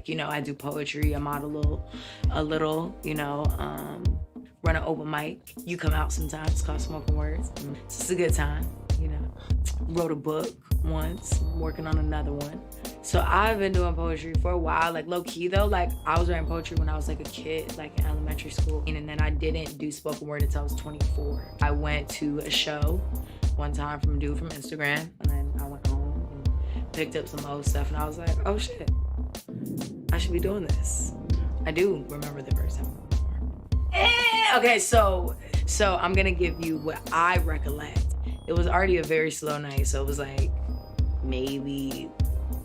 like, you know, I do poetry, I model a little, you know, run an open mic. You come out sometimes, it's called Smoken Words. It's just a good time, you know. Wrote a book once, working on another one. So I've been doing poetry for a while, like low key though, like I was writing poetry when I was like a kid, like in elementary school. And then I didn't do spoken word until I was 24. I went to a show one time from a dude from Instagram, and then I went home and picked up some old stuff, and I was like, oh shit, I should be doing this. I do remember the first time. Okay, so I'm gonna give you what I recollect. It was already a very slow night, so it was like maybe,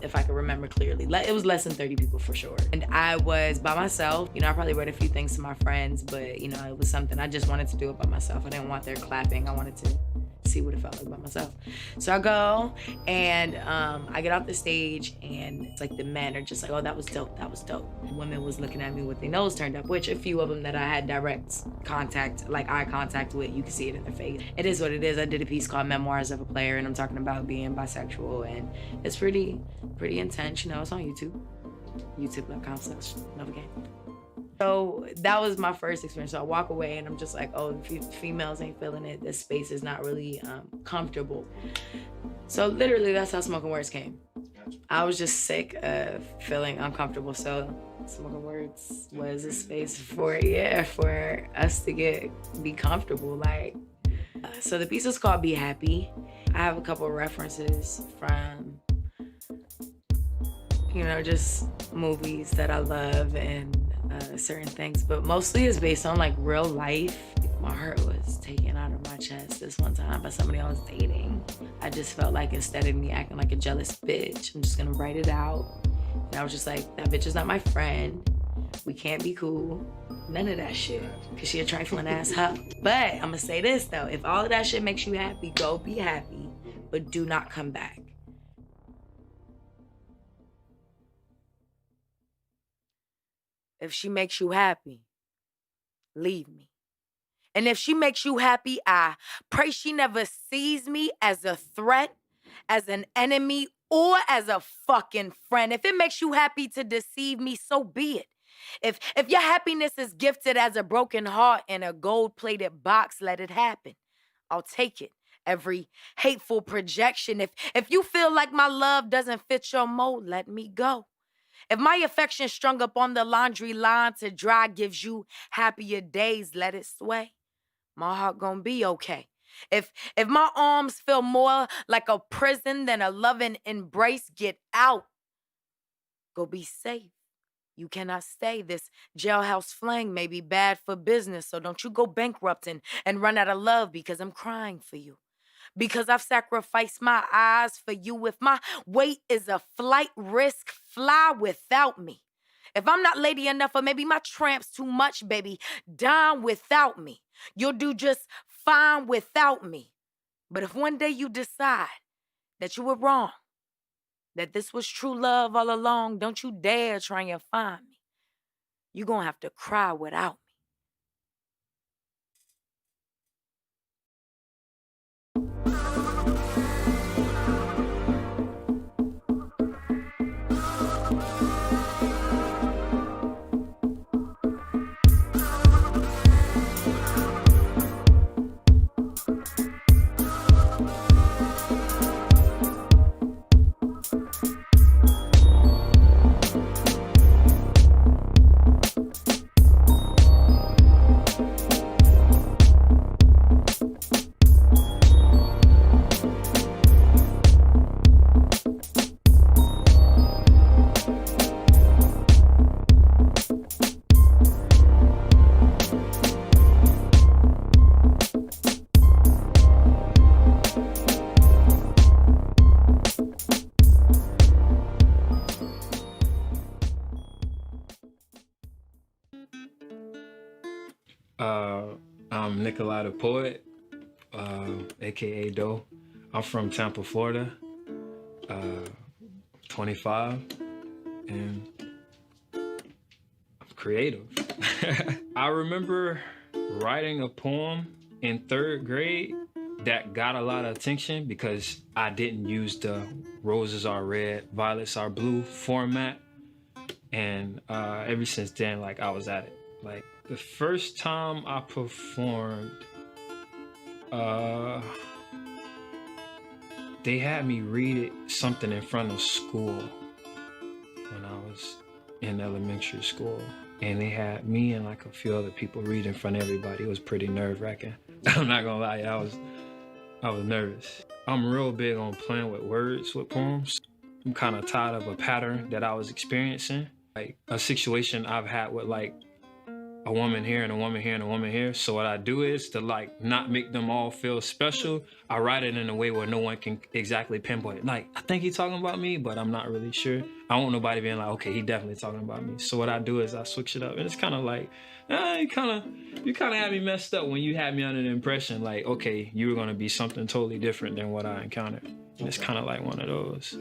if I can remember clearly, it was less than 30 people for sure. And I was by myself. You know, I probably read a few things to my friends, but you know, it was something I just wanted to do it by myself. I didn't want their clapping. I wanted to see what it felt like by myself. So I go and I get off the stage, and it's like the men are just like, oh, that was dope, that was dope. Women was looking at me with their nose turned up, which a few of them that I had direct contact, like eye contact with, you can see it in their face. It is what it is. I did a piece called Memoirs of a Player, and I'm talking about being bisexual, and it's pretty intense, you know. It's on YouTube, youtube.com/NovaGame. So that was my first experience. So I walk away and I'm just like, oh, females ain't feeling it. This space is not really comfortable. So literally that's how Smoken Words came. I was just sick of feeling uncomfortable. So Smoken Words was a space for us to be comfortable. Like, so the piece is called Be Happy. I have a couple of references from, you know, just movies that I love and certain things, but mostly it's based on like real life. My heart was taken out of my chest this one time by somebody I was dating. I just felt like instead of me acting like a jealous bitch, I'm just gonna write it out. And I was just like, that bitch is not my friend. We can't be cool. None of that shit, cause she a trifling ass hoe. But I'm gonna say this though, if all of that shit makes you happy, go be happy, but do not come back. If she makes you happy, leave me. And if she makes you happy, I pray she never sees me as a threat, as an enemy, or as a fucking friend. If it makes you happy to deceive me, so be it. If your happiness is gifted as a broken heart in a gold-plated box, let it happen. I'll take it. Every hateful projection. If you feel like my love doesn't fit your mold, let me go. If my affection strung up on the laundry line to dry gives you happier days, let it sway. My heart gonna be okay. If my arms feel more like a prison than a loving embrace, get out. Go be safe. You cannot stay. This jailhouse fling may be bad for business, so don't you go bankrupt and run out of love because I'm crying for you. Because I've sacrificed my eyes for you. If my weight is a flight risk, fly without me. If I'm not lady enough, or maybe my tramp's too much, baby, dine without me. You'll do just fine without me. But if one day you decide that you were wrong, that this was true love all along, don't you dare try and find me. You're gonna have to cry without me. I'm Nikolai the Poet, aka Doe. I'm from Tampa, Florida, 25, and I'm creative. I remember writing a poem in 3rd grade that got a lot of attention because I didn't use the roses are red, violets are blue format. And ever since then, like, I was at it. Like, the first time I performed, they had me read something in front of school when I was in elementary school. And they had me and like a few other people read in front of everybody. It was pretty nerve-wracking. I'm not gonna lie, I was nervous. I'm real big on playing with words with poems. I'm kind of tired of a pattern that I was experiencing. Like a situation I've had with like a woman here and a woman here and a woman here. So what I do is to like not make them all feel special. I write it in a way where no one can exactly pinpoint it. Like, I think he's talking about me, but I'm not really sure. I don't want nobody being like, okay, he definitely talking about me. So what I do is I switch it up. And it's kind of like, you kind of had me messed up when you had me under the impression like, okay, you were gonna be something totally different than what I encountered. And it's kind of like one of those.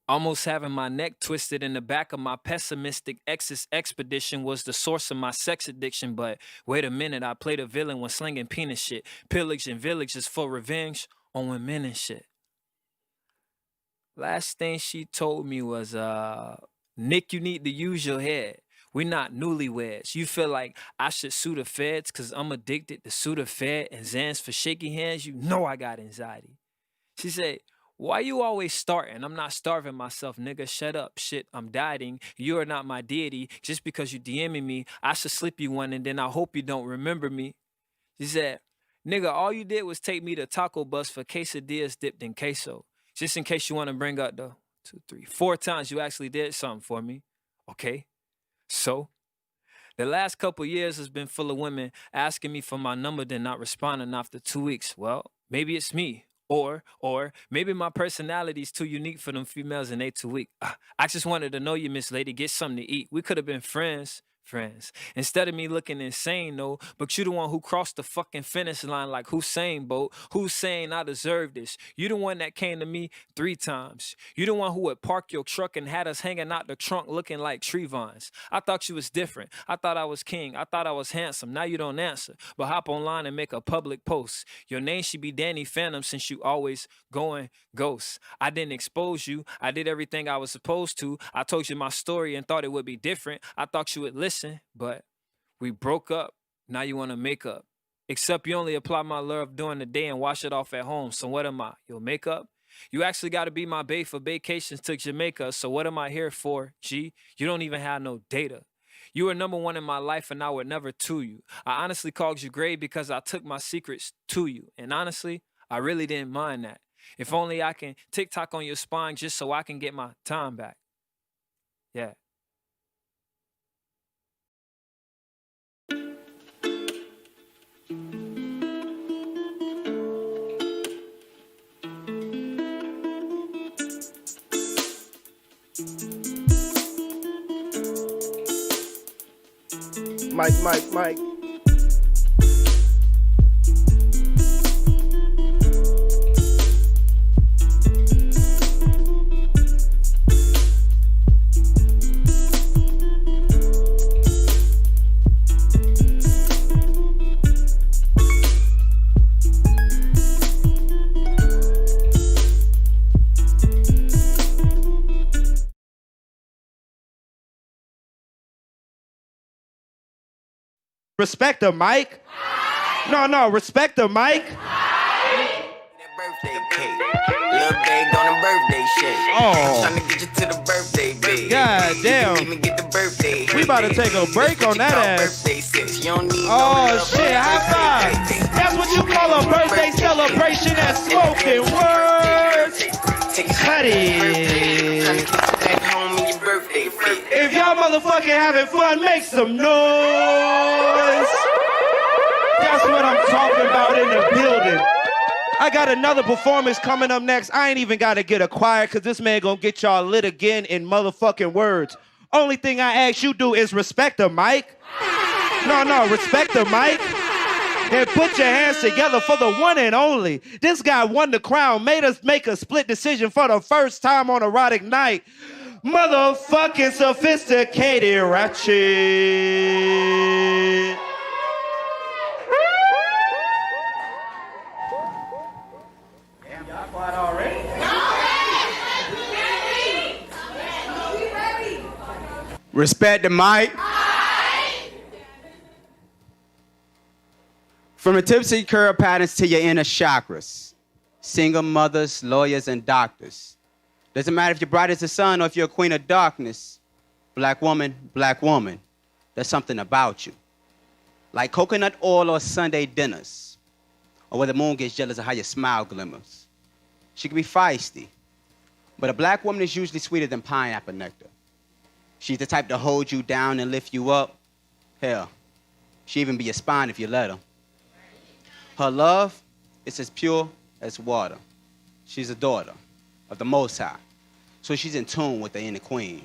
Almost having my neck twisted in the back of my pessimistic ex's expedition was the source of my sex addiction. But wait a minute, I played a villain when slinging penis shit. Pillage and villages for revenge on women and shit. Last thing she told me was, Nick, you need to use your head. We're not newlyweds. You feel like I should sue the feds because I'm addicted to Sudafed and Xans for shaky hands? You know I got anxiety. She said, why you always starting? I'm not starving myself, nigga. Shut up. Shit, I'm dieting. You are not my deity. Just because you DMing me, I should slip you one and then I hope you don't remember me. She said, nigga, all you did was take me to Taco Bus for quesadillas dipped in queso. Just in case you want to bring up the 2, 3, 4 times you actually did something for me. Okay, so the last couple years has been full of women asking me for my number then not responding after 2 weeks. Well, maybe it's me. Or maybe my personality's too unique for them females and they too weak. I just wanted to know you, Miss Lady, get something to eat. We could have been friends. Instead of me looking insane, though, but you the one who crossed the fucking finish line like Hussein Bolt. Who's saying I deserve this? You the one that came to me 3 times. You the one who would park your truck and had us hanging out the trunk looking like tree vines. I thought you was different. I thought I was king. I thought I was handsome. Now you don't answer, but hop online and make a public post. Your name should be Danny Phantom since you always going ghost. I didn't expose you. I did everything I was supposed to. I told you my story and thought it would be different. I thought you would listen. But we broke up. Now you want to make up. Except you only apply my love during the day and wash it off at home. So what am I? Your makeup? You actually got to be my bae for vacations to Jamaica. So what am I here for, G? You don't even have no data. You were number 1 in my life and I would never to you. I honestly called you great because I took my secrets to you. And honestly, I really didn't mind that. If only I can TikTok on your spine just so I can get my time back. Yeah. Mike. Respect the mic. No, respect the mic. Birthday cake. Little bag on the birthday shit. Oh. Tryna get you to the birthday bed. God damn. Even get the birthday. We about to take a break on that ass. Oh shit, high five. That's what you call a birthday celebration at Smoken. Words. Cut it. If y'all motherfucking having fun, make some noise. That's what I'm talking about in the building. I got another performance coming up next. I ain't even got to get a choir because this man gonna get y'all lit again in motherfucking words. Only thing I ask you do is respect the mic. No, respect the mic. And put your hands together for the one and only. This guy won the crown, made us make a split decision for the first time on Erotic Night. Motherfucking sophisticated ratchet. Damn, y'all quiet already? Respect the mic. From the tipsy curl patterns to your inner chakras. Single mothers, lawyers, and doctors. Doesn't matter if you're bright as the sun or if you're a queen of darkness. Black woman, there's something about you. Like coconut oil or Sunday dinners. Or where the moon gets jealous of how your smile glimmers. She can be feisty. But a black woman is usually sweeter than pineapple nectar. She's the type to hold you down and lift you up. Hell, she even be your spine if you let her. Her love is as pure as water. She's a daughter of the Most High. So she's in tune with the inner queen.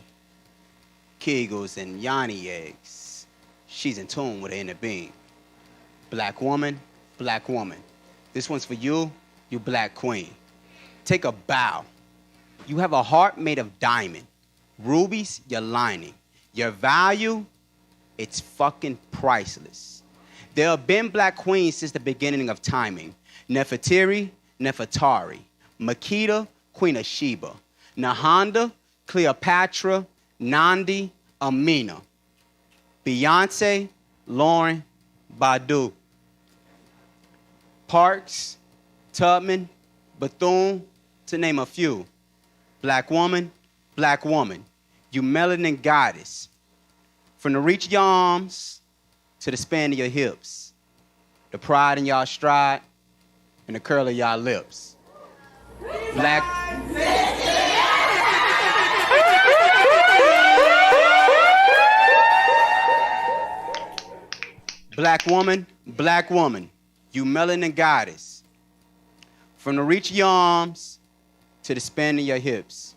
Kegels and Yanni eggs. She's in tune with her inner being. Black woman. This one's for you, you black queen. Take a bow. You have a heart made of diamond. Rubies, your lining. Your value, it's fucking priceless. There have been black queens since the beginning of timing. Nefertari, Makeda, Queen of Sheba. Nahanda, Cleopatra, Nandi, Amina. Beyonce, Lauren, Badu. Parks, Tubman, Bethune, to name a few. Black woman, you melanin goddess. From the reach of your arms to the span of your hips, the pride in y'all stride and the curl of y'all lips. Black woman, you melanin goddess. From the reach of your arms to the span of your hips,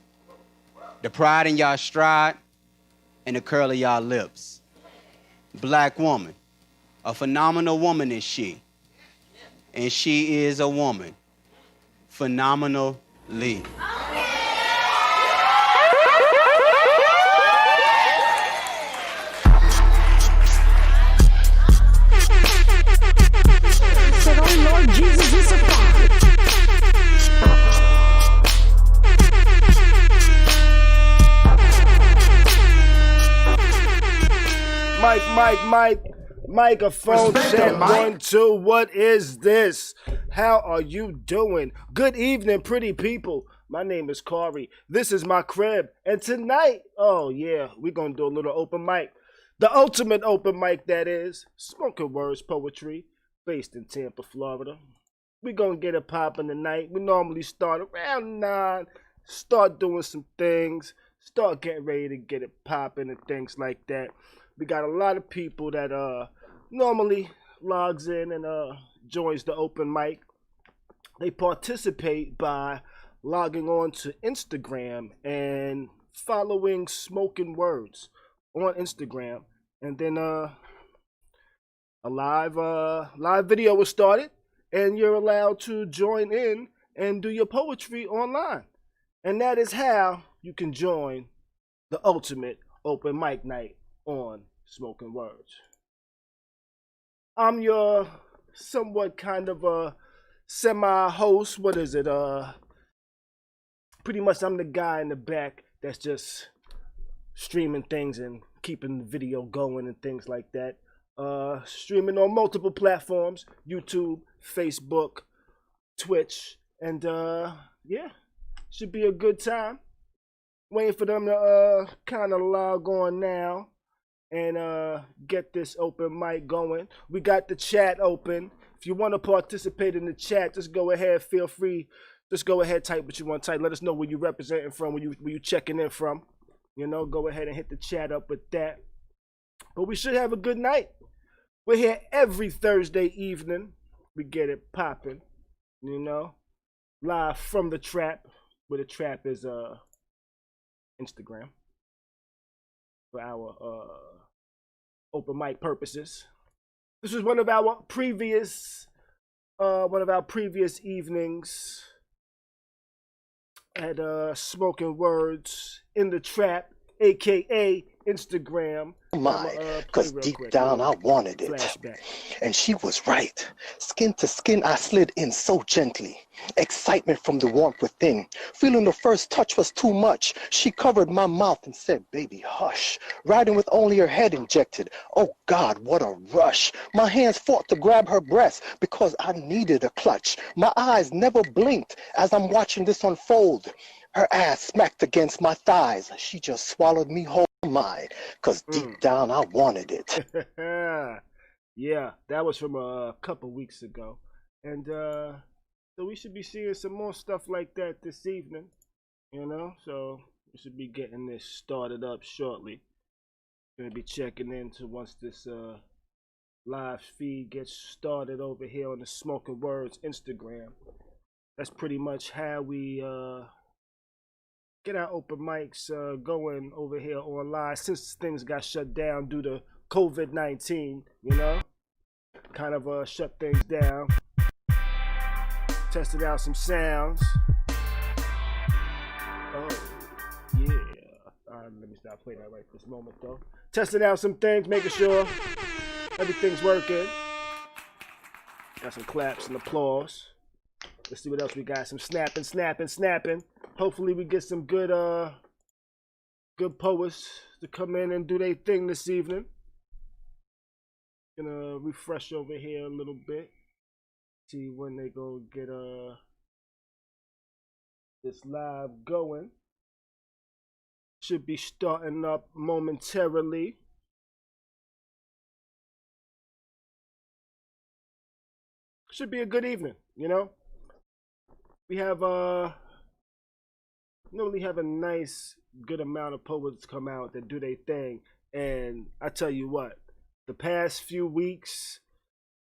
the pride in y'all stride and the curl of y'all lips. Black woman, a phenomenal woman is she. And she is a woman, phenomenally. Said, oh Lord Jesus, it's a prophet. Microphone check, 1, 2. What is this? How are you doing? Good evening, pretty people. My name is Corey. This is my crib. And tonight, oh yeah, we're going to do a little open mic. The ultimate open mic, that is. Smoken Words Poetry, based in Tampa, Florida. We're going to get it popping tonight. We normally start around 9, start doing some things, start getting ready to get it popping and things like that. We got a lot of people that normally logs in and joins the open mic. They participate by logging on to Instagram and following Smoken Words on Instagram. And then a live video was started, and you're allowed to join in and do your poetry online. And that is how you can join the ultimate open mic night on Smoken Words. I'm your somewhat kind of a semi-host. What is it? Pretty much I'm the guy in the back that's just streaming things and keeping the video going and things like that. Streaming on multiple platforms: YouTube, Facebook, Twitch, and yeah, should be a good time. Waiting for them to kind of log on now and get this open mic going. We got the chat open. If you want to participate in the chat, just go ahead, feel free. Just go ahead, type what you want to type. Let us know where you're representing from, where you checking in from. You know, go ahead and hit the chat up with that. But we should have a good night. We're here every Thursday evening. We get it popping, you know. Live from the trap, where the trap is Instagram for our open mic purposes. This was one of our previous evenings at Smoken Words in the trap aka Instagram. Mind, Play cause real deep quick. down I wanted it. Flashback. And she was right. Skin to skin, I slid in so gently. Excitement from the warmth within. Feeling the first touch was too much. She covered my mouth and said, baby, hush. Riding with only her head injected. Oh God, what a rush. My hands fought to grab her breast because I needed a clutch. My eyes never blinked as I'm watching this unfold. Her ass smacked against my thighs. She just swallowed me whole mind, cause deep down I wanted it. Yeah, that was from a couple weeks ago. And so we should be seeing some more stuff like that this evening, you know? So we should be getting this started up shortly. Gonna be checking into once this live feed gets started over here on the Smoking Words Instagram. That's pretty much how we get our open mics going over here online since things got shut down due to COVID-19, you know? Kind of shut things down. Tested out some sounds. Oh, yeah. Let me stop playing that right this moment, though. Testing out some things, making sure everything's working. Got some claps and applause. Let's see what else we got. Some snapping. Hopefully we get some good poets to come in and do their thing this evening. Gonna refresh over here a little bit. See when they go get this live going. Should be starting up momentarily. Should be a good evening, you know? We have normally have a nice good amount of poets come out that do their thing, and I tell you what, the past few weeks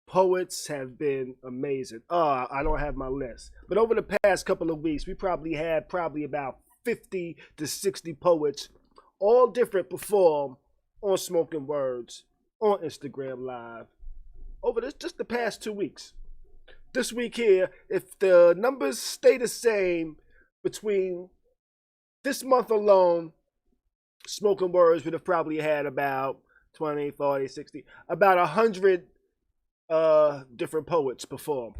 poets have been amazing. I don't have my list, but over the past couple of weeks we probably had about 50 to 60 poets, all different, perform on Smoking Words on Instagram Live over just the past 2 weeks. This week here, if the numbers stay the same between this month alone, Smoking Words would have probably had about 20, 40, 60, about 100 different poets perform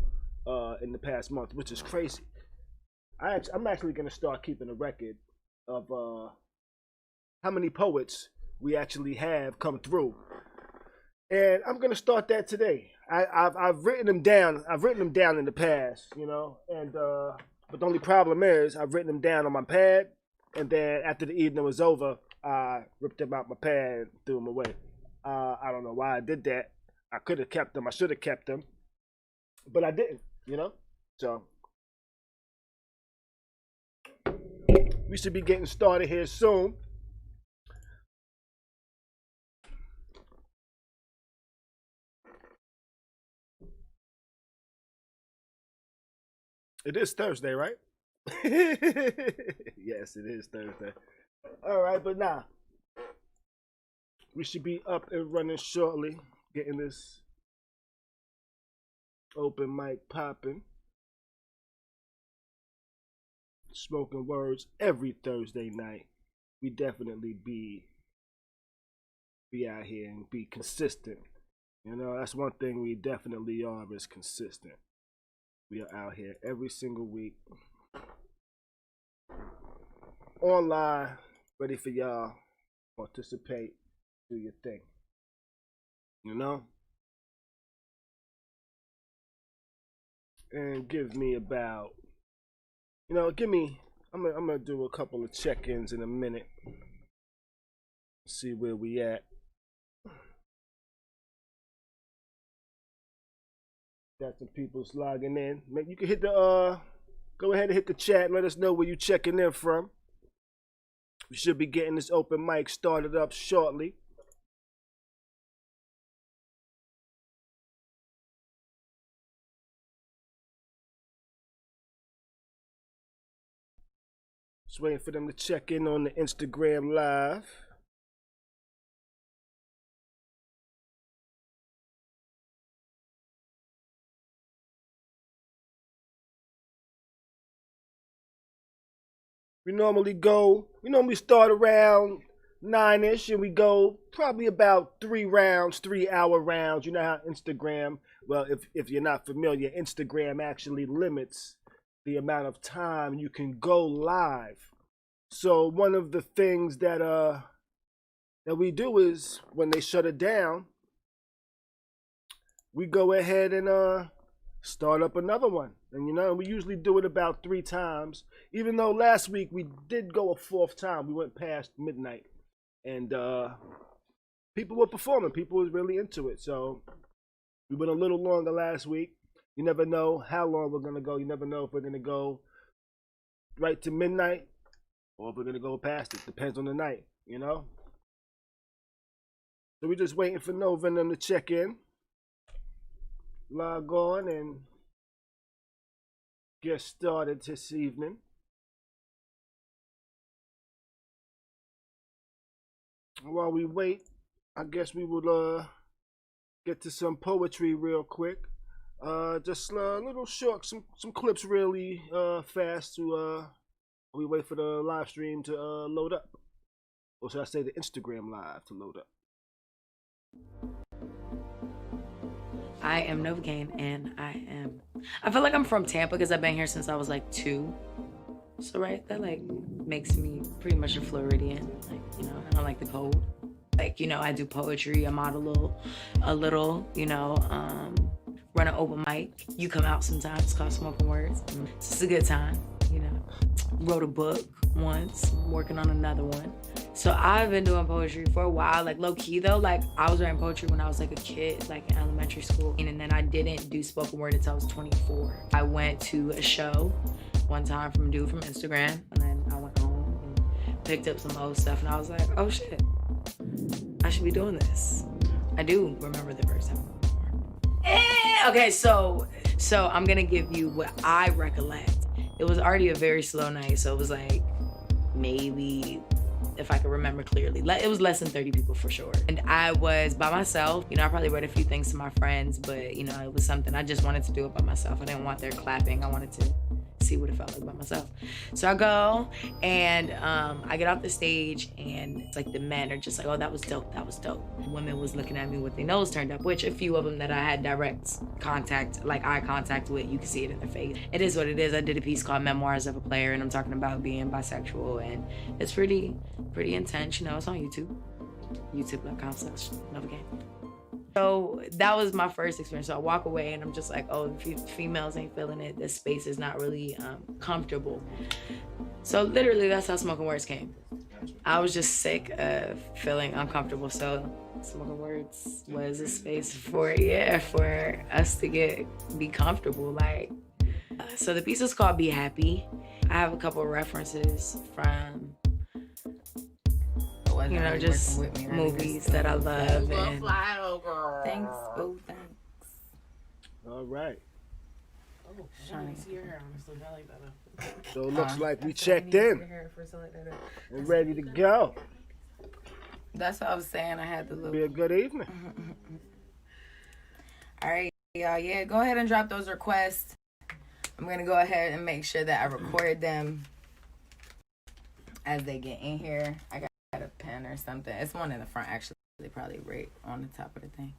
in the past month, which is crazy. I'm actually going to start keeping a record of how many poets we actually have come through. And I'm going to start that today. I've written them down. I've written them down in the past, you know, and but the only problem is I've written them down on my pad, and then after the evening was over, I ripped them out my pad and threw them away. I don't know why I did that. I could have kept them. I should have kept them, but I didn't, you know. So we should be getting started here soon. It is Thursday, right? Yes, it is Thursday. All right, but nah. We should be up and running shortly, getting this open mic popping. Smoking Words every Thursday night. We definitely be out here and be consistent. You know, that's one thing we definitely are, is consistent. We are out here every single week, online, ready for y'all. Participate, do your thing. You know? And give me about, you know, I'm gonna do a couple of check-ins in a minute. See where we at. Got some people's logging in. You can hit the go ahead and hit the chat and let us know where you checking in from. We should be getting this open mic started up shortly. Just waiting for them to check in on the Instagram Live. We normally start around 9-ish, and we go probably about 3 rounds, 3-hour rounds. You know how Instagram, well, if you're not familiar, Instagram actually limits the amount of time you can go live. So one of the things that we do is when they shut it down, we go ahead and start up another one. And you know, we usually do it about 3 times. Even though last week we did go a 4th time, we went past midnight, and people were performing. People was really into it. So we went a little longer last week. You never know how long we're gonna go. You never know if we're gonna go right to midnight or if we're gonna go past it. Depends on the night, you know. So we're just waiting for Nova and them to check in, log on, and get started this evening. While we wait, I guess we would get to some poetry real quick. Just a little short, some clips really fast to we wait for the live stream to load up. Or should I say the Instagram live to load up? I am Novocaine, and I feel like I'm from Tampa because I've been here since I was like 2. So right, that like makes me pretty much a Floridian. Like, you know, I don't like the cold. Like, you know, I do poetry, I model a little, you know, run an open mic. You come out sometimes, it's called Smoken Words. It's just a good time, you know. Wrote a book once, working on another one. So I've been doing poetry for a while, like low key though. Like I was writing poetry when I was like a kid, like in elementary school. And then I didn't do spoken word until I was 24. I went to a show one time from a dude from Instagram, and then I went home and picked up some old stuff, and I was like, oh shit, I should be doing this. I do remember the first time. Okay, so I'm gonna give you what I recollect. It was already a very slow night, so it was like maybe, if I can remember clearly, it was less than 30 people for sure. And I was by myself. You know, I probably read a few things to my friends, but you know, it was something I just wanted to do it by myself. I didn't want their clapping. I wanted to see what it felt like by myself. So I go and I get off the stage, and it's like the men are just like, oh, that was dope, that was dope. Women was looking at me with their nose turned up, which a few of them that I had direct contact, like eye contact with, you can see it in their face. It is what it is. I did a piece called Memoirs of a Player, and I'm talking about being bisexual, and it's pretty intense. You know, it's on YouTube, youtube.com/Novocaine. So that was my first experience. So I walk away and I'm just like, oh, females ain't feeling it. This space is not really comfortable. So literally that's how Smoken Words came. I was just sick of feeling uncomfortable. So Smoken Words was a space for us to be comfortable. Like, so the piece is called Be Happy. I have a couple of references from, you know, just movies that I love. And thanks, oh, thanks. All right. Oh, see your hair, honestly. I like that. So it looks like we checked in and ready to go. That's what I was saying. I had the little. Be a good evening. All right, y'all. Yeah, go ahead and drop those requests. I'm gonna go ahead and make sure that I record them as they get in here. I got a pen or something. It's one in the front, actually, probably right on the top of the thing.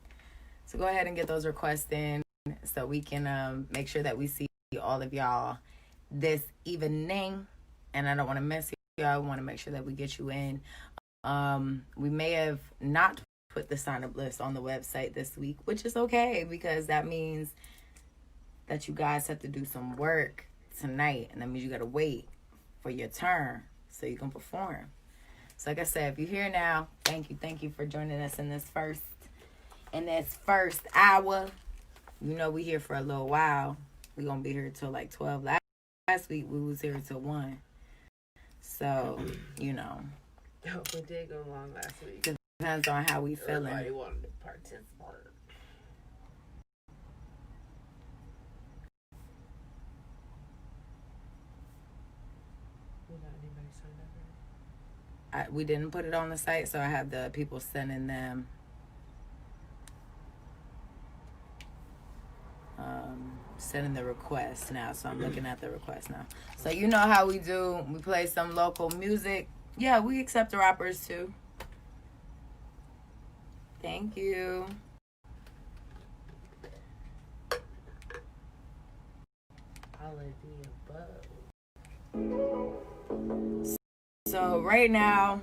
So go ahead and get those requests in so we can make sure that we see all of y'all this evening. And I don't want to miss y'all. I want to make sure that we get you in. We may have not put the sign-up list on the website this week, which is okay, because that means that you guys have to do some work tonight, and that means you got to wait for your turn so you can perform. So like I said, if you're here now, thank you for joining us in this first hour. You know we here for a little while. We're gonna be here till like 12. Last week we was here till 1. So, you know. We did go long last week. Depends on how we feeling. Everybody wanted to participate. We didn't put it on the site, so I have the people sending them sending the request now. So I'm looking at the request now. So you know how we do. We play some local music. Yeah, we accept the rappers too. Thank you. All of the above. So right now,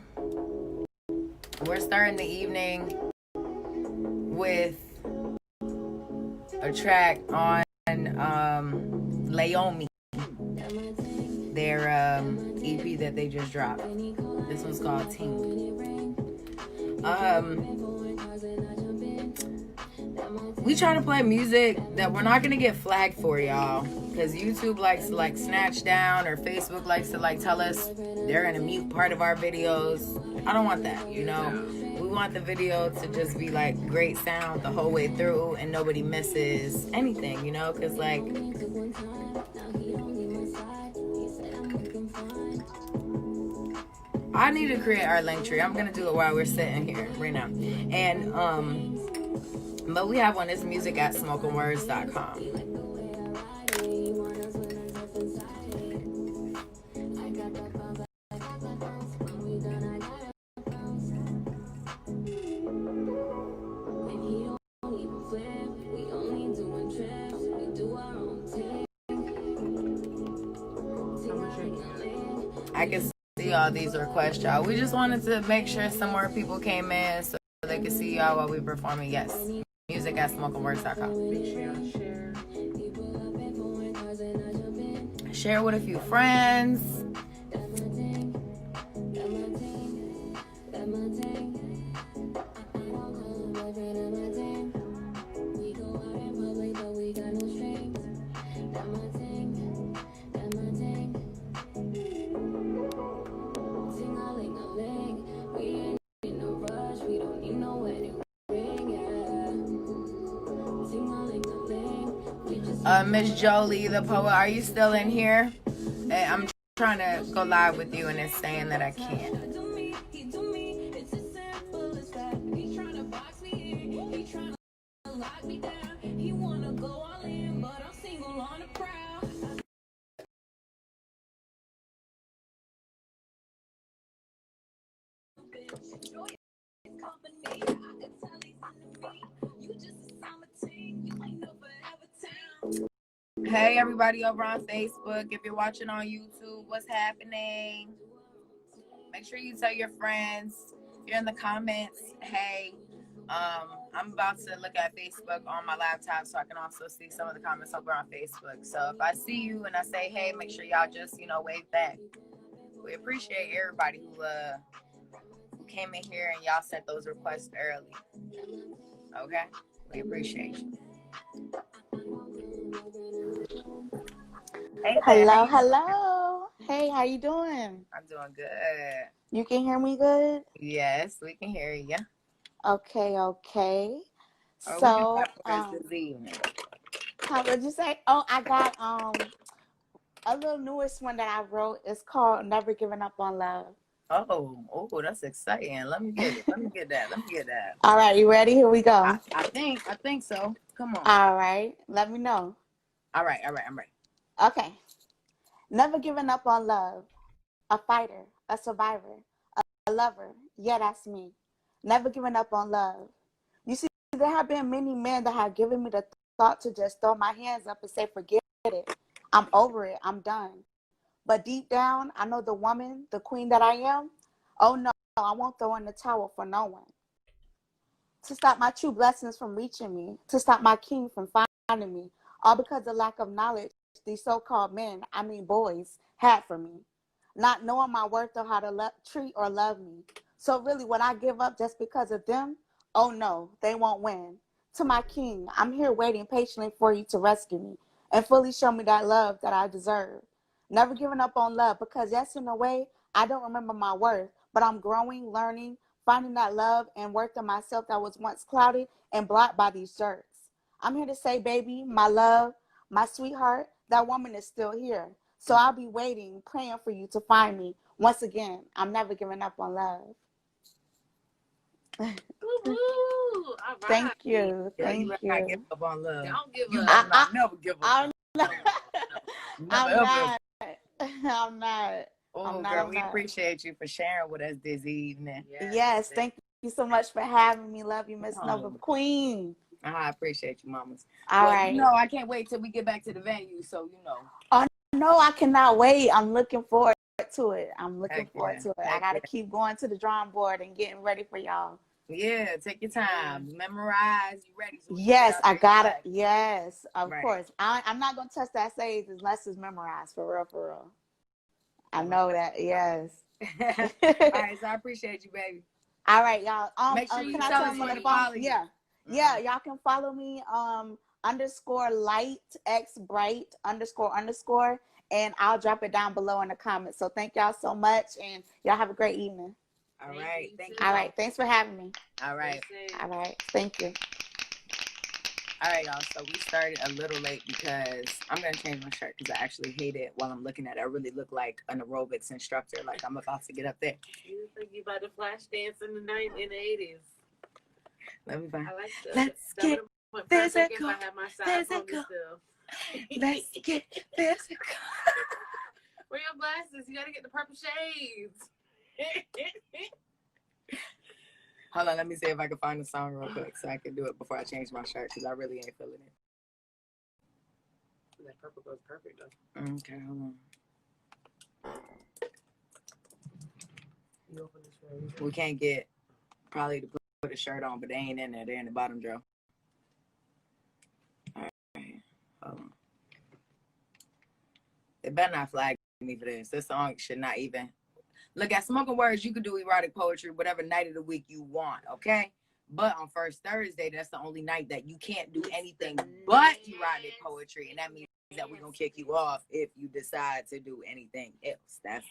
we're starting the evening with a track on Laomi, their EP that they just dropped. This one's called Team. We try to play music that we're not gonna get flagged for, y'all, because YouTube likes to like snatch down, or Facebook likes to like tell us they're gonna mute part of our videos. I don't want that, you know. We want the video to just be like great sound the whole way through and nobody misses anything, you know, because like I need to create our link tree. I'm gonna do it while we're sitting here right now. And but we have one. It's music at smokenwords.com. I can see all these requests, y'all. We just wanted to make sure some more people came in so they could see y'all while we performing. Yes. Music at smokenwords.com. Make sure y'all share. Share with a few friends. Miss Jolie, the poet, are you still in here? I'm trying to go live with you and it's saying that I can't. Hey, everybody over on Facebook. If you're watching on YouTube, what's happening? Make sure you tell your friends. If you're in the comments, hey, I'm about to look at Facebook on my laptop so I can also see some of the comments over on Facebook. So if I see you and I say, hey, make sure y'all just, wave back. We appreciate everybody who came in here and y'all sent those requests early. Okay? We appreciate you. Hey, Hello. Hey, how you doing? I'm doing good. You can hear me good? Yes, we can hear you. Okay. So, what did you say? Oh, I got a little newest one that I wrote. It's called Never Giving Up on Love. Oh, that's exciting. Let me get it. Let me get that. All right, you ready? Here we go. I think so. Come on. All right, let me know. All right, I'm ready. Okay. Never giving up on love. A fighter, a survivor, a lover. Yeah, that's me. Never giving up on love. You see, there have been many men that have given me the thought to just throw my hands up and say, forget it. I'm over it. I'm done. But deep down, I know the woman, the queen that I am. Oh no, I won't throw in the towel for no one. To stop my true blessings from reaching me, to stop my king from finding me, all because of lack of knowledge these so-called men, I mean boys, had for me. Not knowing my worth or how to treat or love me. So really, would I give up just because of them? Oh no, they won't win. To my king, I'm here waiting patiently for you to rescue me and fully show me that love that I deserve. Never giving up on love because yes, in a way, I don't remember my worth, but I'm growing, learning, finding that love and worth in myself that was once clouded and blocked by these jerks. I'm here to say, baby, my love, my sweetheart, that woman is still here. So I'll be waiting, praying for you to find me. Once again, I'm never giving up on love. Woo-hoo. All right. Thank you. Yeah, Thank you better you. not give up on love. Don't give You up. better not never give up. I'm not. Never, ever. I'm not. Oh, I'm not girl, on we that. appreciate you for sharing with us this evening. Yes, thank you so much for having me. Love you, Miss Oh. Nova Queen. I appreciate you, mamas. All right. You know, I can't wait till we get back to the venue, so you know. Oh, no, I cannot wait. I'm looking forward to it. Heck I Heck got to keep going to the drawing board and getting ready for y'all. Yeah, take your time. Memorize. You ready? So Yes, I got it. Yes, of course. I'm not going to touch that stage unless it's memorized, for real, for real. I know that, yes. All right, so I appreciate you, baby. All right, y'all. Make sure you can I tell tell us them where to follow follow you. Yeah. Yeah, y'all can follow me _light_x_bright__, and I'll drop it down below in the comments. So thank y'all so much, and y'all have a great evening. All right. Thank you. All right. Thanks for having me. All right. All right. Thank you. All right, y'all. So we started a little late because I'm going to change my shirt because I actually hate it while I'm looking at it. I really look like an aerobics instructor. Like I'm about to get up there. You think you about to flash dance in the 80s. Let me find. I like that. Let's get physical. I have my side Physical. still. Let's get physical. Where your glasses? You got to get the purple shades. Hold on, let me see if I can find the song real quick so I can do it before I change my shirt because I really ain't feeling it. That purple goes perfect though. Okay, hold on. You open this for a reason. We can't get probably to put a shirt on, but they ain't in there. They're in the bottom drawer. All right, hold on. They better not flag me for this. This song should not even. Look, at Smoken Words, you can do erotic poetry whatever night of the week you want, okay? But on first Thursday, that's the only night that you can't do anything but erotic poetry. And that means that we're going to kick you off if you decide to do anything else. That's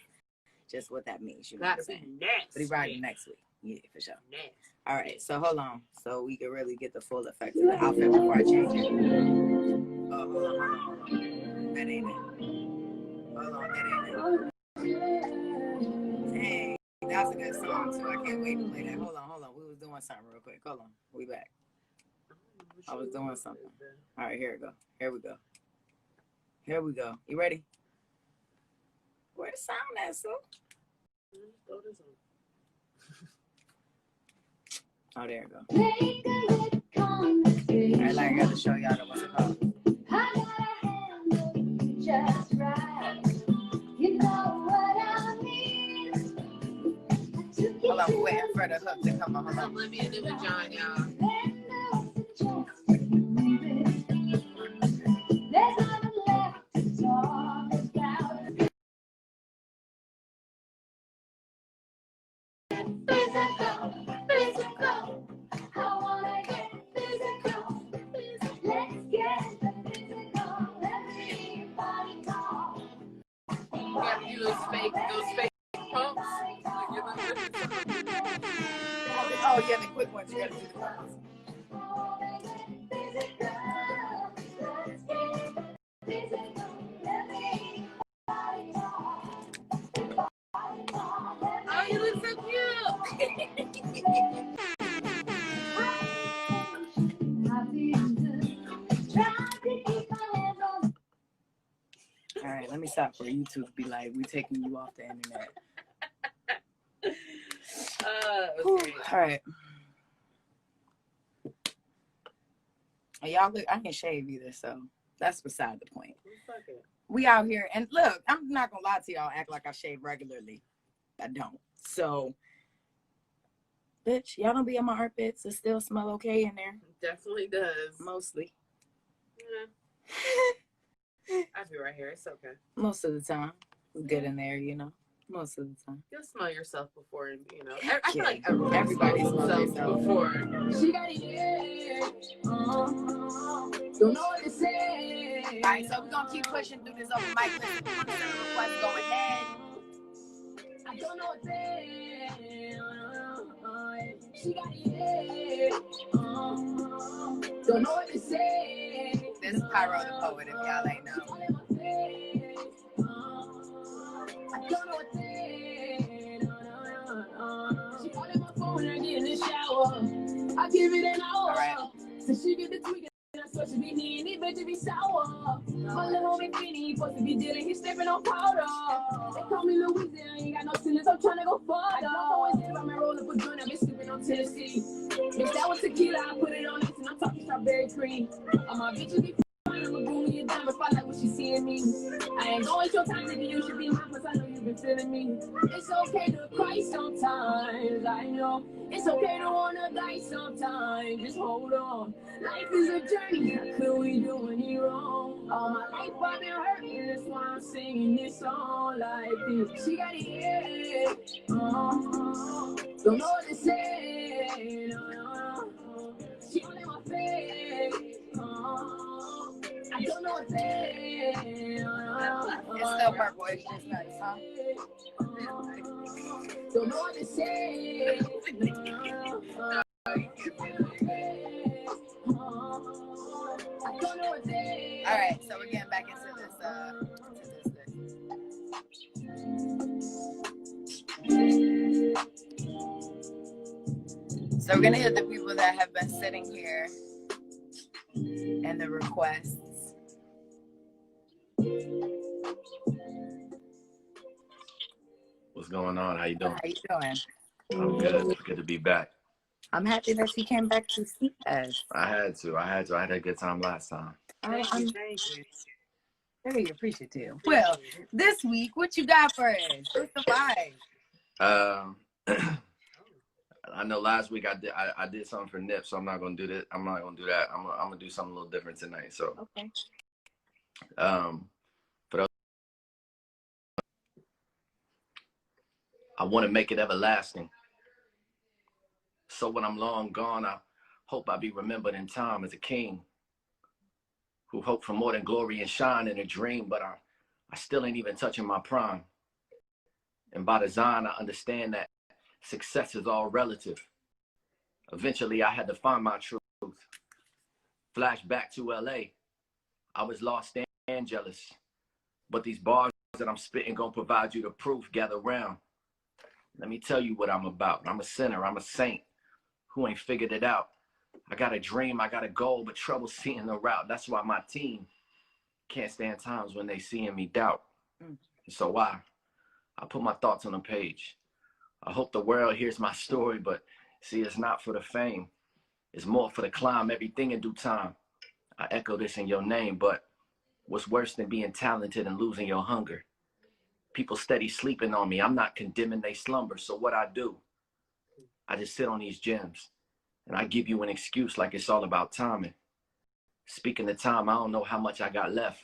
just what that means. You know what I'm saying? But erotic next week. Yeah, for sure. All right, so hold on. So we can really get the full effect of the outfit before I change it. Oh, hold on. That ain't it. Hold on, that ain't it. Dang, that's a good song too. I can't wait to play that. Hold on. We was doing something real quick. Hold on. We back. I was doing something. All right, here we go. Here we go. You ready? Where the sound at, so? Oh, there you go. All right, like I got to show y'all that what's it called. Just right. You know what I mean. Hold on, we're waiting for the hook to come on. Hold on. Let me do it, John, y'all. Those fake pumps. Oh, yeah, the quick ones. You gotta do the pumps. Oh, you look so All right, let me stop for YouTube to be like, we taking you off the internet. Okay. All right. And y'all look, I can shave either, so that's beside the point. We out here, and look, I'm not gonna lie to y'all, act like I shave regularly. I don't. So, bitch, y'all don't be in my armpits. It still smell okay in there. Definitely does. Mostly. Yeah. I'll be right here. It's okay. Most of the time. It's good in there, you know. Most of the time. You'll smell yourself before, you know. I feel like everybody smells themselves before. She got it, yeah. Don't know what to say. All right, so we're going to keep pushing through this open mic list. If you want to send a request, go ahead. I don't know what to say. She got it, yeah. Don't know what to say. This is Pyro the Poet, if y'all ain't know. I don't know what to say. She calling my phone and I get in the shower. I give it an hour. Right. So she get the tweak. That's what she be needing. It better be sour. My little bikini supposed to be dealing. He's stepping on powder. They call me Louisiana. Ain't got no feelings. I'm trying to go farther. I don't always get about my roll up a gun. I've been sleeping on tennis bitches be fine, I'ma boom me a dime if I like what she see in me. I ain't going your time, nigga, you should be mine, cause I know you been feeling me. It's okay to cry sometimes, I know. It's okay to wanna die sometimes, just hold on. Life is a journey, how could we do any wrong? All my life I've been hurting, that's why I'm singing this song like this. She got it, yeah. Don't know what to say, no, no. She only my face, I don't know what to say, It's still purple. It's just nice, huh? Don't know what to say. All right, so we're getting back into this. So we're gonna hit the people that have been sitting here and the requests. What's going on? How you doing? How you doing? I'm good. It's good to be back. I'm happy that you came back to see us. I had to. I had a good time last time. I'm very appreciative. Well, this week, what you got for us? What's the vibe? I know last week I did something for Nip, so I'm not gonna do that. I'm not gonna do that. I'm gonna do something a little different tonight. So okay. For those, I want to make it everlasting. So when I'm long gone, I hope I be remembered in time as a king who hoped for more than glory and shine in a dream, but I still ain't even touching my prime. And by design, I understand that success is all relative. Eventually, I had to find my truth. Flash back to LA. I was lost and jealous. But these bars that I'm spitting gonna provide you the proof. Gather round. Let me tell you what I'm about. I'm a sinner. I'm a saint who ain't figured it out. I got a dream. I got a goal, but trouble seeing the route. That's why my team can't stand times when they seeing me doubt. So I put my thoughts on a page. I hope the world hears my story, but see, it's not for the fame. It's more for the climb, everything in due time. I echo this in your name, but what's worse than being talented and losing your hunger? People steady sleeping on me. I'm not condemning they slumber, so what I do, I just sit on these gems, and I give you an excuse like it's all about timing. Speaking of time, I don't know how much I got left.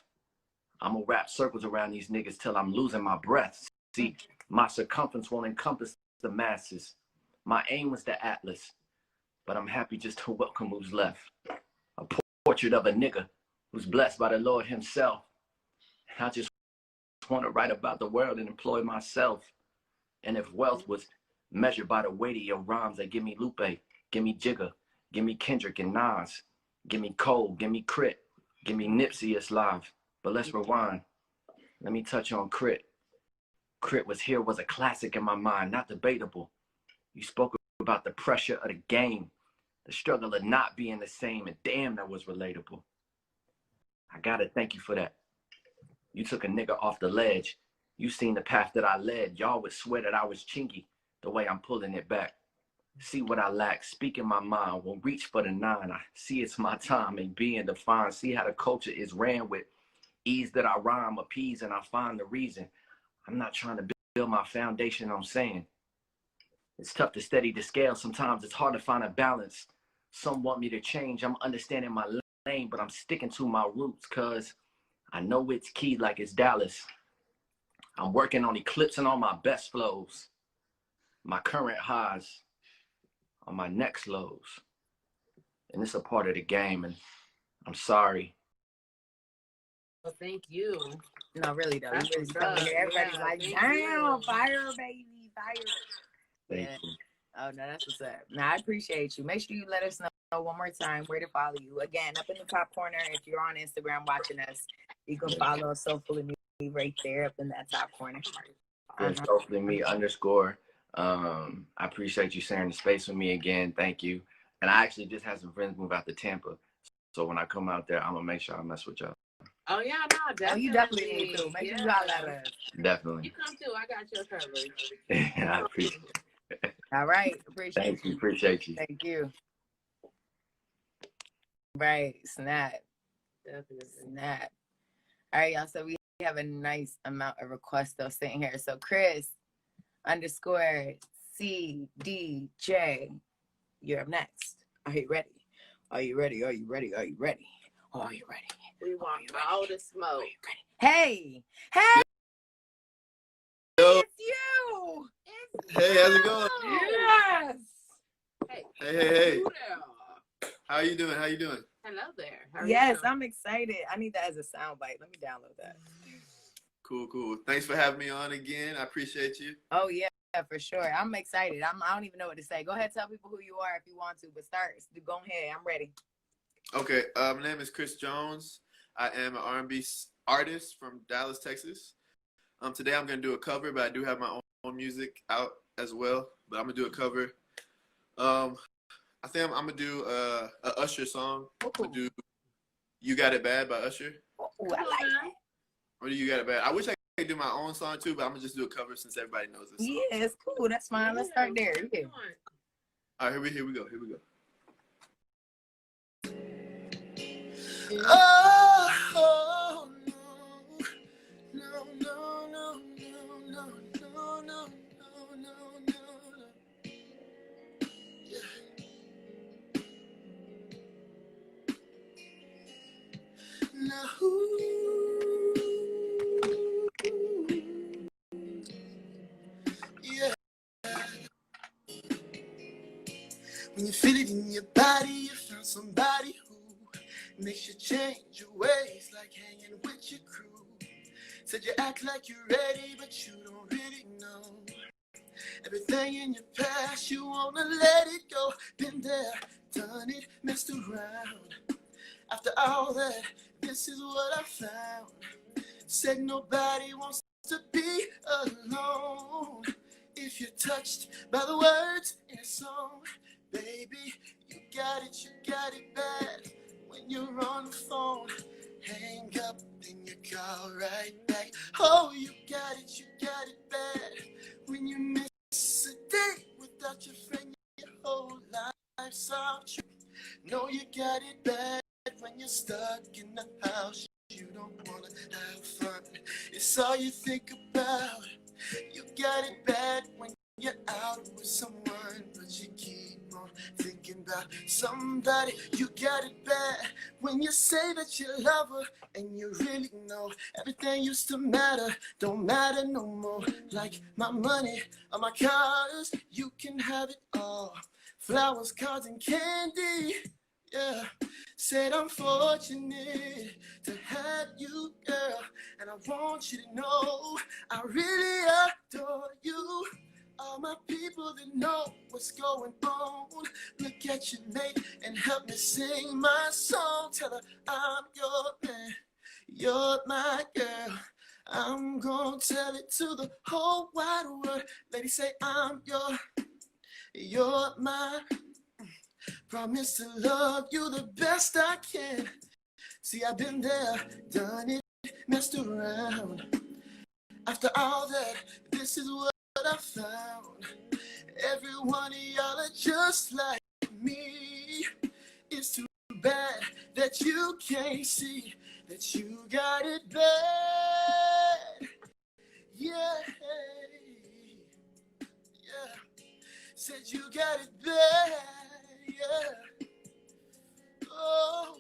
I'm gonna wrap circles around these niggas till I'm losing my breath. See, my circumference won't encompass the masses. My aim was the atlas, but I'm happy just to welcome who's left. A portrait of a nigga who's blessed by the Lord himself. And I just want to write about the world and employ myself. And if wealth was measured by the weight of your rhymes, that give me Lupe, give me Jigga, give me Kendrick and Nas, give me Cole, give me Crit, give me Nipsey, it's live. But let's rewind. Let me touch on Crit. Crit was a classic in my mind, not debatable. You spoke about the pressure of the game, the struggle of not being the same, and damn, that was relatable. I gotta thank you for that. You took a nigga off the ledge. You seen the path that I led. Y'all would swear that I was chinky the way I'm pulling it back. See what I lack, speak in my mind, won't reach for the 9. I see it's my time and being defined. See how the culture is ran with ease that I rhyme, appease, and I find the reason. I'm not trying to build my foundation on saying. It's tough to steady the scale. Sometimes it's hard to find a balance. Some want me to change. I'm understanding my lane, but I'm sticking to my roots because I know it's key like it's Dallas. I'm working on eclipsing all my best flows, my current highs on my next lows. And it's a part of the game, and I'm sorry. Well, thank you. No, really though. That's You really what's coming up. here. Everybody's Yeah, like, thank damn, you. fire, baby, fire. Thank Yeah. you. Oh no, that's what's up. Now I appreciate you. Make sure you let us know one more time where to follow you. Again, up in the top corner, if you're on Instagram watching us, you can follow us Soulfully Me right there up in that top corner. It's hopefully me _ I appreciate you sharing the space with me again. Thank you. And I actually just had some friends move out to Tampa. So when I come out there, I'm gonna make sure I mess with y'all. Oh yeah, no, definitely. Oh, you definitely need to. Make sure you holler at us. Definitely. You come too. I got your coverage. I appreciate it. All right. Appreciate Thank you. Appreciate you. Thank you. Right. Snap. Definitely. Snap. All right, y'all. So we have a nice amount of requests though sitting here. So Chris _CDJ, you're up next. Are you ready? Are you ready? Are you ready? Are you ready? Are you ready? We want all the smoke. Hey, hey, Yo. it's you. Hey, how's it going? Yes. Hey. How you doing? How you doing? Hello there. How are Yes, you? I'm excited. I need that as a soundbite. Let me download that. Cool. Thanks for having me on again. I appreciate you. Oh yeah, for sure. I'm excited. I don't even know what to say. Go ahead, tell people who you are if you want to, but go ahead. I'm ready. Okay, my name is Chris Jones. I am an R&B artist from Dallas, Texas. Today I'm gonna do a cover, but I do have my own music out as well. But I'm gonna do a cover. I think I'm gonna do a Usher song. I'm gonna do "You Got It Bad" by Usher. Oh, I like that. Or do "You Got It Bad"? I wish I could do my own song too, but I'm gonna just do a cover since everybody knows this song. Yeah, it's cool. That's fine. Let's start there. Yeah. All right, here we go. Oh, no. Yeah. Now, yeah. When you feel it in your body, you found somebody who makes you change your ways, like hanging with your crew. Said you act like you're ready, but you don't really know. Everything in your past, you wanna let it go. Been there, done it, messed around. After all that, this is what I found. Said nobody wants to be alone. If you're touched by the words in a song, baby, you got it bad. When you're on the phone, hang up, then you call right back. Oh, you got it bad. When you miss a day without your friend, your whole life's off track. No, you got it bad. When you're stuck in the house, you don't wanna have fun. It's all you think about. You got it bad when you're out with someone, but you keep on thinking about somebody. You got it bad when you say that you love her and you really know everything used to matter don't matter no more. Like my money or my cars, you can have it all. Flowers, cards, and candy. Yeah, said I'm fortunate to have you, girl, and I want you to know I really adore you. All my people that know what's going on, look at your mate and help me sing my song. Tell her I'm your man, you're my girl. I'm gonna tell it to the whole wide world. Ladies, say you're my. Promise to love you the best I can. See, I've been there, done it, messed around. After all that, this is what I found. Every one of y'all are just like me. It's too bad that you can't see that you got it bad. Yeah. Said you got it bad. Yeah. Oh.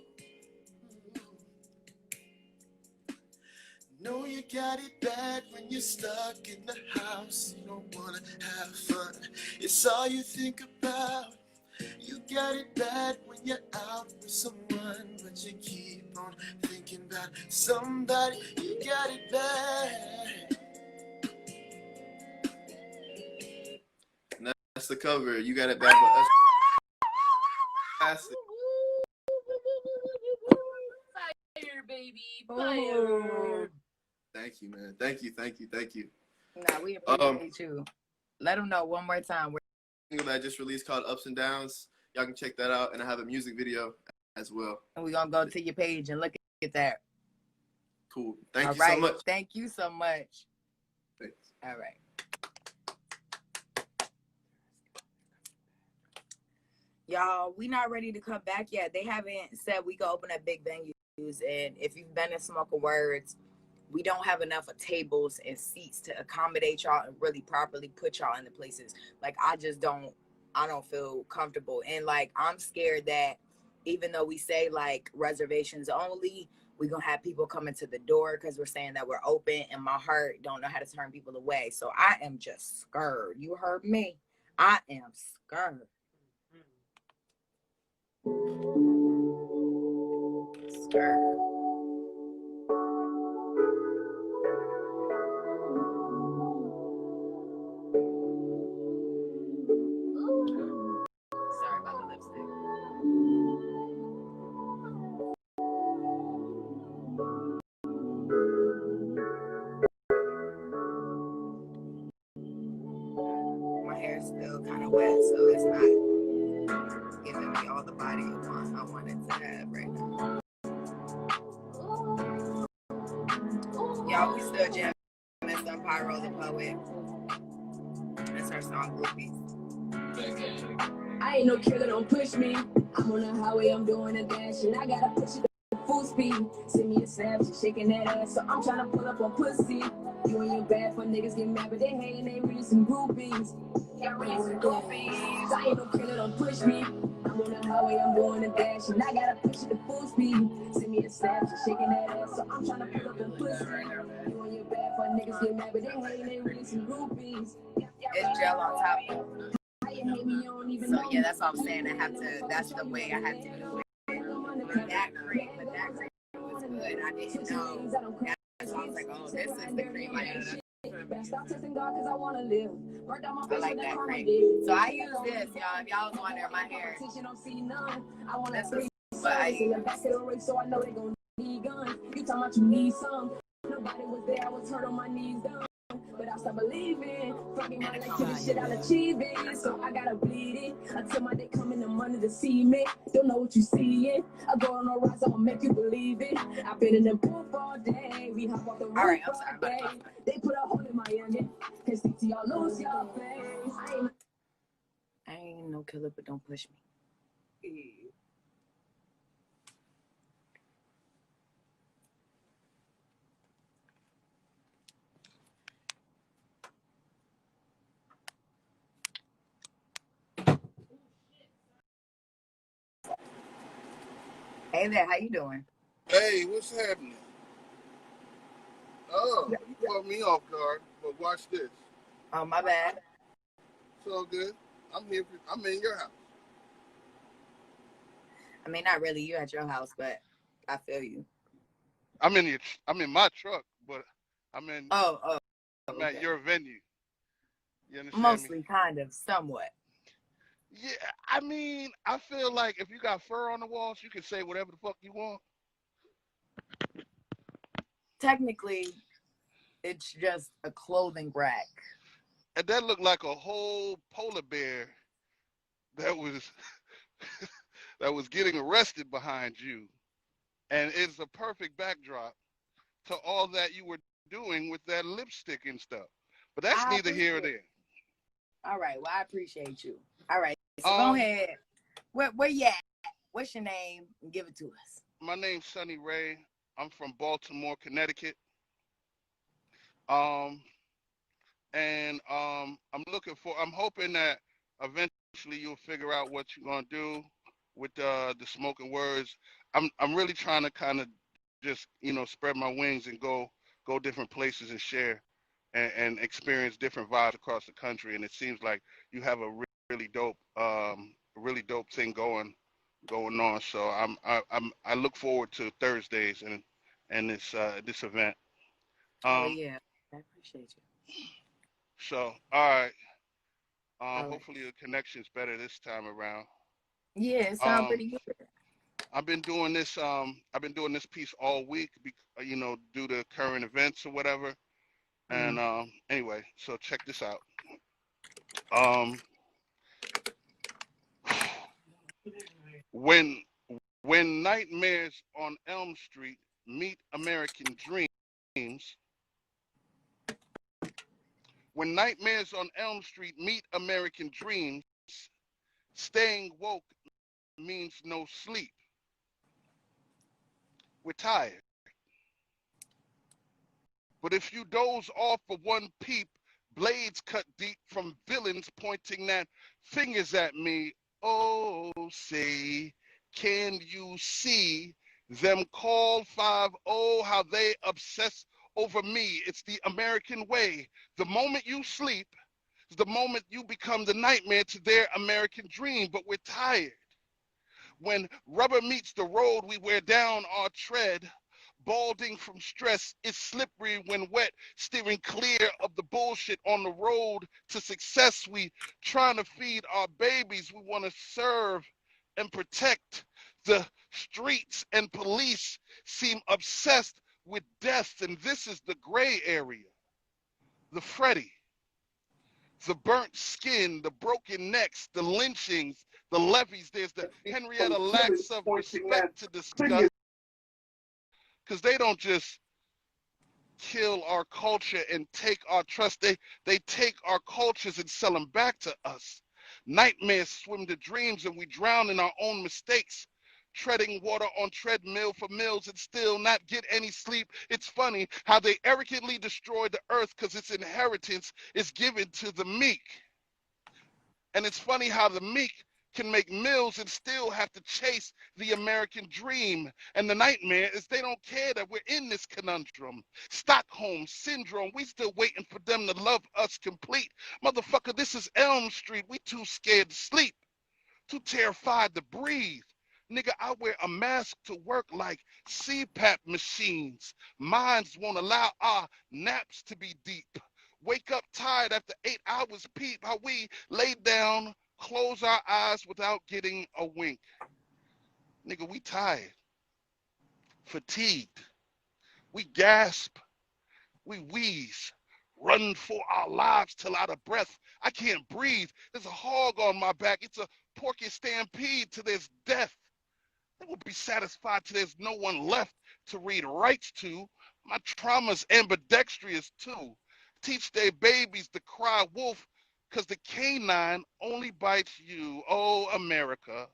Know you got it bad when you're stuck in the house. You don't wanna have fun. It's all you think about. You got it bad when you're out with someone, but you keep on thinking about somebody. You got it bad. And that's the cover. You got it bad for us. Classic. Fire, baby. Fire. Thank you, man. Thank you. Nah, we appreciate you. Let them know one more time. Single that I just released called Ups and Downs. Y'all can check that out, and I have a music video as well. And we're gonna go to your page and look at that. Cool. Thank All you right. so much. Thank you so much. Thanks. All right. Y'all, we not ready to come back yet. They haven't said we can open a big venue. And if you've been in Smoken Words, we don't have enough of tables and seats to accommodate y'all and really properly put y'all in the places. Like I don't feel comfortable. And like I'm scared that even though we say like reservations only, we're gonna have people coming to the door because we're saying that we're open, and my heart don't know how to turn people away. So I am just scared. You heard me. I am scared. Scared. Sorry about the lipstick. My hair's still kind of wet, so it's not giving me all the body I want it to have right now. Y'all, we still jamming some Pyro the Poet. That's our song, Groupies. I ain't no killer, don't push me. I'm on the highway, I'm doing a dash, and I gotta push it to full speed. Send me a snap, she shaking that ass, so I'm trying to pull up on pussy. You and your bad for niggas get mad, but they hating, they really some groupies. Yeah, really some groupies. I ain't no killer, don't push me. I'm on the highway, I'm doing a dash, and I gotta push it to full speed. Send me a snap, she shaking that ass, so I'm trying to pull up on pussy. You and your bad for niggas get mad, but they hating, they really some groupies. It's gel on top of it. So yeah, that's what I'm saying. That's the way I have to do it. With that cream was good. I didn't know. That's why I was like, oh, this is the cream I ended up. I like that cream. So I use this, y'all. If y'all was wondering my hair, this is what I use. So I know they gon' need guns. You talking about you need some. Nobody was there, I was hurt on my knees down. But I start believing, fucking my life to the shit I'll achieve it. So I gotta bleed it until my day come in the money to see me. Don't know what you see it. I go on a rise, I'ma make you believe it. I've been in the booth all day. We hop off the roof all day. They put a hole in my onion. Can't stick to y'all, lose y'all face. I ain't no killer, but don't push me. Hey there, how you doing? Hey, what's happening? Oh, you caught me off guard, but watch this. Oh, my bad. It's all good. I'm here. I'm in your house. I mean, not really. You at your house, but I feel you. I'm in my truck, but I'm in. Oh, I'm at your venue. You understand mostly, me? kind of, somewhat. Yeah, I mean, I feel like if you got fur on the walls, you can say whatever the fuck you want. Technically, it's just a clothing rack. And that looked like a whole polar bear that was that was getting arrested behind you, and it's a perfect backdrop to all that you were doing with that lipstick and stuff. But that's neither here or there. All right. Well, I appreciate you. All right. So go ahead. Where you at? What's your name? And give it to us. My name's Sonny Ray. I'm from Baltimore, Connecticut. I'm hoping that eventually you'll figure out what you're gonna do with the Smoken Words. I'm really trying to kind of just spread my wings and go different places and share and experience different vibes across the country. And it seems like you have a really dope thing going on. So I look forward to Thursdays and this event. Oh yeah, I appreciate you. So all right. Hopefully the connection's better this time around. Yeah, it sounds pretty good. I've been doing this piece all week, due to current events or whatever. And anyway, so check this out. When nightmares on Elm Street meet American dreams, when nightmares on Elm Street meet American dreams, staying woke means no sleep. We're tired. But if you doze off for one peep, blades cut deep from villains pointing that fingers at me. Oh, say, can you see them call 5-0, how they obsess over me? It's the American way. The moment you sleep is the moment you become the nightmare to their American dream. But we're tired. When rubber meets the road, we wear down our tread. Balding from stress is slippery when wet, steering clear of the bullshit on the road to success. We trying to feed our babies. We want to serve and protect. The streets and police seem obsessed with death, and this is the gray area. The Freddy, the burnt skin, the broken necks, the lynchings, the levees. There's the Henrietta lacks of respect to discuss, because they don't just kill our culture and take our trust. They take our cultures and sell them back to us. Nightmares swim to dreams and we drown in our own mistakes. Treading water on treadmill for mills and still not get any sleep. It's funny how they arrogantly destroy the earth because its inheritance is given to the meek. And it's funny how the meek can make mills and still have to chase the American dream. And the nightmare is they don't care that we're in this conundrum. Stockholm Syndrome, we still waiting for them to love us complete. Motherfucker, this is Elm Street. We too scared to sleep, too terrified to breathe. Nigga, I wear a mask to work like CPAP machines. Minds won't allow our naps to be deep. Wake up tired after 8 hours, peep how we lay down, close our eyes without getting a wink. Nigga, we tired, fatigued. We gasp, we wheeze, run for our lives till out of breath. I can't breathe. There's a hog on my back. It's a porky stampede till there's death. They will be satisfied till there's no one left to read rights to. My trauma's ambidextrous too. Teach their babies to cry wolf, cause the canine only bites you. Oh, America.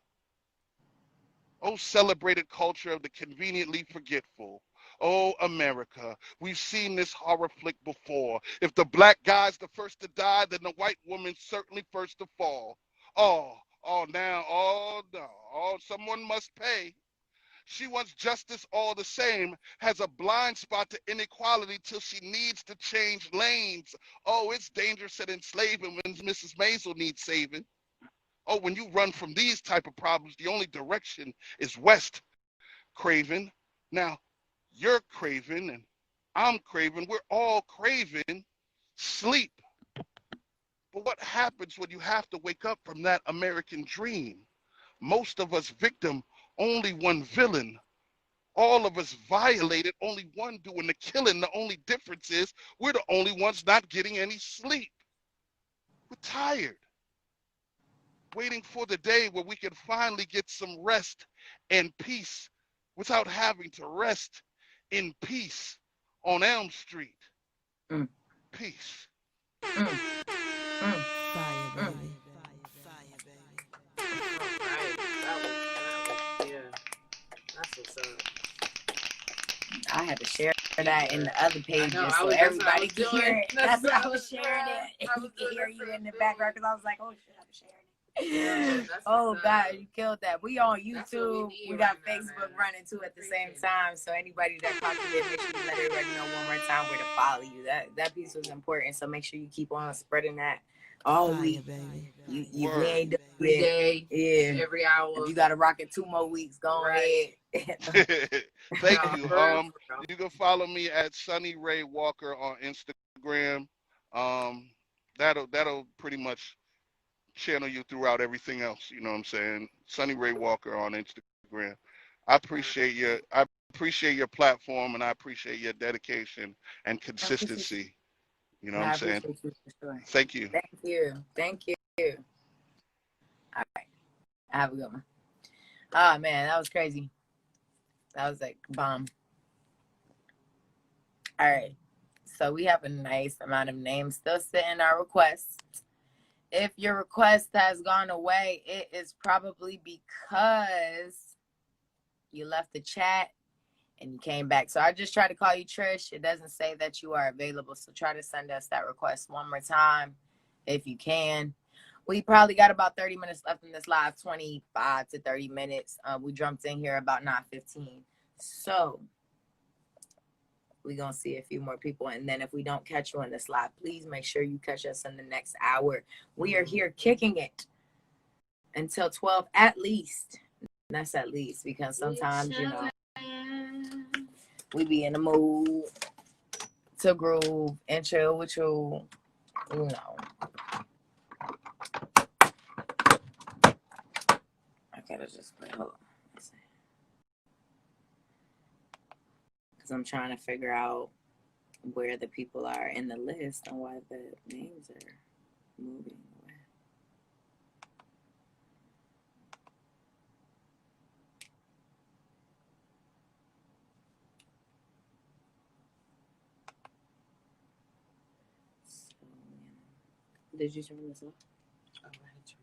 Oh, celebrated culture of the conveniently forgetful. Oh, America. We've seen this horror flick before. If the black guy's the first to die, then the white woman's certainly first to fall. Oh, now, no. Oh, someone must pay. She wants justice all the same, has a blind spot to inequality till she needs to change lanes. Oh, it's dangerous and enslaving when Mrs. Maisel needs saving. Oh, when you run from these type of problems, the only direction is west, Craven. Now, you're craving and I'm craving. We're all craving sleep. But what happens when you have to wake up from that American dream? Most of us victim, only one villain. All of us violated, only one doing the killing. The only difference is we're the only ones not getting any sleep. We're tired, waiting for the day where we can finally get some rest and peace without having to rest in peace on Elm Street. Peace. Fire, baby. That's what's up. I had to share that in the other pages so everybody can hear it. That's why I was sharing it. You can hear you in the background because I was like, oh shit, I'm sharing it. Yeah, oh God, you killed that. We on YouTube. We got Facebook running too at the same time. So anybody that popped in, make sure you let everybody know one more time where to follow you. That piece was important. So make sure you keep on spreading that all week. Baby. You ain't doing every day, yeah, every hour. If you gotta rock it 2 more weeks, go ahead. Thank you. You can follow me at Sunny Ray Walker on Instagram. That'll pretty much channel you throughout everything else. You know what I'm saying? Sunny Ray Walker on Instagram. I appreciate your platform and I appreciate your dedication and consistency. You know what I'm saying? Sure. Thank you. Thank you. All right. Have a good one. Oh man, that was crazy. That was like bomb. All right. So we have a nice amount of names still sitting in our requests. If your request has gone away, it is probably because you left the chat and you came back. So I just tried to call you, Trish. It doesn't say that you are available. So try to send us that request one more time if you can. We probably got about 30 minutes left in this live, 25 to 30 minutes. We jumped in here about 9:15. So we're going to see a few more people. And then if we don't catch you in this live, please make sure you catch us in the next hour. We are here kicking it until 12 at least. That's at least, because sometimes, you know, we be in the mood to groove and chill with you, you know. I gotta just play, hold on. Because I'm trying to figure out where the people are in the list and why the names are moving away. So, did you turn this off? Oh, I turned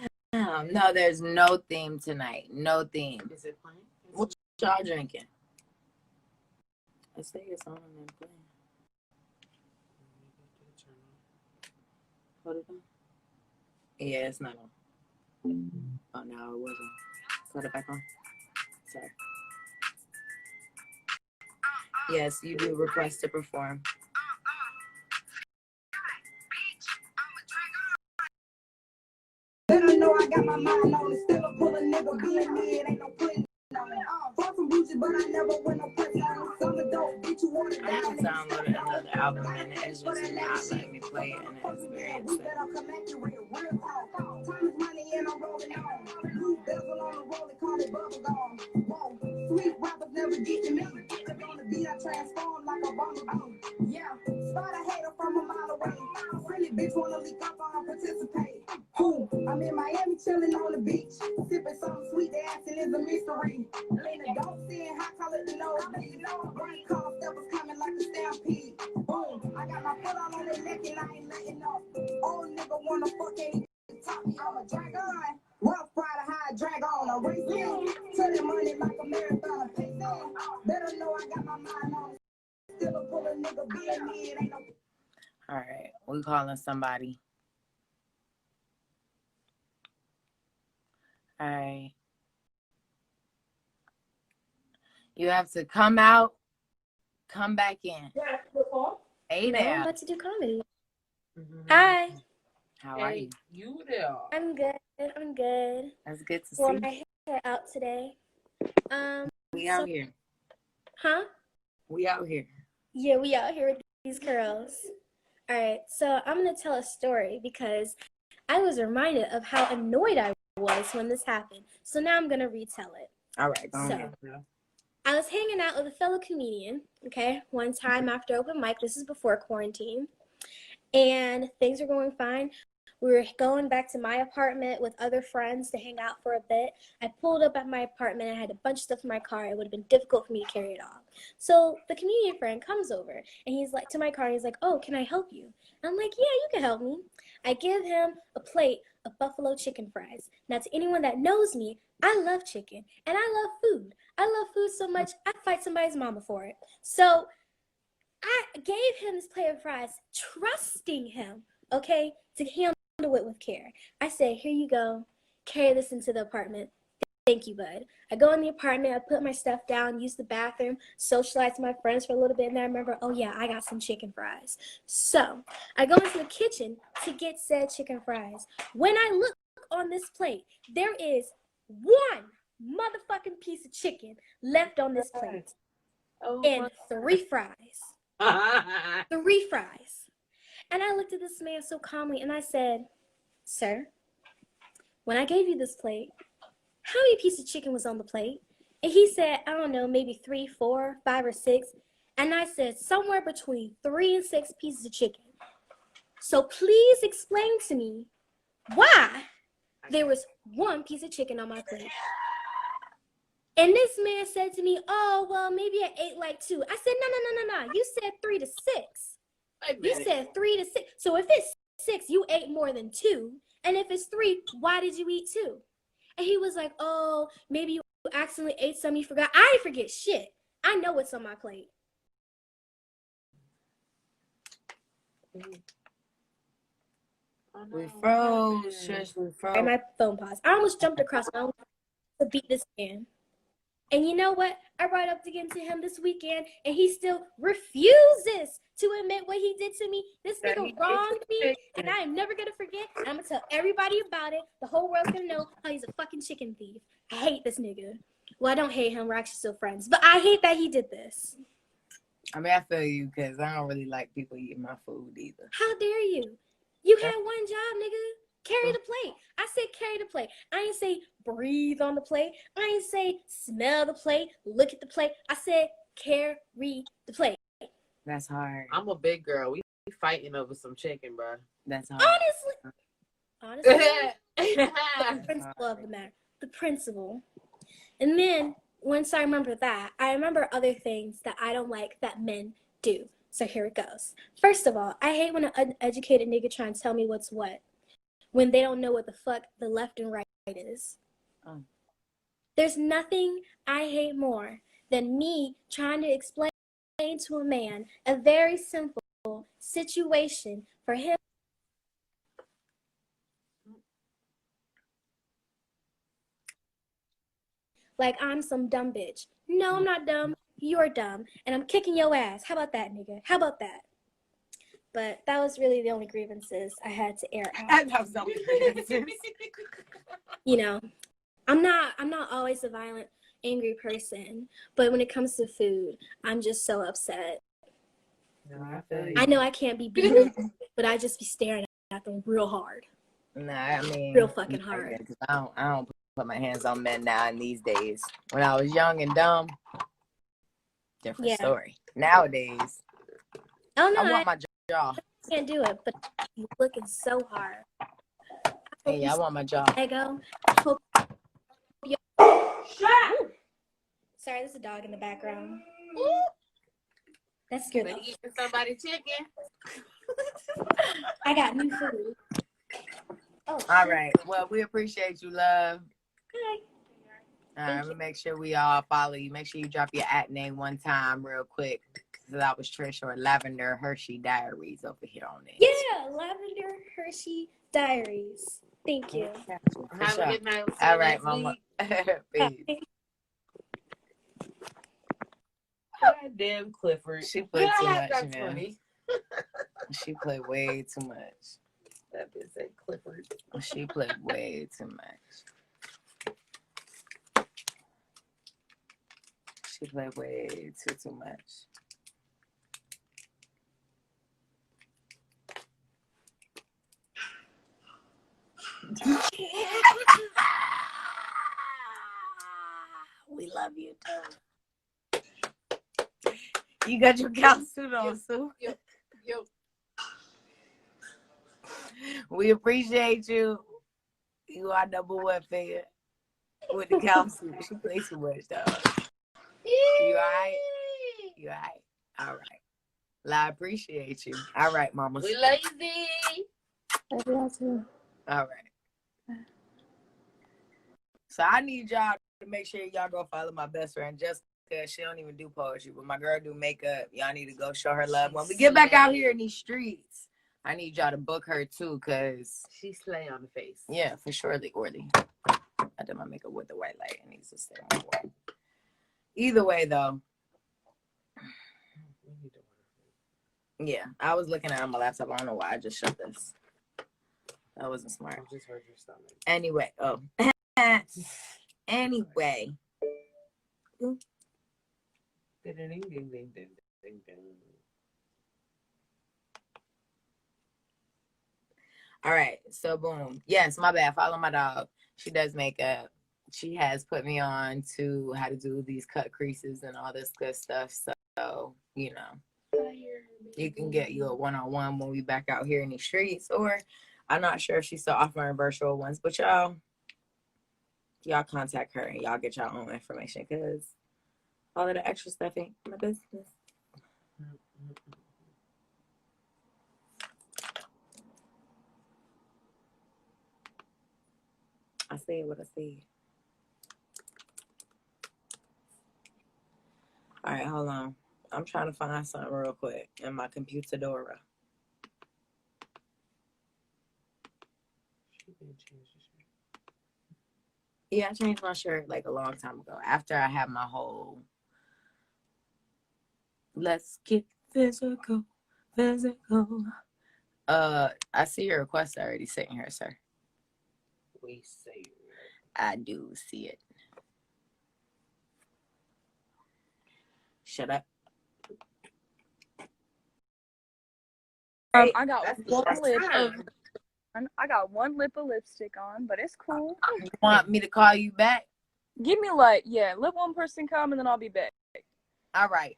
it down. No, there's no theme tonight. No theme. Is it playing? What y'all drinking? I say it's on and then playing. Hold it on. Yeah, it's not on. Oh, no, it wasn't. Put it back on. Sorry. Yes, you do request to perform. Better know I got my mind on it. Still a pull a nigga being me. It ain't no putting on it. Far from Gucci, but I never went no press on it. Some dope, bitch, you want it I down. just downloaded another album and it's just not letting me play it, and it's very upsetting. Time is money and I'm rolling on. Blue bezel on the roll and call it bubble gum. Whoa, sweet rappers never getting me. If on the beat, I transform like a bumblebee. Yeah, spot a hater from a mile away. Friendly bitch wanna leak up, I don't participate. Who? I'm in Miami chilling on the beach. Sipping something sweet, the accent is a mystery. Lena don't see it, hot color the nose. Brain call steppers coming like a stampede. Boom, I got my foot all on their neck and I ain't letting up. Old nigga wanna fuck ain't top me, I'm a dragon. Rough rider, high drag on a race to the money like a marathon. Better know I got my mind on it. Still a pull a nigga being me, it ain't no. All right, we calling somebody. All right. You have to come out, come back in. Hey No, there. I'm about to do comedy. Hi. How are you? You there? I'm good. I'm good. That's good to Wore see. my hair out today. We out here. Huh? We out here. Yeah, we out here with these curls. All right, so I'm gonna tell a story because I was reminded of how annoyed I was when this happened. So now I'm gonna retell it. All right. So I was hanging out with a fellow comedian, okay, one time after open mic. This is before quarantine. And things were going fine. We were going back to my apartment with other friends to hang out for a bit. I pulled up at my apartment. I had a bunch of stuff in my car. It would have been difficult for me to carry it all. So the comedian friend comes over and he's like, to my car, he's like, oh, can I help you? And I'm like, yeah, you can help me. I give him a plate of buffalo chicken fries. Now, to anyone that knows me, I love chicken and I love food. I love food so much, I'd fight somebody's mama for it. So I gave him this plate of fries, trusting him, okay, to handle it with care. I said, here you go. Carry this into the apartment. Thank you, bud. I go in the apartment. I put my stuff down, use the bathroom, socialize with my friends for a little bit, and then I remember, oh, yeah, I got some chicken fries. So I go into the kitchen to get said chicken fries. When I look on this plate, there is one motherfucking piece of chicken left on this plate and 3 fries. 3 fries. And I looked at this man so calmly and I said, sir, when I gave you this plate, how many pieces of chicken was on the plate? And he said, I don't know, maybe 3, 4, 5, or 6. And I said, somewhere between 3 and 6 pieces of chicken. So please explain to me why there was 1 piece of chicken on my plate. And this man said to me, oh, well, maybe I ate like 2. I said, no. You said 3 to 6. You said 3 to 6. So if it's 6, you ate more than 2. And if it's 3, why did you eat 2? And he was like, oh, maybe you accidentally ate something you forgot. I ain't forget shit. I know what's on my plate. We froze. Shush, we froze. My phone paused. I almost jumped across my own to beat this man. And you know what? I brought up again to him this weekend, and he still refuses to admit what he did to me. This nigga wronged me, and I am never gonna forget. I'm gonna tell everybody about it. The whole world's gonna know how he's a fucking chicken thief. I hate this nigga. Well, I don't hate him. We're actually still friends, but I hate that he did this. I mean, I feel you because I don't really like people eating my food either. How dare you? You had one job, nigga. Carry the plate. I said carry the plate. I ain't say breathe on the plate. I ain't say smell the plate, look at the plate. I said carry the plate. That's hard. I'm a big girl. We fighting over some chicken, bro. That's hard. Honestly, the principle of the matter. The principle. And then once I remember that, I remember other things that I don't like that men do. So here it goes. First of all, I hate when an uneducated nigga try and tell me what's what when they don't know what the fuck the left and right is. Oh. There's nothing I hate more than me trying to explain to a man a very simple situation for him. Like I'm some dumb bitch. No, I'm not dumb. You're dumb. And I'm kicking your ass. How about that, nigga? How about that? But that was really the only grievances I had to air out. That was the only grievances. You know, I'm not always a violent, angry person, but when it comes to food, I'm just so upset. No, I feel you. I know I can't be beaten, but I just be staring at them real hard. Nah, I mean, real fucking hard. I don't put my hands on men now in these days. When I was young and dumb, different story. Nowadays, Oh no, I want my jaw. I can't do it, but you're looking so hard. Hey, I want my jaw. Ego. Sorry, there's a dog in the background. That scared me. Eating somebody's chicken. I got new food. Oh, all right. Well, we appreciate you, love. Hi. All right, I'm gonna make sure we all follow you. Make sure you drop your @name one time real quick. So that was Trish or Lavender Hershey Diaries over here on it. Yeah, Lavender Hershey Diaries. Thank you. Have a good night. All right, mama. Peace. Damn Clifford. She played too much, That's man. funny. She played way too much. That bitch said Clifford. She played way too much. She played way too much. We love you too. You got your cow suit on, Sue. Yep. We appreciate you. You are number one fan with the cow suit. She plays too much, though. You all right? You all right? All right. Well, I appreciate you. All right, mama. We lazy. All right. So I need y'all to make sure y'all go follow my best friend Jessica. She don't even do poetry, but my girl do makeup. Y'all need to go show her love. When we get back out here in these streets, I need y'all to book her too, cause she slay on the face. Yeah, for surely, Orly. I did my makeup with the white light. It needs to stay on white. Either way, though. Yeah, I was looking at it on my laptop. I don't know why I just shut this. That wasn't smart. I just heard your stomach. Anyway, anyway. All right, so boom. Yes, my bad. Follow my dog. She does makeup. She has put me on to how to do these cut creases and all this good stuff. So, you know, you can get you a one-on-one when we back out here in the streets. Or I'm not sure if she's still offering virtual ones, but y'all contact her and y'all get your own information because all of the extra stuff ain't my business. I said what I said. right, hold on. I'm trying to find something real quick in my computadora. Yeah, I changed my shirt like a long time ago. After I had my whole let's get physical. I see your request already sitting here, sir. We see. I do see it. Shut up. I got one lip of lipstick on, but it's cool. You want me to call you back? Give me let one person come and then I'll be back. All right.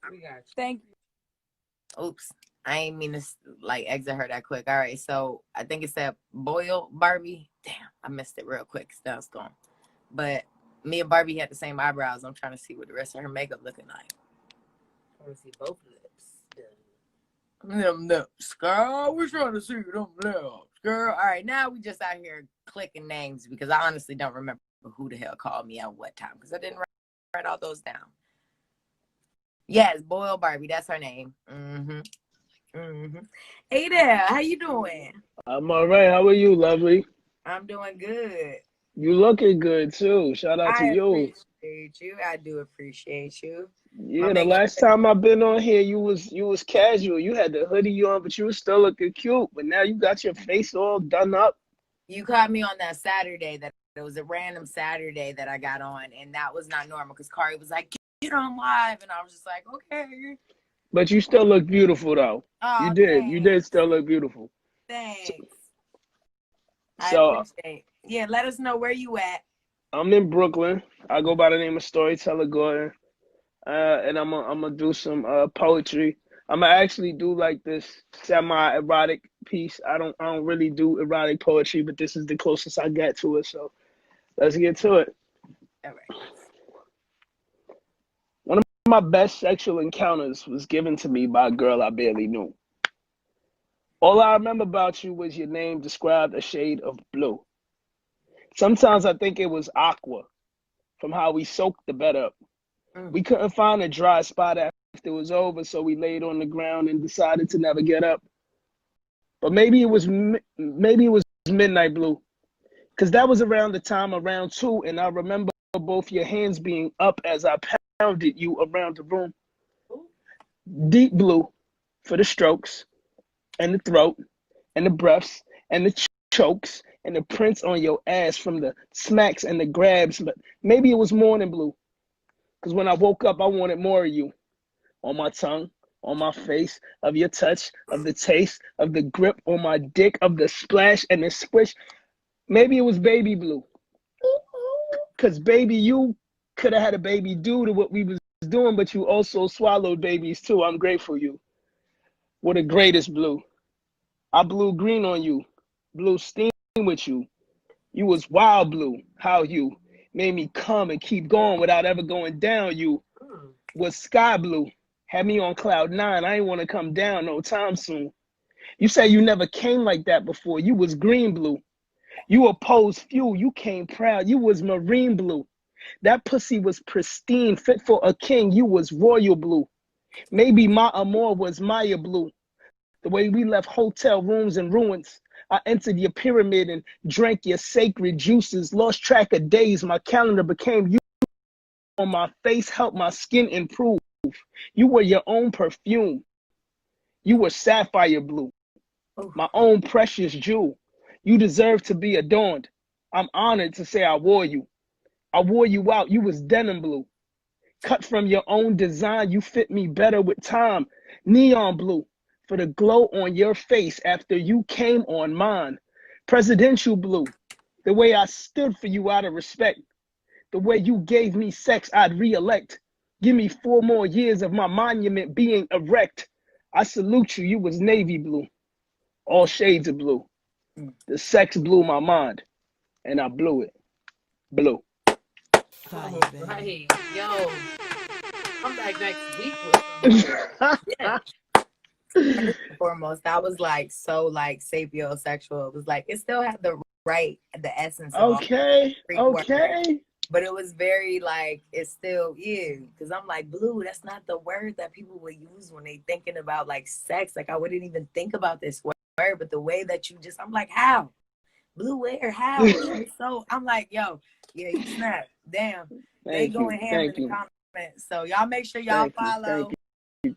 We got you. Thank you. Oops. I ain't mean to exit her that quick. All right, so I think it said boil Barbie. Damn, I missed it real quick. Now it's gone. But me and Barbie had the same eyebrows. I'm trying to see what the rest of her makeup looking like. I want to see both lips. Them lips, girl. We're trying to see them lips, girl. All right, now we just out here clicking names because I honestly don't remember who the hell called me at what time because I didn't write all those down. Yes, Boyle Barbie. That's her name. Hey there, how you doing? I'm all right. How are you, lovely? I'm doing good. You looking good too. Shout out to I you. appreciate you. I do appreciate you. Yeah, the last time I've been on here, you was casual. You had the hoodie on, but you was still looking cute. But now you got your face all done up. You caught me on that Saturday. That it was a random Saturday that I got on, and that was not normal because Kari was like, "Get on live," and I was just like, "Okay." But you still look beautiful though. Oh, You did. thanks. You did still look beautiful. Thanks. So I appreciate. Yeah, let us know where you at. I'm in Brooklyn. I go by the name of Storyteller Gordon. And I'm gonna do some poetry. I'm gonna actually do like this semi-erotic piece. I don't really do erotic poetry, but this is the closest I get to it. So let's get to it. All right. One of my best sexual encounters was given to me by a girl I barely knew. All I remember about you was your name described a shade of blue. Sometimes I think it was aqua from how we soaked the bed up. We couldn't find a dry spot after it was over, so we laid on the ground and decided to never get up. But maybe it was midnight blue, because that was around the time of round 2, and I remember both your hands being up as I pounded you around the room. Deep blue for the strokes and the throat and the breaths and the chokes and the prints on your ass from the smacks and the grabs. But maybe it was morning blue, because when I woke up, I wanted more of you. On my tongue, on my face, of your touch, of the taste, of the grip on my dick, of the splash and the squish. Maybe it was baby blue. Because baby, you could have had a baby due to what we was doing, but you also swallowed babies too. I'm grateful you. What the greatest blue. I blew green on you, blew steam with you. You was wild blue. How you made me come and keep going without ever going down. You was sky blue. Had me on cloud 9. I ain't want to come down no time soon. You said you never came like that before. You was green blue. You opposed fuel. You came proud. You was marine blue. That pussy was pristine, fit for a king. You was royal blue. Maybe my amour was Maya blue. The way we left hotel rooms in ruins. I entered your pyramid and drank your sacred juices. Lost track of days. My calendar became you. On my face helped my skin improve. You were your own perfume. You were sapphire blue, my own precious jewel. You deserve to be adorned. I'm honored to say I wore you. I wore you out. You was denim blue. Cut from your own design. You fit me better with time. Neon blue for the glow on your face after you came on mine. Presidential blue, the way I stood for you out of respect. The way you gave me sex, I'd re-elect. Give me 4 more years of my monument being erect. I salute you. You was navy blue. All shades of blue. The sex blew my mind, and I blew it. Blue. Right. Yo, come back next week with some. Yeah. First and foremost, that was so sapiosexual. It was it still had the essence of Okay. Greek words. But it was very like, it still is. Because I'm like, blue, that's not the word that people would use when they thinking about like sex. Like I wouldn't even think about this word, but the way that you just, I'm like, how? Blue where? How? So I'm like, yo, yeah, you snap. Damn. They Thank you. going ham in Thank the you. comments. So y'all make sure y'all follow.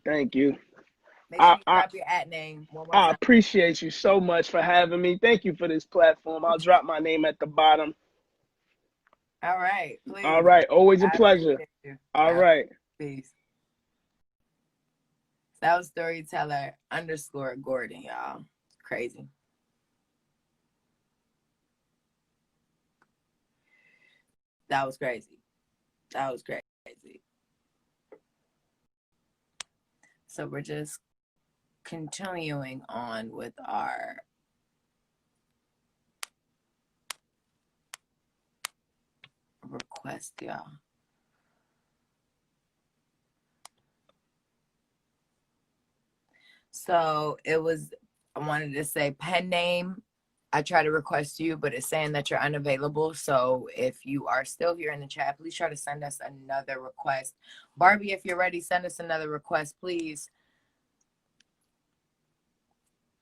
Thank you. Make sure you drop your @ name one more I time. appreciate you so much for having me. Thank you for this platform. I'll drop my name at the bottom. All right, please. All right, always a pleasure. All right. Peace. That was storyteller _ Gordon, y'all. Crazy. That was crazy. That was crazy. So we're just continuing on with our request, y'all. So it was, I wanted to say pen name. I try to request you, but it's saying that you're unavailable. So if you are still here in the chat, please try to send us another request. Barbie, if you're ready, send us another request, please.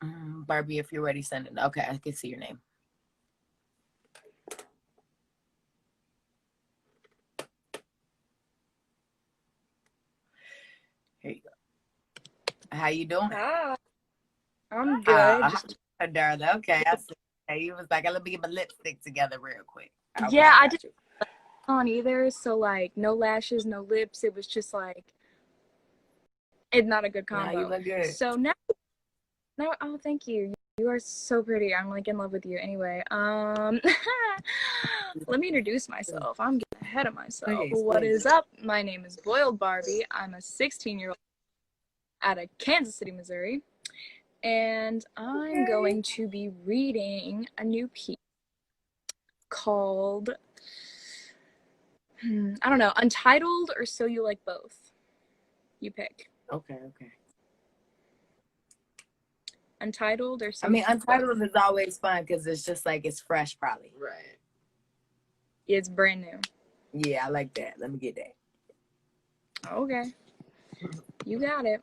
Barbie, if you're ready, send it. Okay, I can see your name. Here you go. How you doing? Hi. I'm good. Darling. Okay, I see. He was like, let me get my lipstick together real quick. Okay, yeah, I didn't on either. So like, no lashes, no lips. It was just like, it's not a good combo. Now you look good. So now, oh, thank you. You are so pretty. I'm like in love with you. Anyway, let me introduce myself. I'm getting ahead of myself. Please, What please. is up? My name is Boiled Barbie. I'm a 16-year-old out of Kansas City, Missouri. And I'm going to be reading a new piece called, I don't know, Untitled or So You Like Both. You pick. Okay. Untitled or So I mean, You Like Untitled Both. is always fun because it's just like, it's fresh probably. Right. It's brand new. Yeah, I like that. Let me get that. Okay. You got it.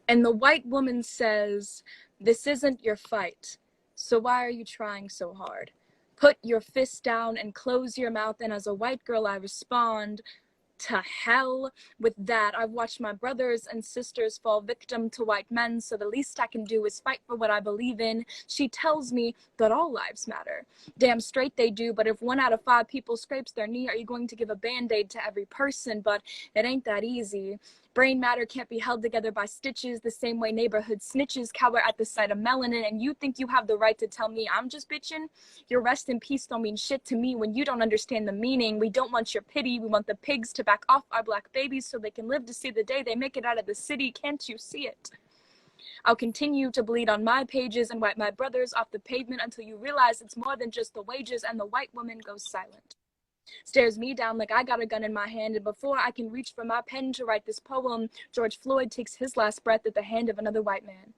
And the white woman says, "This isn't your fight, so why are you trying so hard? Put your fist down and close your mouth." And as a white girl, I respond, "To hell with that. I've watched my brothers and sisters fall victim to white men, so the least I can do is fight for what I believe in." She tells me that all lives matter. Damn straight they do, but if 1 out of 5 people scrapes their knee, are you going to give a band-aid to every person? But it ain't that easy. Brain matter can't be held together by stitches the same way neighborhood snitches cower at the sight of melanin. And you think you have the right to tell me I'm just bitching? Your rest in peace don't mean shit to me when you don't understand the meaning. We don't want your pity. We want the pigs to back off our black babies so they can live to see the day they make it out of the city. Can't you see it? I'll continue to bleed on my pages and wipe my brothers off the pavement until you realize it's more than just the wages. And the white woman goes silent, stares me down like I got a gun in my hand, and before I can reach for my pen to write this poem, George Floyd takes his last breath at the hand of another white man.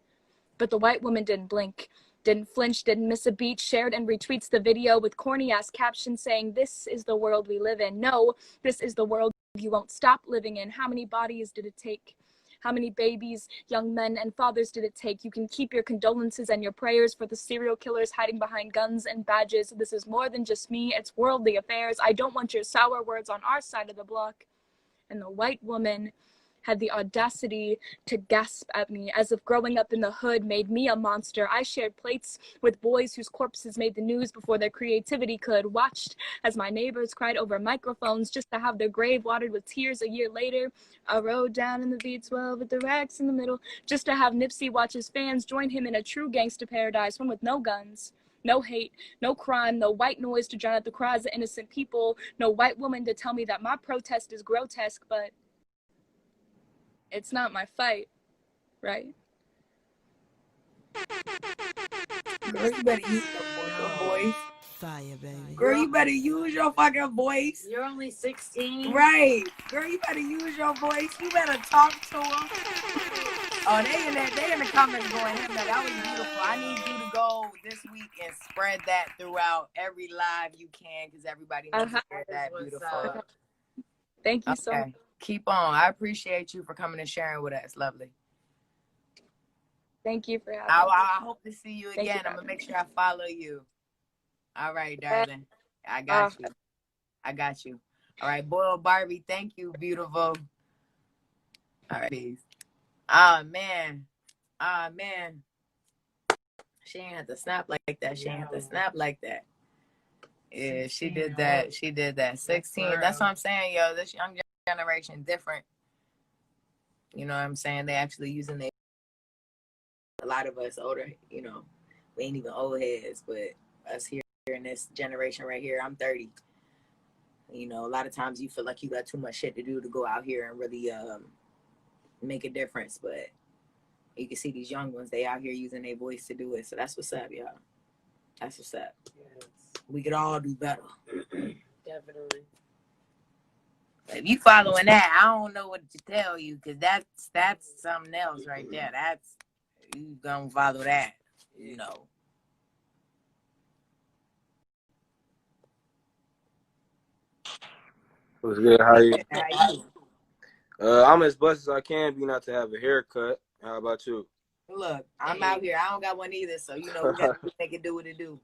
But the white woman didn't blink, didn't flinch, didn't miss a beat, shared and retweets the video with corny-ass captions saying, "This is the world we live in. No, this is the world you won't stop living in." How many bodies did it take? How many babies, young men, and fathers did it take? You can keep your condolences and your prayers for the serial killers hiding behind guns and badges. This is more than just me. It's worldly affairs. I don't want your sour words on our side of the block. And the white woman had the audacity to gasp at me, as if growing up in the hood made me a monster. I shared plates with boys whose corpses made the news before their creativity could, watched as my neighbors cried over microphones just to have their grave watered with tears a year later. I rode down in the V12 with the racks in the middle just to have Nipsey watch his fans join him in a true gangster paradise, one with no guns, no hate, no crime, no white noise to drown out the cries of innocent people, no white woman to tell me that my protest is grotesque, but it's not my fight, right? Girl, you better use your fucking voice. Fire, baby. Girl, you better use your fucking voice. You're only 16. Right. Girl, you better use your voice. You better talk to him. Oh, they in the comments going, him, that was beautiful. I need you to go this week and spread that throughout every live you can, because everybody needs to hear that beautiful. Thank you so much. Okay, keep on. I appreciate you for coming and sharing with us. Lovely. Thank you for having me. I hope to see you Thank you again. for I'm gonna having make sure I follow you. All right, darling. I got you. I got you. All right, Boyle Barbie. Thank you, beautiful. All right, peace. Ah man. Ah man. She ain't have to snap like that. She ain't have to snap like that. Yeah, she did that. She did that. 16. That's what I'm saying, yo. This young generation different. You know what I'm saying? They actually using they. A lot of us older, you know, we ain't even old heads, but us here in this generation right here, I'm 30. You know, a lot of times you feel like you got too much shit to do to go out here and really make a difference. But you can see these young ones, they out here using their voice to do it. So that's what's up, y'all. That's what's up. Yes. We could all do better. Definitely. If you following that, I don't know what to tell you, because that's something else right there. That's, you gonna follow that, you know. What's good? How you? How you? I'm as blessed as I can be not to have a haircut. How about you? Look, I'm out here. I don't got one either, so you know we got to make it do what it do.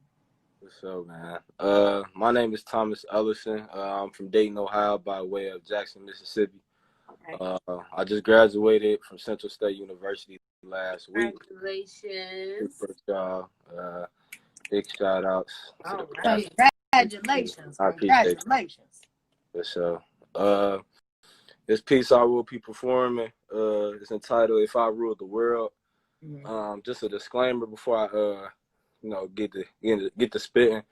What's up, man? My name is Thomas Ellison. I'm from Dayton, Ohio, by way of Jackson, Mississippi. Okay. I just graduated from Central State University last week. Congratulations. Super job. Big shout outs to the class. Congratulations. I appreciate it. Congratulations. For sure. This piece I will be performing is entitled "If I Ruled the World." Just a disclaimer before I get to spitting.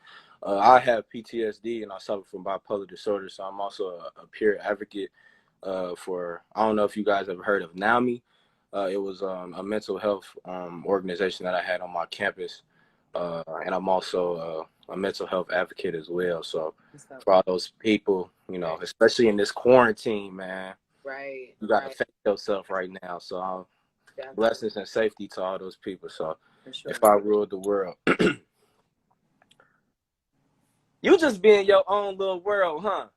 I have PTSD and I suffer from bipolar disorder, so I'm also a peer advocate for. I don't know if you guys ever heard of NAMI. It was a mental health organization that I had on my campus, and I'm also a mental health advocate as well. So for all those people, you know, especially in this quarantine, man, right, you gotta fix yourself right now. So blessings and safety to all those people. So if I ruled the world, you just be in your own little world, huh?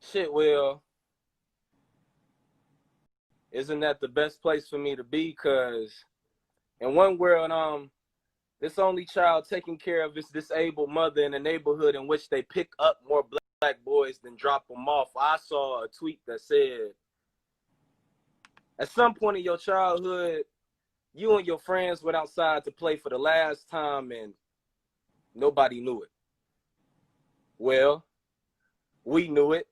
Shit, well, isn't that the best place for me to be? Cause in one world, this only child taking care of his disabled mother in a neighborhood in which they pick up more black boys than drop them off. I saw a tweet that said, at some point in your childhood, you and your friends went outside to play for the last time and nobody knew it. Well, we knew it.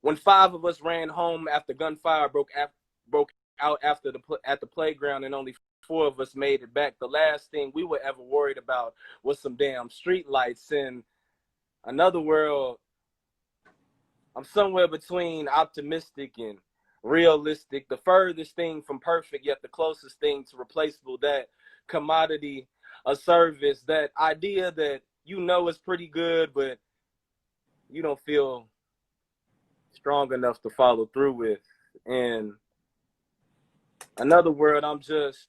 When 5 of us ran home after gunfire broke out at the playground and only 4 of us made it back, the last thing we were ever worried about was some damn street lights. In another world, I'm somewhere between optimistic and realistic, the furthest thing from perfect, yet the closest thing to replaceable, that commodity, a service, that idea that you know is pretty good, but you don't feel strong enough to follow through with. In another world, I'm just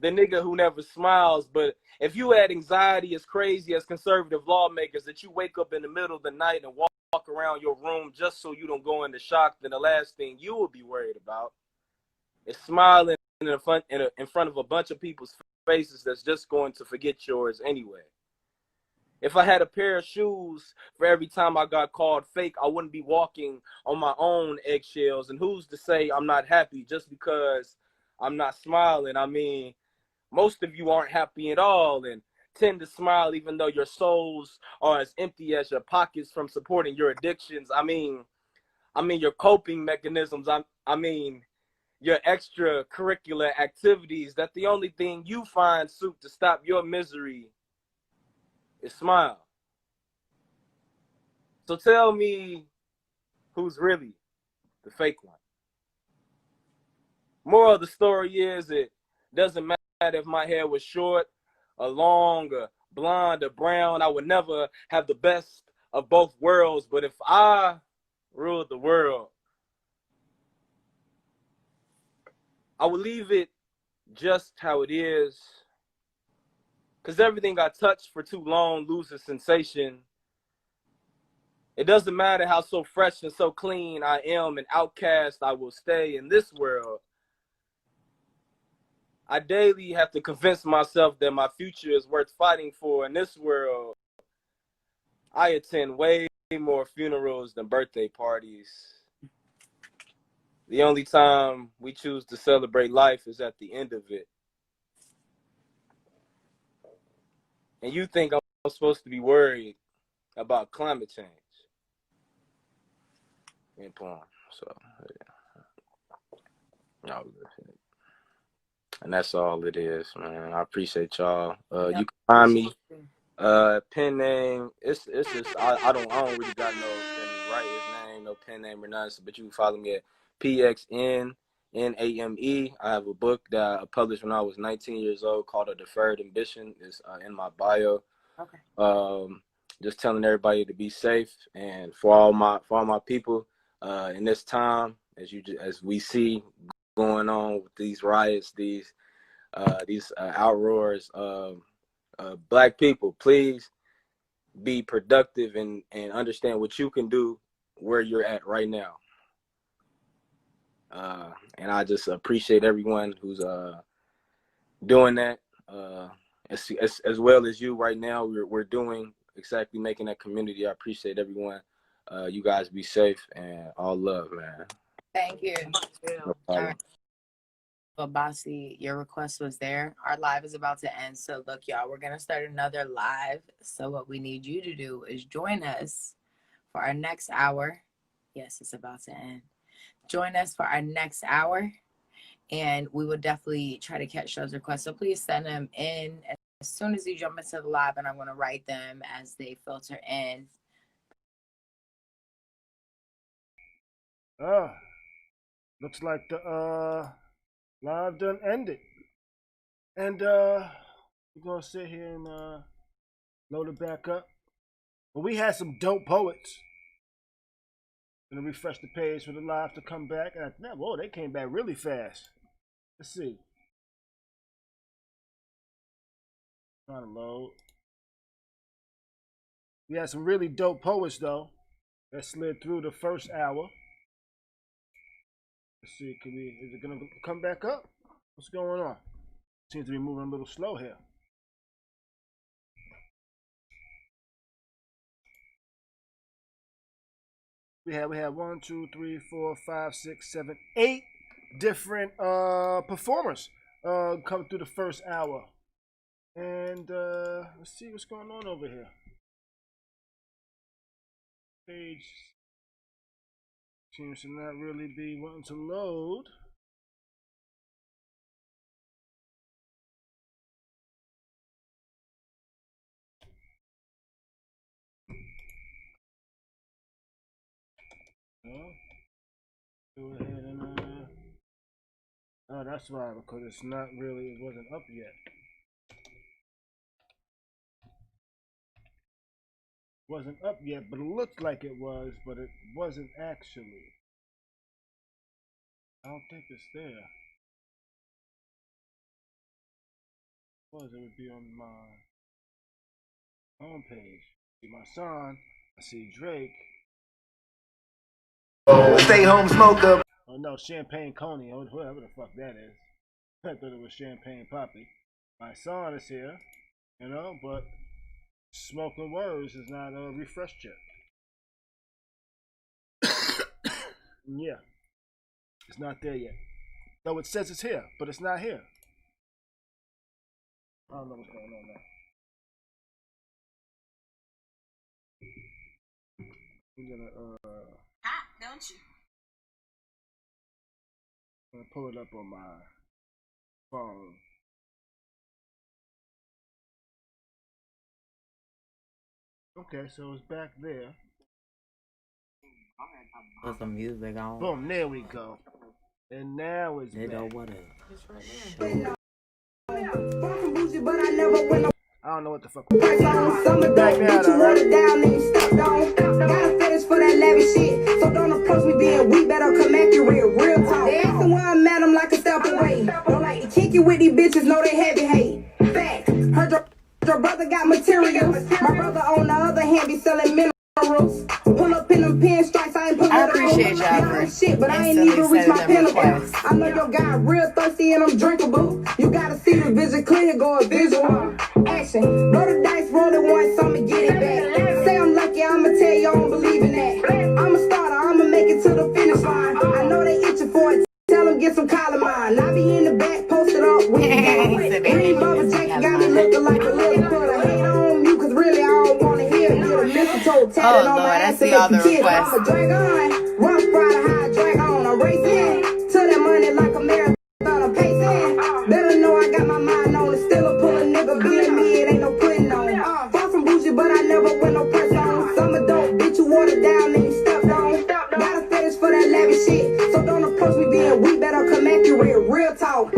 the nigga who never smiles. But if you had anxiety as crazy as conservative lawmakers, that you wake up in the middle of the night and walk around your room just so you don't go into shock, then the last thing you will be worried about is smiling in front of a bunch of people's faces that's just going to forget yours anyway. If I had a pair of shoes for every time I got called fake, I wouldn't be walking on my own eggshells. And who's to say I'm not happy just because I'm not smiling? I mean, most of you aren't happy at all and tend to smile even though your souls are as empty as your pockets from supporting your addictions. I mean your coping mechanisms. I mean your extracurricular activities, that the only thing you find suit to stop your misery is smile. So tell me, who's really the fake one? Moral of the story is, it doesn't matter if my hair was short or long or blonde or brown. I would never have the best of both worlds. But if I ruled the world, I would leave it just how it is, because everything I touch for too long loses sensation. It doesn't matter how so fresh and so clean I am, an outcast I will stay in this world. I daily have to convince myself that my future is worth fighting for in this world. I attend way more funerals than birthday parties. The only time we choose to celebrate life is at the end of it. And you think I'm supposed to be worried about climate change? In porn, so yeah. No, and that's all it is, man. I appreciate y'all. You can find me. Pen name. It's just I don't really got no write his name, no pen name or nothing. But you can follow me at PXNNAME. I have a book that I published when I was 19 years old called A Deferred Ambition. It's in my bio. Okay. Just telling everybody to be safe, and for all my people in this time, as we see going on with these riots, these outroars. Black people, please be productive and understand what you can do where you're at right now. And I just appreciate everyone who's doing that. As well as you right now, we're doing exactly making that community. I appreciate everyone. You guys be safe and all love, man. Thank you. No All right. Well, Bossy, your request was there. Our live is about to end. So look, y'all, we're going to start another live. So what we need you to do is join us for our next hour. Yes, it's about to end. Join us for our next hour. And we will definitely try to catch those requests. So please send them in as soon as you jump into the live. And I'm going to write them as they filter in. Looks like the live done ended. And we're gonna sit here and load it back up. But we had some dope poets. Gonna refresh the page for the live to come back. And whoa, they came back really fast. Let's see. Trying to load. We had some really dope poets though that slid through the first hour. Let's see, is it gonna come back up? What's going on? Seems to be moving a little slow here. We have 1, 2, 3, 4, 5, 6, 7, 8 different performers come through the first hour. And let's see what's going on over here. Page seems to not really be wanting to load. Go ahead and oh, that's why, because it's not really, it wasn't up yet. Wasn't up yet, but it looked like it was, but it wasn't actually. I don't think it's there. It would be on my homepage. See my son, I see Drake. Stay home, smoker. Oh no, Champagne Coney, or whoever the fuck that is. I thought it was Champagne Poppy. My son is here, you know, but Smoking Words is not refreshed yet. Yeah, it's not there yet. Though it says it's here, but it's not here. I don't know what's going on now. We're gonna don't you? I'm gonna pull it up on my phone. Okay, so it's back there. Put some music on. Boom, there we go. And now it's back. I don't know what the fuck. Back now, though, right? Gotta fetish for that lavish shit. So don't approach me being weak, better come accurate. Real talk. They asked why I met him like a step away. selling minerals. Pull up in them pinstripes, I ain't put I appreciate y'all for shit, but I ain't instantly even reached my sending them pinnacle. requests. I know your guy real thirsty and I'm drinkable. You gotta see the vision clear, going visual. Action, roll the dice, roll it once, I'ma get it back. Say I'm lucky, I'ma tell you I don't believe in that. I'm a starter, I'ma make it to the finish line. I know they itching for it. Tell them get some collar mine. I be in the back, posted up with the gang. Green Bubba Jacket got me looking like a little put a hate on you, cause really I don't wanna hear it. Get a mistletoe tatted on my ass and make you kiss. I'm a drag on, rough rider, high drag on. I'm racing to that money like a marathon. I'm pacing. Better know I got my mind on it. Still a pull a nigga, being me, it ain't no putting on. Far from bougie, but I never win no press on. Summer dope, bitch, you watered down and you stepped on. Got a fetish for that lavish shit, so don't approach me being weak, better come accurate, real talk.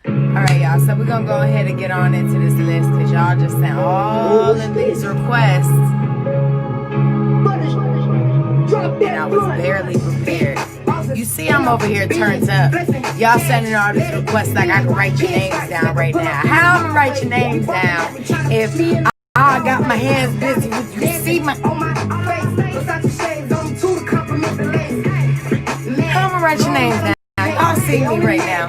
All right, y'all. So we're gonna go ahead and get on into this list because y'all just sent all of these requests, and I was barely prepared. You see, I'm over here turned up. Y'all sending all these requests like I can write your names down right now. How I'm gonna write your names down if I got my hands busy with you? See my. How I'm gonna write your names down? Y'all see me right now.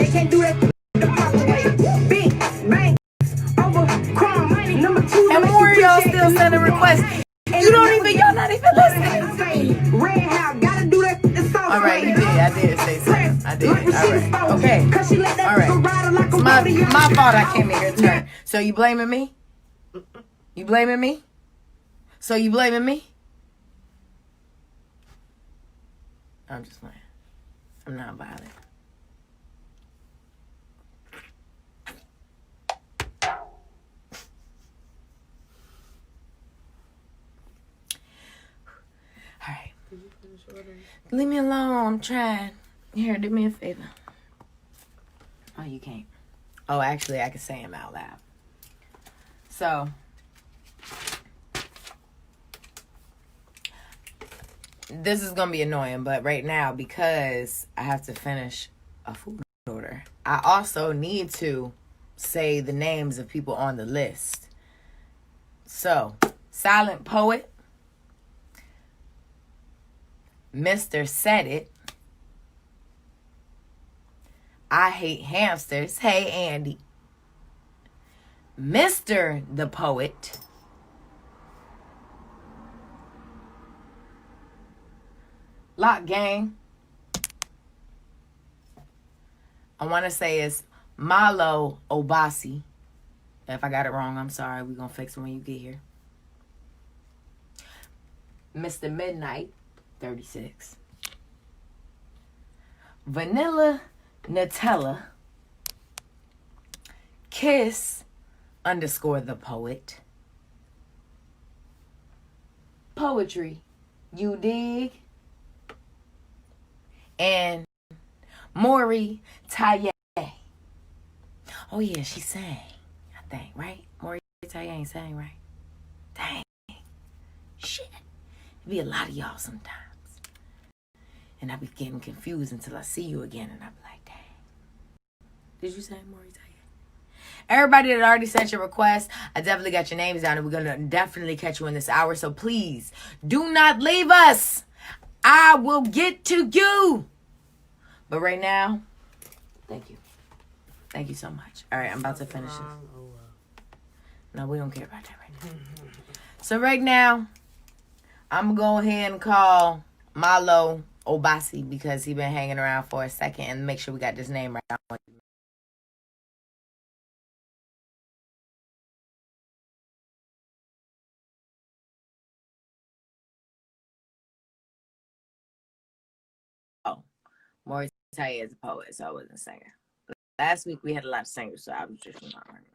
And more of y'all still sending requests. Y'all not even listening. All right, you did. I did say something. I did. All right. Okay. All right. It's my fault I came in here to turn. So you blaming me? You blaming me? So you blaming me? I'm just playing. I'm not violent. All right. Leave me alone. I'm trying. Here, do me a favor. Oh, you can't. Oh, actually, I can say them out loud. So, this is going to be annoying, but right now, because I have to finish a food order, I also need to say the names of people on the list. So, Silent Poet, Mr. Said It, I Hate Hamsters, hey Andy, Mr. the Poet, Lock Gang, I want to say it's Malo Obasi. If I got it wrong, I'm sorry. We're going to fix it when you get here. Mr. Midnight, 36. Vanilla Nutella, Kiss _ the Poet, Poetry, you dig? And Maury Taye. Oh yeah, she sang, I think, right? Maury Taye ain't sang, right? Dang. Shit. It be a lot of y'all sometimes. And I be getting confused until I see you again and I be like, dang. Did you say Maury Taye? Everybody that already sent your request, I definitely got your names down and we're going to definitely catch you in this hour. So please, do not leave us. I will get to you. But right now, thank you. Thank you so much. All right, I'm about to finish this. No, we don't care about that right now. So right now, I'm going to go ahead and call Malo Obasi because he been hanging around for a second and make sure we got this name right. Oh, Maury Taye is a poet, so I wasn't a singer. Last week we had a lot of singers, so I was just not learning.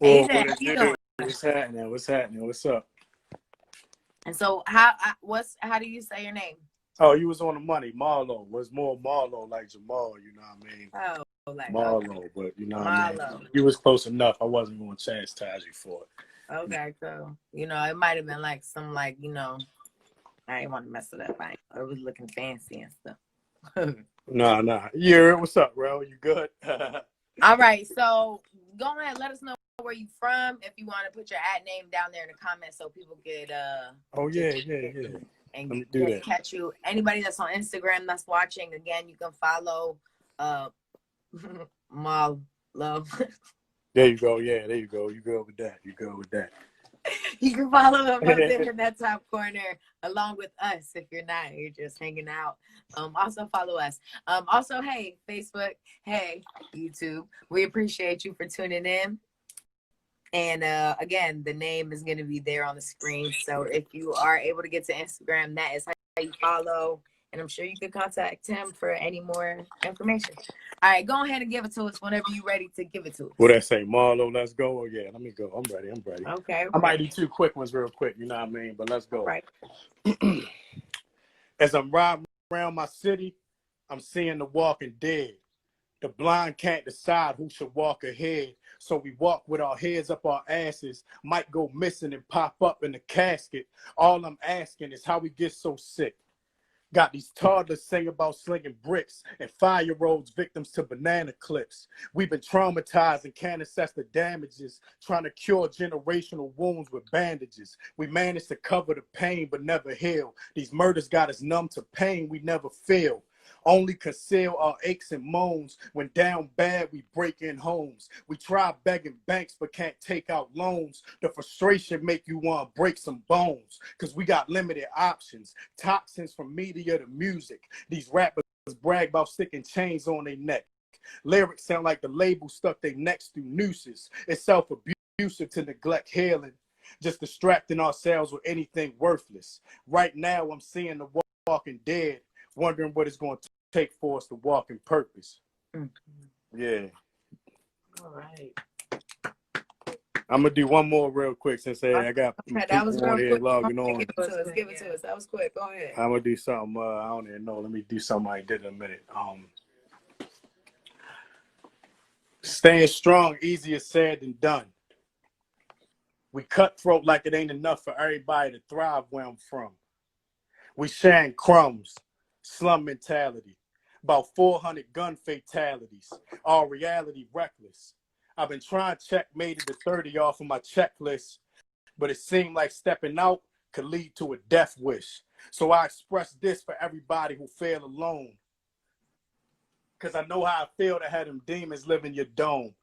Well, AJ, how you doing? what's happening? What's happening? What's up? And so, how do you say your name? Oh, you was on the money. Marlo was more Marlo like Jamal, you know what I mean? Oh, like Marlo, okay. but you know what I mean? Marlo. You was close enough. I wasn't going to chastise you for it. Okay, so it might have been like some I didn't want to mess it up. It was looking fancy and stuff. Nah. Yeah, what's up, bro? You good? All right, so go ahead, let us know where you from. If you want to put your ad name down there in the comments so people could Oh yeah. And Let me do that. catch you. Anybody that's on Instagram that's watching, again, you can follow my love. There you go. Yeah, there you go. You good with that? You can follow him up there in that top corner along with us. If you're not, you're just hanging out. Also follow us. Also, hey, Facebook, hey, YouTube. We appreciate you for tuning in. And again, the name is going to be there on the screen. So if you are able to get to Instagram, that is how you follow. And I'm sure you could contact him for any more information. All right, go ahead and give it to us whenever you're ready to give it to us. What I say, Marlo? Let's go. Oh, yeah, let me go. I'm ready. Okay. I might do 2 quick ones real quick. You know what I mean? But let's go. Right. As I'm riding around my city, I'm seeing the walking dead. The blind can't decide who should walk ahead. So we walk with our heads up our asses, might go missing and pop up in the casket. All I'm asking is how we get so sick. Got these toddlers sing about slinging bricks and 5-year-olds victims to banana clips. We've been traumatized and can't assess the damages, trying to cure generational wounds with bandages. We managed to cover the pain but never heal. These murders got us numb to pain we never feel. Only conceal our aches and moans. When down bad, we break in homes. We try begging banks but can't take out loans. The frustration make you want to break some bones. Cause we got limited options. Toxins from media to music. These rappers brag about sticking chains on their neck. Lyrics sound like the label stuck their necks through nooses. It's self-abusive to neglect healing. Just distracting ourselves with anything worthless. Right now, I'm seeing the walking dead. Wondering what it's going to take for us to walk in purpose. Yeah. All right. I'm gonna do one more real quick since I got that was people real on here quick. logging on. Give it to us. That was quick. Go ahead. I'm gonna do something. I don't even know. Let me do something I did in a minute. Staying strong, easier said than done. We cutthroat like it ain't enough for everybody to thrive where I'm from. We sharing crumbs, slum mentality. About 400 gun fatalities. All reality reckless. I've been trying to checkmate it to 30 off of my checklist, but it seemed like stepping out could lead to a death wish. So I express this for everybody who feel alone. Cause I know how I feel to have them demons live in your dome.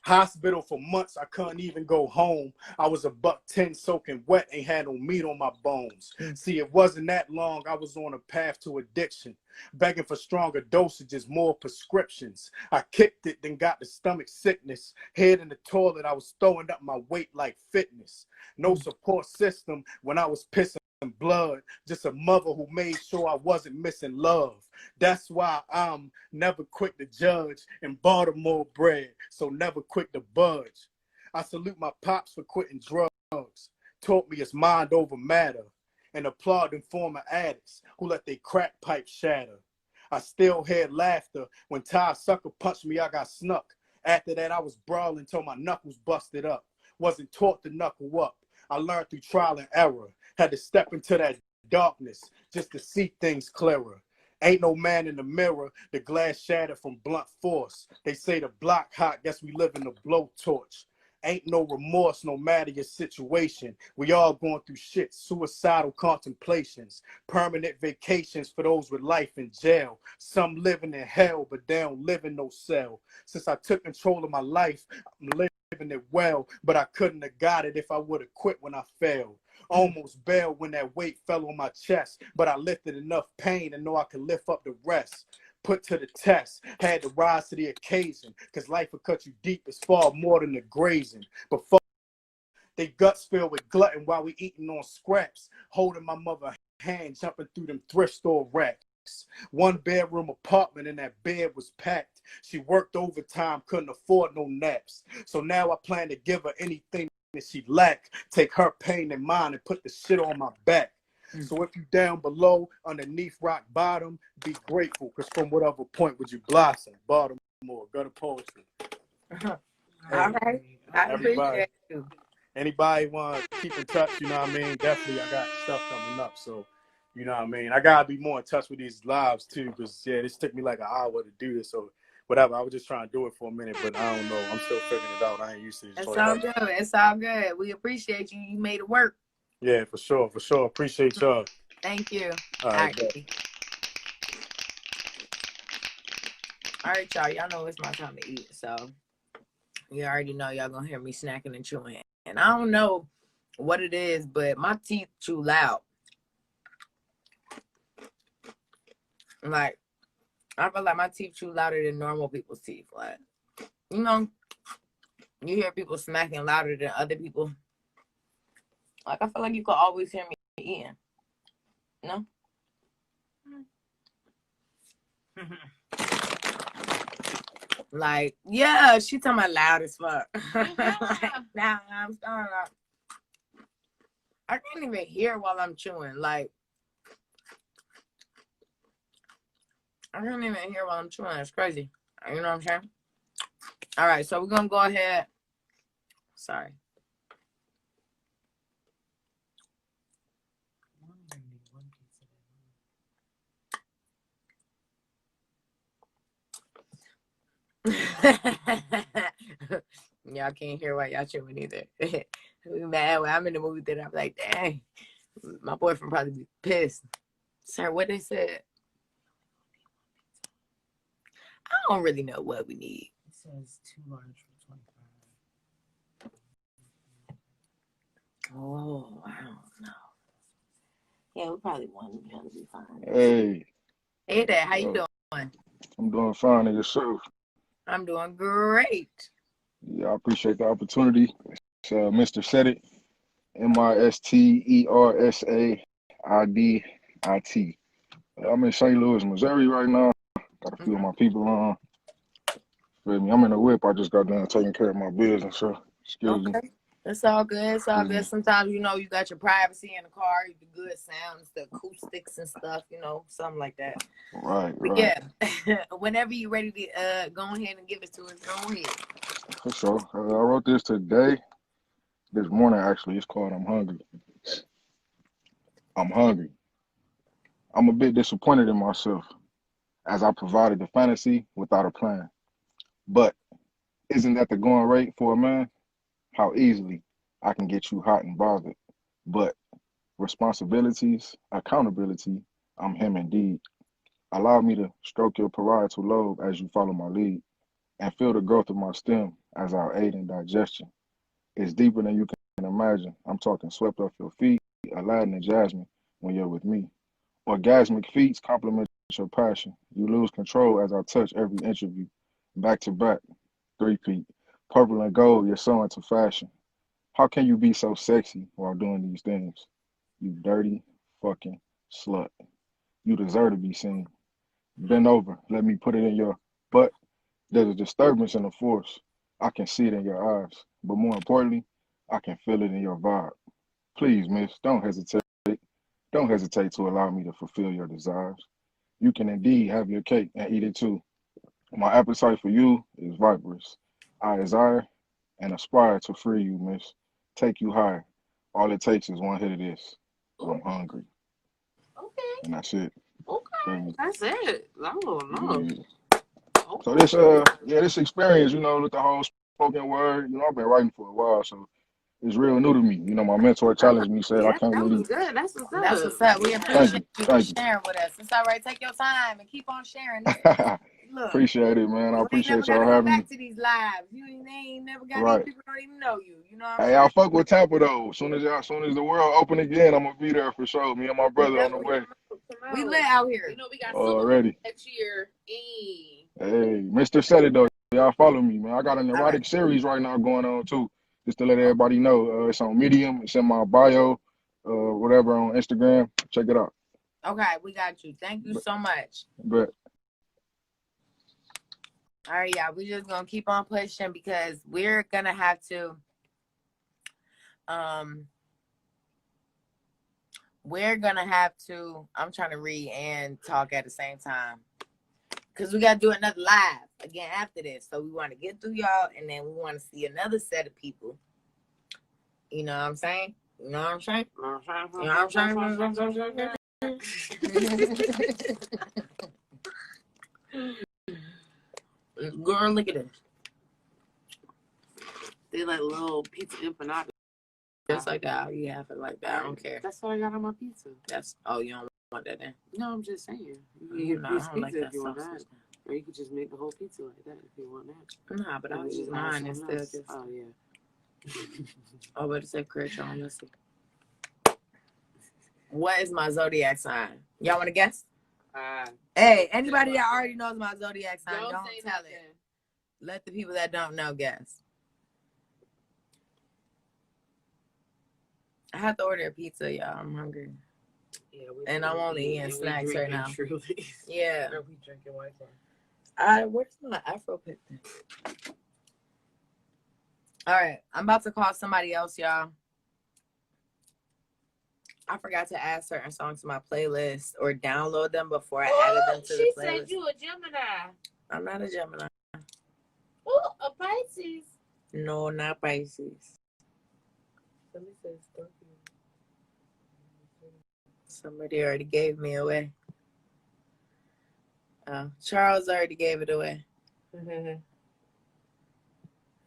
Hospital for months, I couldn't even go home. I was a $110 soaking wet, ain't had no meat on my bones. See, it wasn't that long, I was on a path to addiction. Begging for stronger dosages, more prescriptions. I kicked it, then got the stomach sickness. Head in the toilet, I was throwing up my weight like fitness. No support system when I was pissing blood. Just a mother who made sure I wasn't missing love. That's why I'm never quick to judge and Baltimore bred, so never quick to budge. I salute my pops for quitting drugs. Taught me it's mind over matter. And applaud them former addicts who let their crack pipe shatter. I still hear laughter. When Ty Sucker punched me, I got snuck. After that, I was brawling till my knuckles busted up. Wasn't taught to knuckle up. I learned through trial and error. Had to step into that darkness just to see things clearer. Ain't no man in the mirror, the glass shattered from blunt force. They say the block hot, guess we live in a blowtorch. Ain't no remorse, no matter your situation. We all going through shit, suicidal contemplations, permanent vacations for those with life in jail. Some living in hell, but they don't live in no cell. Since I took control of my life, I'm living it well, but I couldn't have got it if I would have quit when I failed. Almost bailed when that weight fell on my chest, but I lifted enough pain to know I could lift up the rest. Put to the test, had to rise to the occasion, cause life will cut you deep, it's far more than the grazing. But fuck, they guts filled with glutton while we eating on scraps, holding my mother's hand, jumping through them thrift store racks. 1-bedroom apartment and that bed was packed. She worked overtime, couldn't afford no naps. So now I plan to give her anything that she lacked, take her pain in mine and put the shit on my back. So if you down below, underneath rock bottom, be grateful, because from whatever point would you blossom? Baltimore, gutter poetry. All right. I appreciate you. Anybody want to keep in touch, you know what I mean? Definitely, I got stuff coming up. So You know what I mean? I gotta be more in touch with these lives too, because this took me like an hour to do this. So whatever, I was just trying to do it for a minute, but I don't know. I'm still figuring it out. I ain't used to this It's joint all like good. It's all good. We appreciate you. You made it work. Yeah, for sure. Appreciate y'all. Thank you. All right. All right, y'all. Y'all know it's my time to eat, so you already know y'all gonna hear me snacking and chewing. And I don't know what it is, but my teeth chew loud. Like, I feel like my teeth chew louder than normal people's teeth. Like, you know, you hear people smacking louder than other people. Like, I feel like you could always hear me eating. No? Like, yeah, she talking about loud as fuck. Like, nah, I'm starting up. I can't even hear while I'm chewing. Like, I can't even hear while I'm chewing. It's crazy. You know what I'm saying? All right, so we're going to go ahead. Sorry. Y'all can't hear while y'all chewing either. We mad when I'm in the movie theater. I'm like, dang, my boyfriend probably be pissed. Sir, what they said? I don't really know what we need. It says 2 large for 25. Oh, I don't know. Yeah, we probably want to be fine. Hey. Hey there, how you doing? I'm doing fine, and yourself? I'm doing great. Yeah, I appreciate the opportunity. It's Mr. Said It, MrSaidit. I'm in St. Louis, Missouri right now. Got a few of my people on. Feel me? I'm in the whip. I just got done taking care of my business, so excuse me. Okay. It's all good. It's all good. Sometimes, you know, you got your privacy in the car, the good sounds, the acoustics and stuff, you know, something like that. Right. But yeah, whenever you're ready to go ahead and give it to us, go ahead. For sure. I wrote this this morning actually. It's called I'm Hungry. I'm hungry. I'm a bit disappointed in myself as I provided the fantasy without a plan. But isn't that the going rate for a man? How easily I can get you hot and bothered. But responsibilities, accountability, I'm him indeed. Allow me to stroke your parietal lobe as you follow my lead and feel the growth of my stem as I aid in digestion. It's deeper than you can imagine. I'm talking swept off your feet, Aladdin and Jasmine when you're with me. Orgasmic feats complement your passion. You lose control as I touch every inch of you. Back to back, three-peat. Purple and gold, you're so into fashion. How can you be so sexy while doing these things? You dirty fucking slut. You deserve to be seen. Bend over, let me put it in your butt. There's a disturbance in the force. I can see it in your eyes. But more importantly, I can feel it in your vibe. Please, miss, don't hesitate. Don't hesitate to allow me to fulfill your desires. You can indeed have your cake and eat it too. My appetite for you is viperous. I desire and aspire to free you, miss. Take you higher. All it takes is one hit of this. I'm hungry. Okay. And that's it. Okay. That's it. Oh, no. Yeah. So this this experience, with the whole spoken word, I've been writing for a while, so it's real new to me. My mentor challenged me, said I can't That really. was good. That's what's up. That's what's up. We Thank appreciate you, you for thank you. sharing with us. It's all right. Take your time and keep on sharing. Look, Appreciate it, man. I you ain't never appreciate got y'all to go having me. back to these lives. They ain't never got these Right. people don't even know you. You know what I'm Hey, saying? I fuck with Tampa though. As soon as the world open again, I'm gonna be there for sure. Me and my brother on the way. We lit out here. You know, we got Already. next year. Hey, Mr. Said It though. Y'all follow me, man. I got an erotic series right now going on too. Just to let everybody know. It's on Medium. It's in my bio. Whatever on Instagram. Check it out. Okay, we got you. Thank you so much. But all right, yeah, we just gonna keep on pushing because we're gonna have to I'm trying to read and talk at the same time. Because we gotta do another live again after this. So we want to get through y'all and then we want to see another set of people. You know what I'm saying? You know what I'm saying? You know what I'm saying? Girl, look at this. They like little pizza empanadas. Just like that. You have it like that. I don't care. That's what I got on my pizza. That's you don't want that in. No, I'm just saying. You can No, get I piece don't pizza like if that you want sausage. that. Or you could just make the whole pizza like that if you want that. Nah, but I And was then just just add mine and something still else. just. Oh, yeah. Oh, but it said correct on. Let's see. What is my zodiac sign? Y'all want to guess? Hey, anybody that already knows my zodiac sign, don't tell it. Let the people that don't know guess. I have to order a pizza, y'all. I'm hungry. Yeah, and I'm only eating snacks right now. Yeah. We drinking White Claw. Where's my Afro pick then? All right, I'm about to call somebody else, y'all. I forgot to add certain songs to my playlist or download them before I added them to the playlist. She said you a Gemini. I'm not a Gemini. Oh, a Pisces. No, not Pisces. Let me say Scorpio. Somebody already gave me away. Charles already gave it away.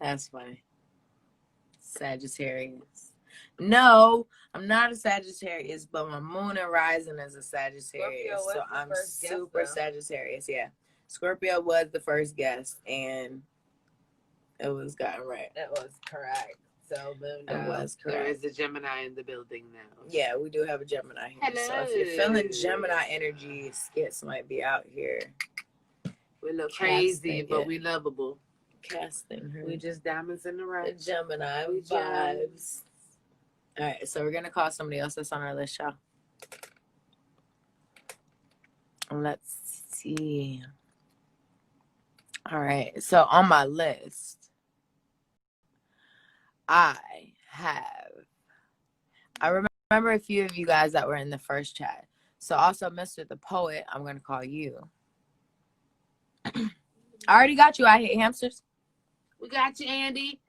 That's funny. Sagittarius. No, I'm not a Sagittarius, but my moon and rising is a Sagittarius. So I'm super Sagittarius. Yeah. Scorpio was the first guest, and it was gotten right. That was correct. So It was there correct. is a Gemini in the building now. Yeah, we do have a Gemini here. Hello. So if you're feeling Gemini energy, skits might be out here. We look crazy, Casting but it. we lovable. Casting her. We just diamonds in the The rough. Gemini We vibes. All right, so we're gonna call somebody else that's on our list, y'all. Let's see. All right, so on my list, I remember a few of you guys that were in the first chat. So also, Mr. the Poet, I'm gonna call you. I already got you. I hate hamsters. We got you, Andy.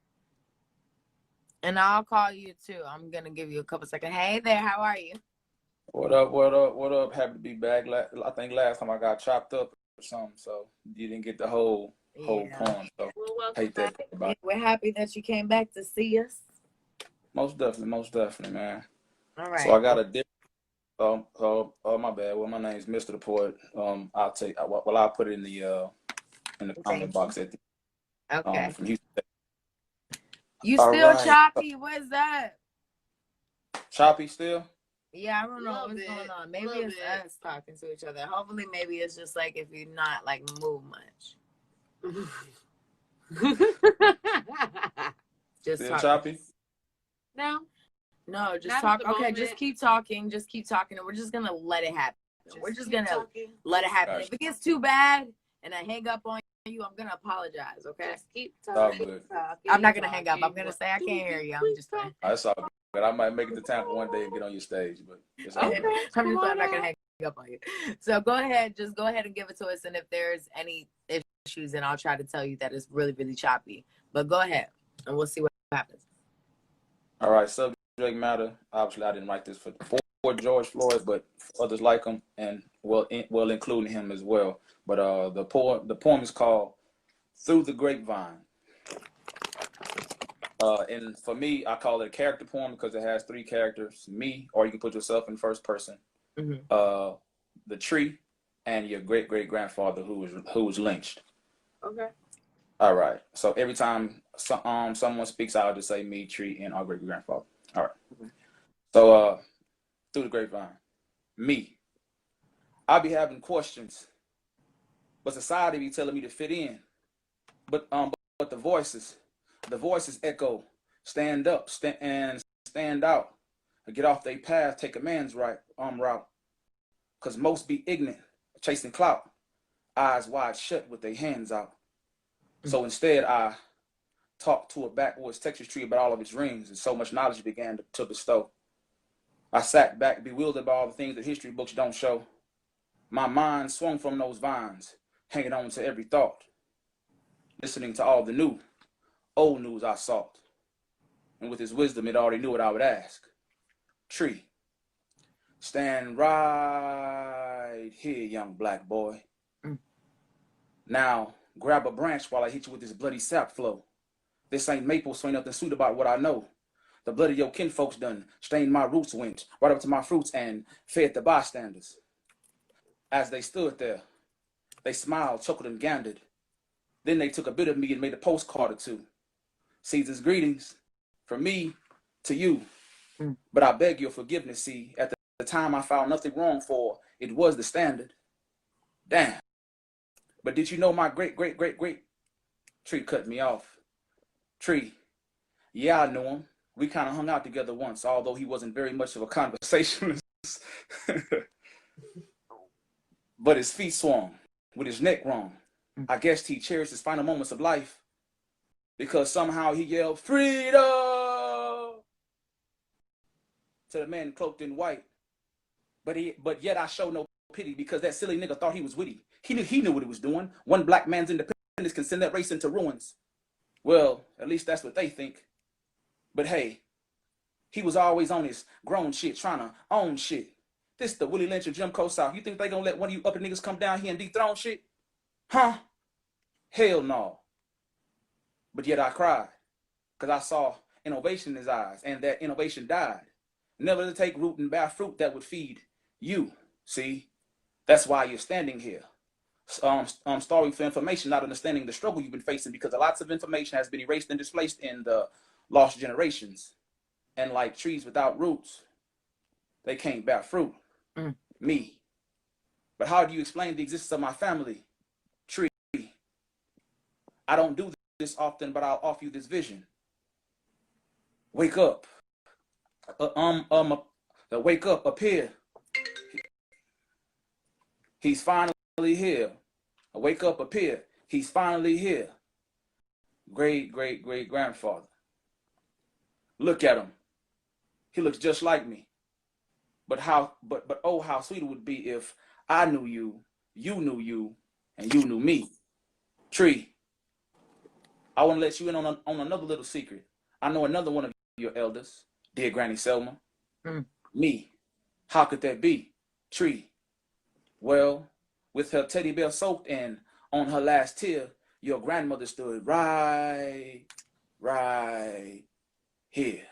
And I'll call you too. I'm gonna give you a couple seconds. Hey there, how are you? What up, what up, what up? Happy to be back. I think last time I got chopped up or something, so you didn't get the whole poem. So hate that about it. We're happy that you came back to see us. Most definitely, man. All right. So I got a different my bad. Well, my name's Mr. the Poet. I'll put it in the comment box at the Okay. from Houston. You All still right. choppy? What is that? Choppy still? Yeah, I don't know what's going on. Maybe it's us talking to each other. Hopefully, maybe it's just like if you're not like move much. Just Still talk. choppy? No, just not talk. at the Okay, moment. just keep talking. Just keep talking, and we're just gonna let it happen. We're just gonna let it happen. Gotcha. If it gets too bad and I hang up on you, I'm gonna apologize. Okay? Just keep All talking. good. I'm not gonna hang up. I'm gonna say I can't hear you. I'm just saying. That's all good. I might make it to Tampa one day and get on your stage, but it's all good. I'm not gonna hang up on you. So go ahead and give it to us. And if there's any issues, then I'll try to tell you that it's really, really choppy. But go ahead and we'll see what happens. All right, subject matter. Obviously, I didn't write this for George Floyd, but others like him, and well, including him as well. But the poem is called "Through the Grapevine." And for me, I call it a character poem because it has three characters: me, or you can put yourself in first person, the tree, and your great grandfather who was lynched. Okay. All right. So every time someone speaks, I'll just say me, tree, and our great grandfather. All right. So through the grapevine, me. I be having questions, but society be telling me to fit in. But the voices echo, stand up, stand out, get off their path, take a man's route. Cause most be ignorant, chasing clout, eyes wide shut with their hands out. So instead, I talked to a backwoods Texas tree about all of its rings, and so much knowledge began to bestow. I sat back, bewildered by all the things that history books don't show. My mind swung from those vines, hanging on to every thought, listening to all the new, old news I sought. And with his wisdom, it already knew what I would ask. Tree, Stand right here, young black boy. Now, grab a branch while I hit you with this bloody sap flow. This ain't maple, so ain't nothing sweet about what I know. The blood of your kinfolks done stained my roots, went right up to my fruits and fed the bystanders. As they stood there, they smiled, chuckled, and gandered. Then they took a bit of me and made a postcard or two. Caesar's greetings from me to you. But I beg your forgiveness, see, at the time I found nothing wrong, for it was the standard. Damn. But did you know my great Tree cut me off? Tree, yeah, I knew him. We kind of hung out together once, although he wasn't very much of a conversationalist. But his feet swung with his neck wrong. I guess he cherished his final moments of life because somehow he yelled, "Freedom!" to the man cloaked in white. But yet I show no pity because that silly nigga thought he was witty. He knew what he was doing. One black man's independence can send that race into ruins. Well, at least that's what they think. But hey, he was always on his grown shit, trying to own shit. This the Willie Lynch of Jim Crow South. You think they gonna let one of you upper niggas come down here and dethrone shit? Huh? Hell no. But yet I cried, because I saw innovation in his eyes, and that innovation died. Never to take root and bear fruit that would feed you. See? That's why you're standing here. Starving for information, not understanding the struggle you've been facing, because lots of information has been erased and displaced in the lost generations. And like trees without roots, they can't bear fruit. Me. But how do you explain the existence of my family? Tree. I don't do this often, but I'll offer you this vision. Wake up. Wake up, appear. He's finally here. Wake up, appear. He's finally here. Great grandfather. Look at him. He looks just like me. But oh, how sweet it would be if I knew you, you knew you, and you knew me. Tree, I want to let you in on another little secret. I know another one of your elders, dear Granny Selma. Me. How could that be? Tree. Well, with her teddy bear soaked and on her last tear, your grandmother stood right here.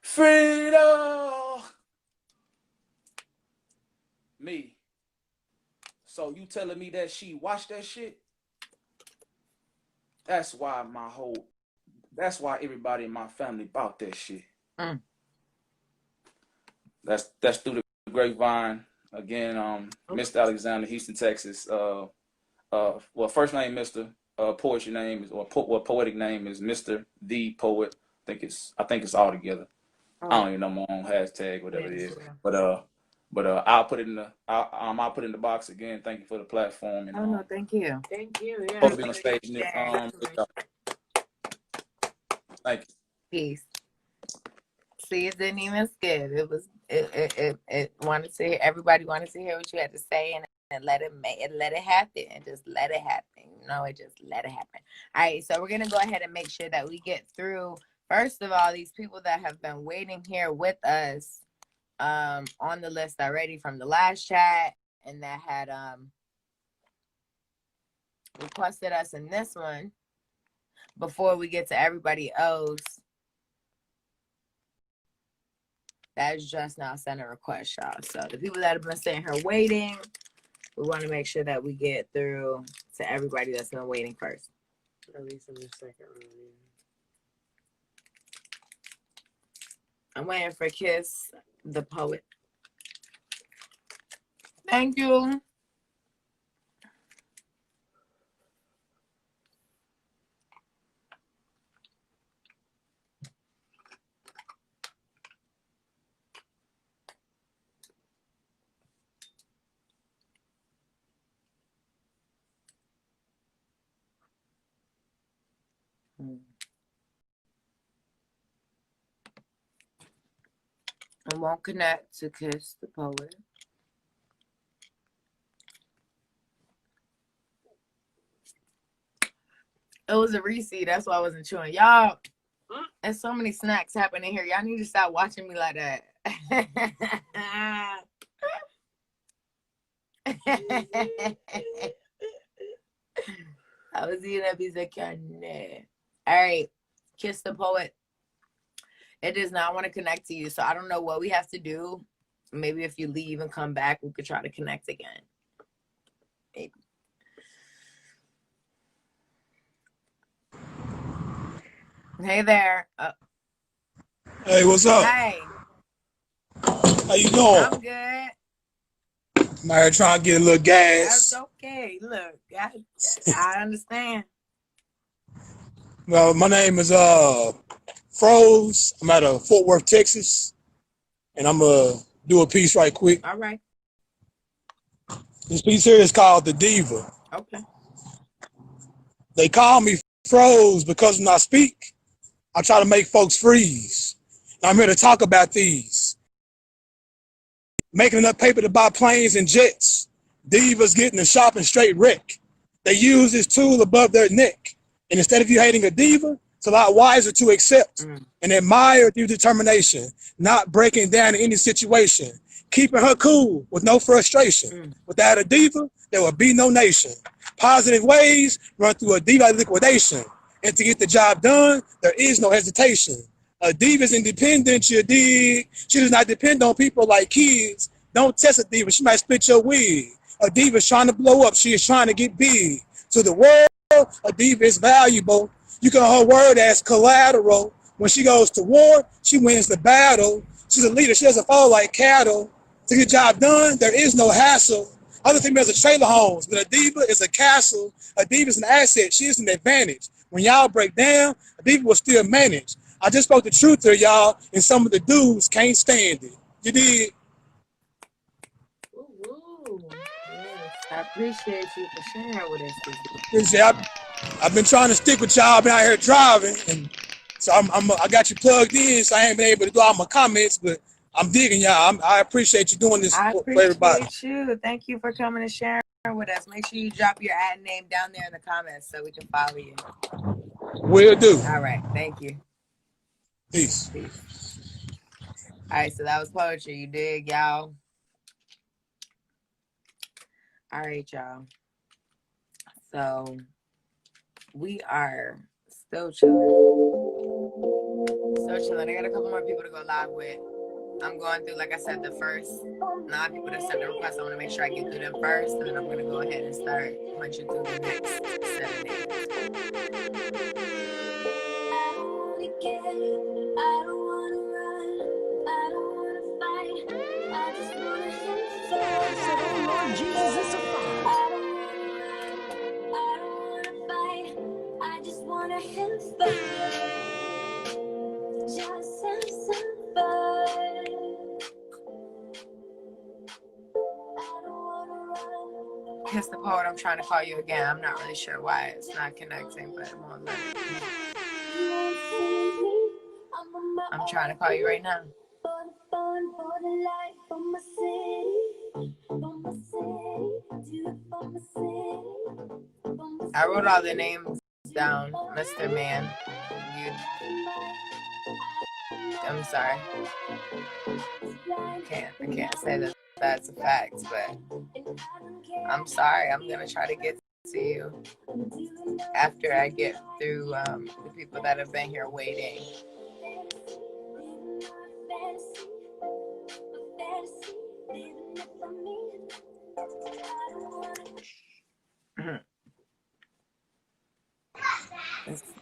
Freedom! Me. So you telling me that she watched that shit? That's why everybody in my family bought that shit. That's through the grapevine. Again, Mr. Alexander, Houston, Texas. Well, first name Mr. Poetry name is, or poetic name is Mr. The Poet. I think it's all together. I don't even know my own hashtag, whatever it is. But I'll put it in the box again. Thank you for the platform. And, no, thank you. Thank you. Yeah. Supposed to be on stage. Thank you. Peace. See, it didn't even skip. It wanted to hear. Everybody wanted to hear what you had to say, and let it happen, and just let it happen. It just let it happen. All right, so we're gonna go ahead and make sure that we get through. First of all, these people that have been waiting here with us, on the list already from the last chat, and that had requested us in this one. Before we get to everybody else, that's just now sent a request, y'all. So the people that have been sitting here waiting, we want to make sure that we get through to everybody that's been waiting first. At least in the second round. I'm waiting for Kiss, the poet. Thank you. I won't connect to Kiss, the poet. It was a receipt. That's why I wasn't chewing. Y'all, there's so many snacks happening here. Y'all need to stop watching me like that. I was eating a piece of carne. All right, Kiss the Poet. It does not want to connect to you, so I don't know what we have to do. Maybe if you leave and come back, we could try to connect again. Maybe. Hey there. Hey, what's up? Hey. How you doing? I'm good. I'm out here trying to get a little gas. That's okay. Look, I understand. Well, my name is Froze. I'm out of Fort Worth, Texas, and I'm gonna do a piece right quick. All right. This piece here is called The Diva. Okay. They call me Froze because when I speak, I try to make folks freeze. Now I'm here to talk about these. Making enough paper to buy planes and jets. Divas getting a shopping straight wreck. They use this tool above their neck. And instead of you hating a diva, it's a lot wiser to accept and admire through determination, not breaking down in any situation, keeping her cool with no frustration. Without a diva, there will be no nation. Positive ways run through a diva liquidation. And to get the job done, there is no hesitation. A diva is independent, you dig? She does not depend on people like kids. Don't test a diva, she might split your wig. A diva is trying to blow up, she is trying to get big. To the world, a diva is valuable. You can her word as collateral. When she goes to war, she wins the battle. She's a leader, she doesn't fall like cattle. To get the job done, there is no hassle. Other females are trailer homes, but a diva is a castle. A diva is an asset, she is an advantage. When y'all break down, a diva will still manage. I just spoke the truth here, y'all, and some of the dudes can't stand it. You did? I appreciate you for sharing with us this Appreciate. I've been trying to stick with y'all. I've been out here driving, and so I got you plugged in, so I ain't been able to do all my comments, but I'm digging y'all. I appreciate you doing this for everybody. appreciate you. Thank you for coming and sharing with us. Make sure you drop your ad name down there in the comments so we can follow you. Will do. All right. Thank you. Peace. All right. So that was poetry. You dig, y'all? All right, y'all. So we are still chilling. Still chilling. I got a couple more people to go live with. I'm going through, like I said, the first 9 people that sent the request. I want to make sure I get through them first, and then I'm going to go ahead and start punching through the next 7 names. I don't want to run. I don't want to fight. I just want to hit the I said, oh Lord Jesus, it's a fight. I don't want to run. I don't want to fight. I just want to hit the just have some fun. Kiss the Poet, I'm trying to call you again. I'm not really sure why it's not connecting, but I'm on that. I'm trying to call you right now. I wrote all the names down, Mr. Man. I'm sorry. I can't say that that's a fact, but I'm sorry. I'm gonna try to get to you after I get through the people that have been here waiting.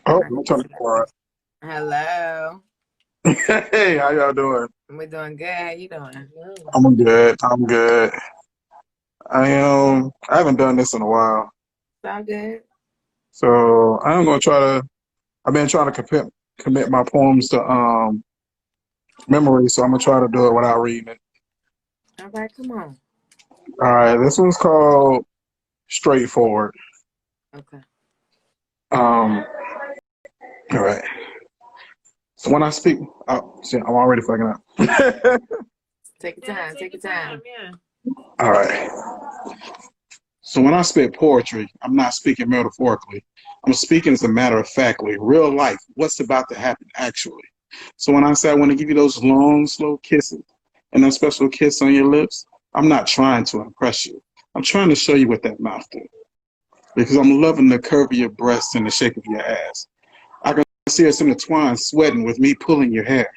Oh, I'm trying to quiet. Hello. Hey, how y'all doing? We're doing good. How you doing? I'm good. I'm good. I haven't done this in a while, Sound good. so I'm gonna try to. I've been trying to commit my poems to memory, so I'm gonna try to do it without reading it. All right, come on. All right, this one's called Straightforward. Okay. All right. So when I speak, oh, see, I'm already fucking up. Take your time. Take your time. Yeah. All right. So when I spit poetry, I'm not speaking metaphorically. I'm speaking as a matter of factly, real life, what's about to happen actually. So when I say I want to give you those long, slow kisses and that special kiss on your lips, I'm not trying to impress you. I'm trying to show you what that mouth do. Because I'm loving the curve of your breasts and the shape of your ass. I can see us intertwined, sweating with me pulling your hair.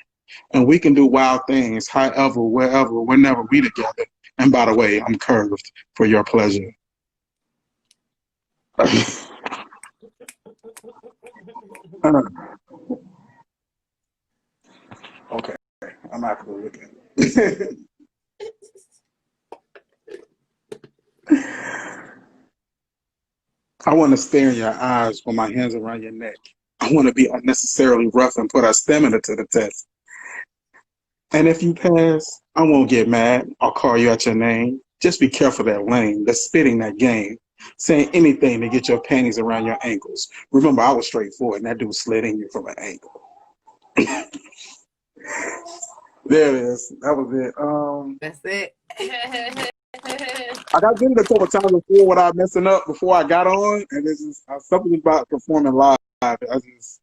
And we can do wild things, however, wherever, whenever we together. And by the way, I'm curved for your pleasure. Okay, I'm not going to look at it. I want to stare in your eyes with my hands around your neck. I want to be unnecessarily rough and put our stamina to the test. And if you pass, I won't get mad. I'll call you out your name. Just be careful that lane, that's spitting that game, saying anything to get your panties around your ankles. Remember, I was straightforward, and that dude slid in you from an ankle. There it is. That was it. That's it. I got did it a couple times before without messing up before I got on, and this is something about performing live. I just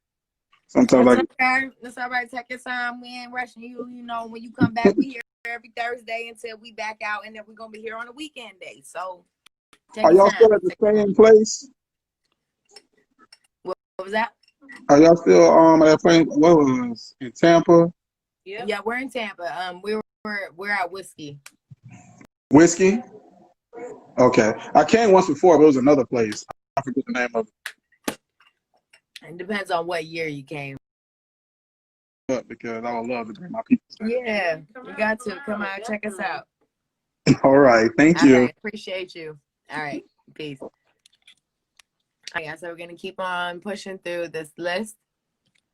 sometimes I That's get. okay. That's all right. Take your time. We ain't rushing you. You know, when you come back, we here every Thursday until we back out, and then we're gonna be here on a weekend day. So take Are your y'all time. still at the same place? What was that? Are y'all still at that place? What was in Tampa? Yeah, we're in Tampa. We're at Whiskey. Whiskey? Okay. I came once before, but it was another place. I forget the name of It depends on what year you came. it because I would love to bring my people. Yeah, you got to come out, check us out. All right. Thank All you. right, appreciate you. All right, peace. All right, so we're gonna keep on pushing through this list.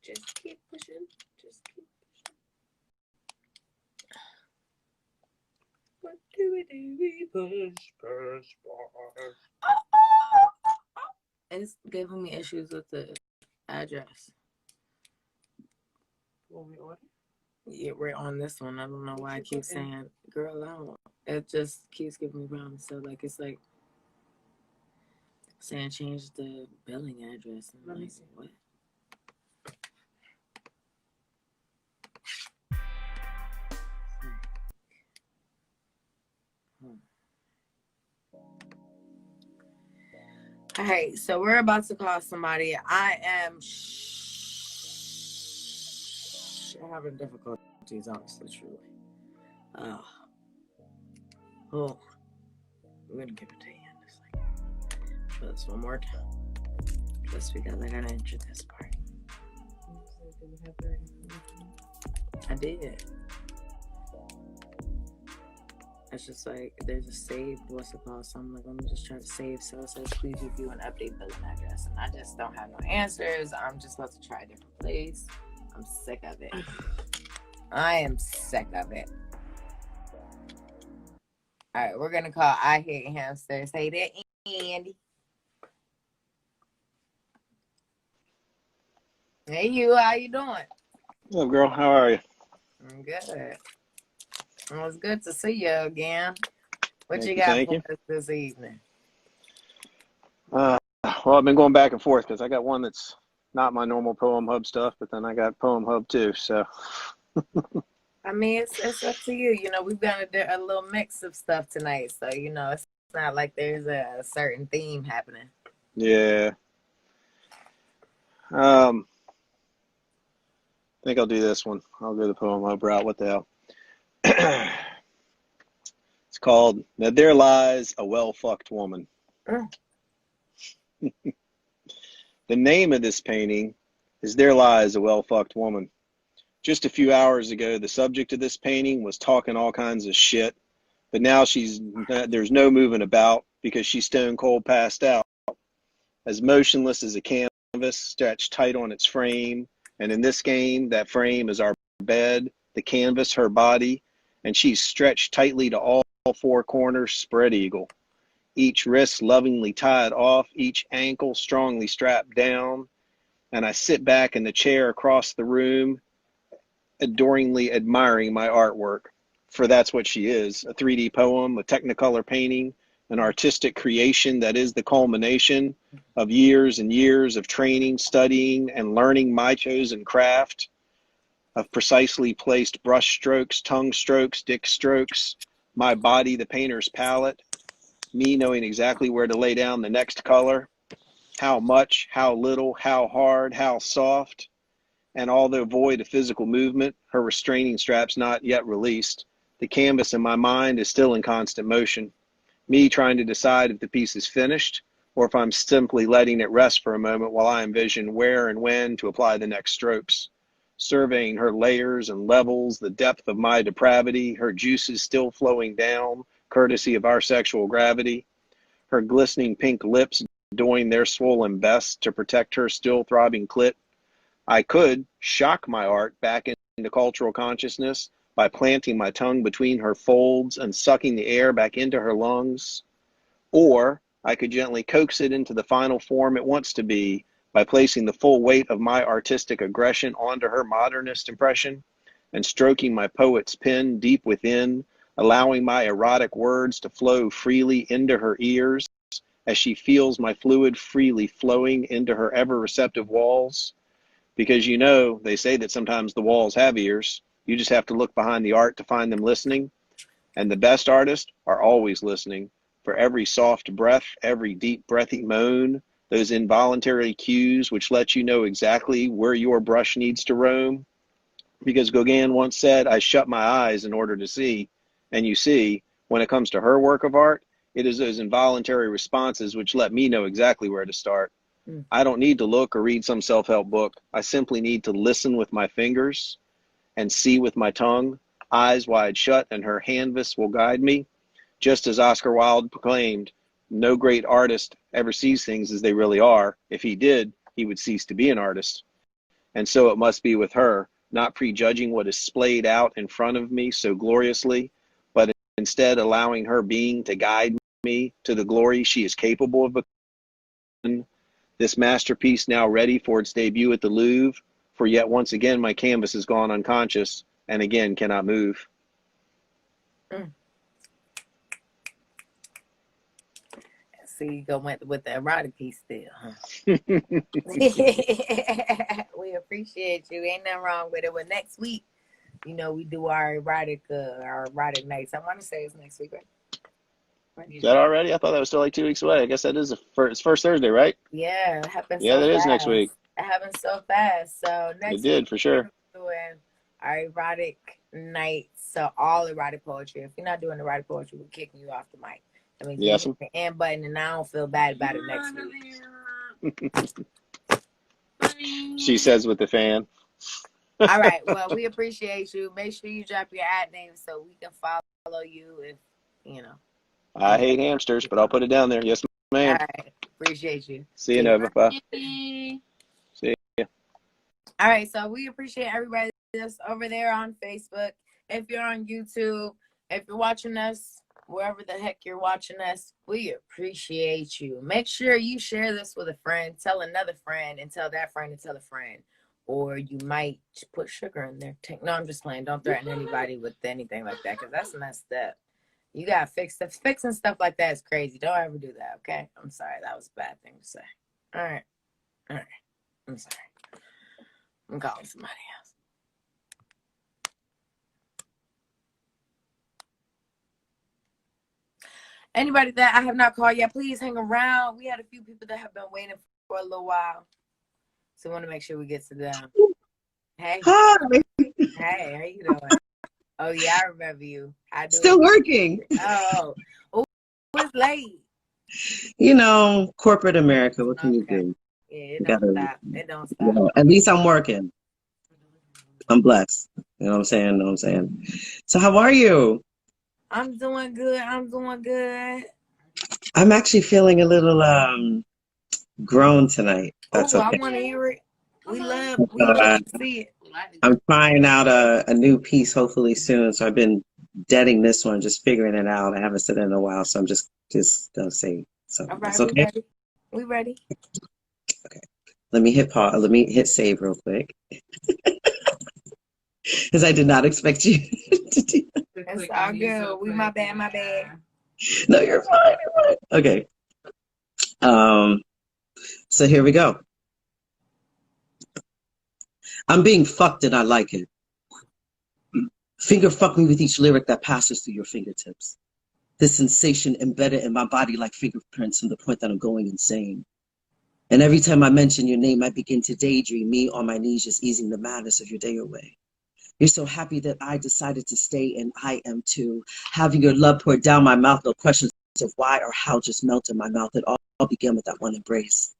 Just keep pushing. Just keep pushing. What do we do? We push. It's giving me issues with the address. Want me to order? Yeah, we're on this one. I don't know why I keep saying, girl, I don't. It just keeps giving me problems. So, like, it's like saying change the billing address. And Let me like, see. what? All right, so we're about to call somebody. I am having difficulties, honestly, truly. Oh, I'm gonna give it to you. But it's one more time. Just because I gotta enter this part. I did. It's just like there's a saved what's it called? So I'm like, let me just try to save. So it says please review and update billing address. And I just don't have no answers. I'm just about to try a different place. I'm sick of it. I am sick of it. All right, we're gonna call I Hate Hamsters. Hey there, Andy. Hey you, how you doing? What's up, girl? How are you? I'm good. Well, it's good to see you again. What Thank you you, got thank for you. us this evening? Well, I've been going back and forth because I got one that's not my normal Poem Hub stuff, but then I got Poem Hub too. So I mean, it's up to you. You know, we've got a little mix of stuff tonight, so you know, it's not like there's a certain theme happening. yeah, I think I'll do this one. I'll go the Poem Hub route. What the hell? It's called "Now There Lies a Well-Fucked Woman." The name of this painting is "There Lies a Well-Fucked Woman." Just a few hours ago, the subject of this painting was talking all kinds of shit, but now there's no moving about because she's stone cold passed out, as motionless as a canvas stretched tight on its frame. And in this game, that frame is our bed, the canvas her body, and she's stretched tightly to all four corners, spread eagle. Each wrist lovingly tied off, each ankle strongly strapped down. And I sit back in the chair across the room, adoringly admiring my artwork. For that's what she is, a 3D poem, a technicolor painting, an artistic creation that is the culmination of years and years of training, studying, and learning my chosen craft. of precisely placed brush strokes, tongue strokes, dick strokes, my body the painter's palette, me knowing exactly where to lay down the next color, how much, how little, how hard, how soft, and although void of physical movement, her restraining straps not yet released, the canvas in my mind is still in constant motion, me trying to decide if the piece is finished or if I'm simply letting it rest for a moment while I envision where and when to apply the next strokes, surveying her layers and levels, the depth of my depravity, her juices still flowing down, courtesy of our sexual gravity, her glistening pink lips doing their swollen best to protect her still throbbing clit. I could shock my art back into cultural consciousness by planting my tongue between her folds and sucking the air back into her lungs, or I could gently coax it into the final form it wants to be by placing the full weight of my artistic aggression onto her modernist impression and stroking my poet's pen deep within, allowing my erotic words to flow freely into her ears as she feels my fluid freely flowing into her ever-receptive walls. Because you know, they say that sometimes the walls have ears. You just have to look behind the art to find them listening. And the best artists are always listening for every soft breath, every deep breathy moan, those involuntary cues which let you know exactly where your brush needs to roam. Because Gauguin once said, I shut my eyes in order to see. And you see, when it comes to her work of art, it is those involuntary responses which let me know exactly where to start. I don't need to look or read some self-help book. I simply need to listen with my fingers and see with my tongue, eyes wide shut, and her canvas will guide me. Just as Oscar Wilde proclaimed, no great artist ever sees things as they really are. If he did, he would cease to be an artist. And so it must be with her, not prejudging what is splayed out in front of me so gloriously, but instead allowing her being to guide me to the glory she is capable of becoming. This masterpiece now ready for its debut at the Louvre, for yet once again my canvas has gone unconscious and again cannot move. So you go went with the erotic piece still, huh? We appreciate you. Ain't nothing wrong with it. Well, next week, you know, we do our erotic nights. I want to say it's next week, right? Is that already? I thought that was still like 2 weeks away. I guess that is it's first Thursday, right? Yeah, it happened Yeah, so that is fast. next week. It happened so fast. So next It did, week for sure. we're doing our erotic nights. So all erotic poetry. If you're not doing erotic poetry, we're kicking you off the mic. I mean, you Yes. hit the end button, and I don't feel bad about it next week. She says with the fan. All right. Well, we appreciate you. Make sure you drop your ad name so we can follow you. If you know. I hate hamsters, but I'll put it down there. Yes, ma'am. All right. Appreciate you. See you, Nova. Bye. See ya. All right. So we appreciate everybody that's over there on Facebook. If you're on YouTube, if you're watching us, wherever the heck you're watching us, we appreciate you. Make sure you share this with a friend, tell another friend, and tell that friend and tell a friend. Or you might put sugar in there. No, I'm just playing. Don't threaten anybody with anything like that, because that's messed up. You gotta fix stuff. Fixing stuff like that is crazy. Don't ever do that, okay? I'm sorry. That was a bad thing to say. All right. I'm sorry. I'm calling somebody else. Anybody that I have not called yet, please hang around. We had a few people that have been waiting for a little while. So we want to make sure we get to them. Hey. Hi. Hey, how you doing? Oh, yeah, I remember you. Still working. Oh, it's late. You know, corporate America, what can you do? Yeah, it don't stop. It don't stop. You know, at least I'm working. I'm blessed. You know what I'm saying? So how are you? I'm doing good. I'm actually feeling a little grown tonight. That's I okay. want to hear it. We love to see it. I'm trying out a new piece hopefully soon. So I've been deading this one, just figuring it out. I haven't said it in a while, so I'm just gonna say something. All right, That's okay. We ready. Okay. Let me hit pause. Let me hit save real quick. Because I did not expect you to do that. It's all good. We my bad. No, you're fine. Okay. So here we go. I'm being fucked and I like it. Finger fuck me with each lyric that passes through your fingertips. This sensation embedded in my body like fingerprints from the point that I'm going insane. And every time I mention your name, I begin to daydream, me on my knees, just easing the madness of your day away. You're so happy that I decided to stay, and I am too. Having your love poured down my mouth, no questions of why or how just melt in my mouth. It all began with that one embrace.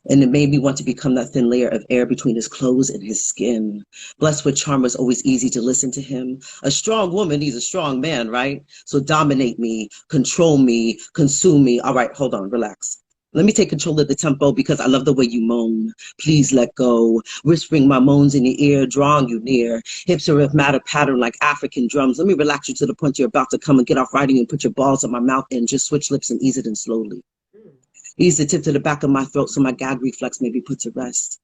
And it made me want to become that thin layer of air between his clothes and his skin. Blessed with charm was always easy to listen to him. A strong woman needs a strong man, right? So dominate me, control me, consume me. All right, hold on, relax. Let me take control of the tempo because I love the way you moan. Please let go. Whispering my moans in your ear, drawing you near. Hips a rhythmic pattern like African drums. Let me relax you to the point you're about to come and get off riding and put your balls on my mouth and just switch lips and ease it in slowly. Ease the tip to the back of my throat so my gag reflex may be put to rest.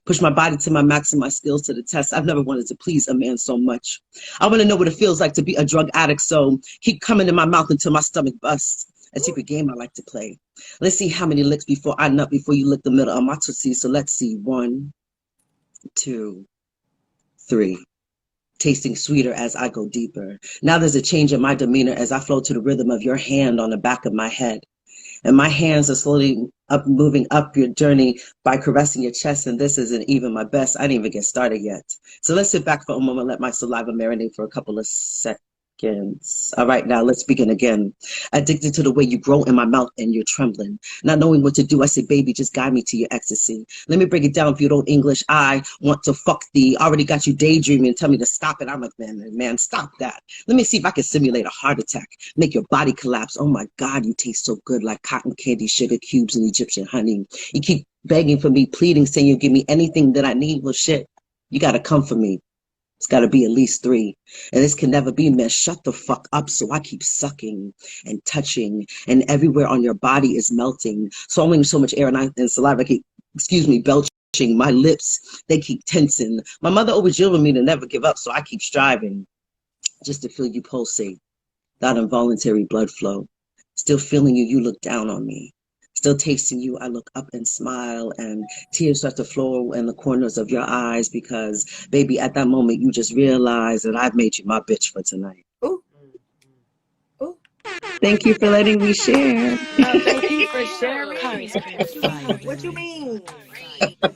Push my body to my max and my skills to the test. I've never wanted to please a man so much. I want to know what it feels like to be a drug addict, so keep coming in my mouth until my stomach busts. A secret game I like to play. Let's see how many licks before I nut before you lick the middle of my tootsie. So let's see. 1, 2, 3. Tasting sweeter as I go deeper. Now there's a change in my demeanor as I flow to the rhythm of your hand on the back of my head. And my hands are slowly moving up your journey by caressing your chest. And this isn't even my best. I didn't even get started yet. So let's sit back for a moment, let my saliva marinate for a couple of seconds. All right, now let's begin again. Addicted to the way you grow in my mouth and you're trembling. Not knowing what to do, I say, baby, just guide me to your ecstasy. Let me break it down if you don't English. I want to fuck thee. Already got you daydreaming and tell me to stop it. I'm like, man, stop that. Let me see if I can simulate a heart attack. Make your body collapse. Oh my God, you taste so good like cotton candy, sugar cubes, and Egyptian honey. You keep begging for me, pleading, saying you'll give me anything that I need. Well, shit, you got to come for me. It's got to be at least 3. And this can never be, man. Shut the fuck up. So I keep sucking and touching, and everywhere on your body is melting. Swallowing so much air and saliva, keep, belching. My lips, they keep tensing. My mother always yelled at me to never give up, so I keep striving just to feel you pulsate. That involuntary blood flow. Still feeling you, you look down on me. Still tasting you, I look up and smile, and tears start to flow in the corners of your eyes because, baby, at that moment, you just realize that I've made you my bitch for tonight. Ooh. Ooh. Thank you for letting me share. No, thank you for sharing. What you mean? Let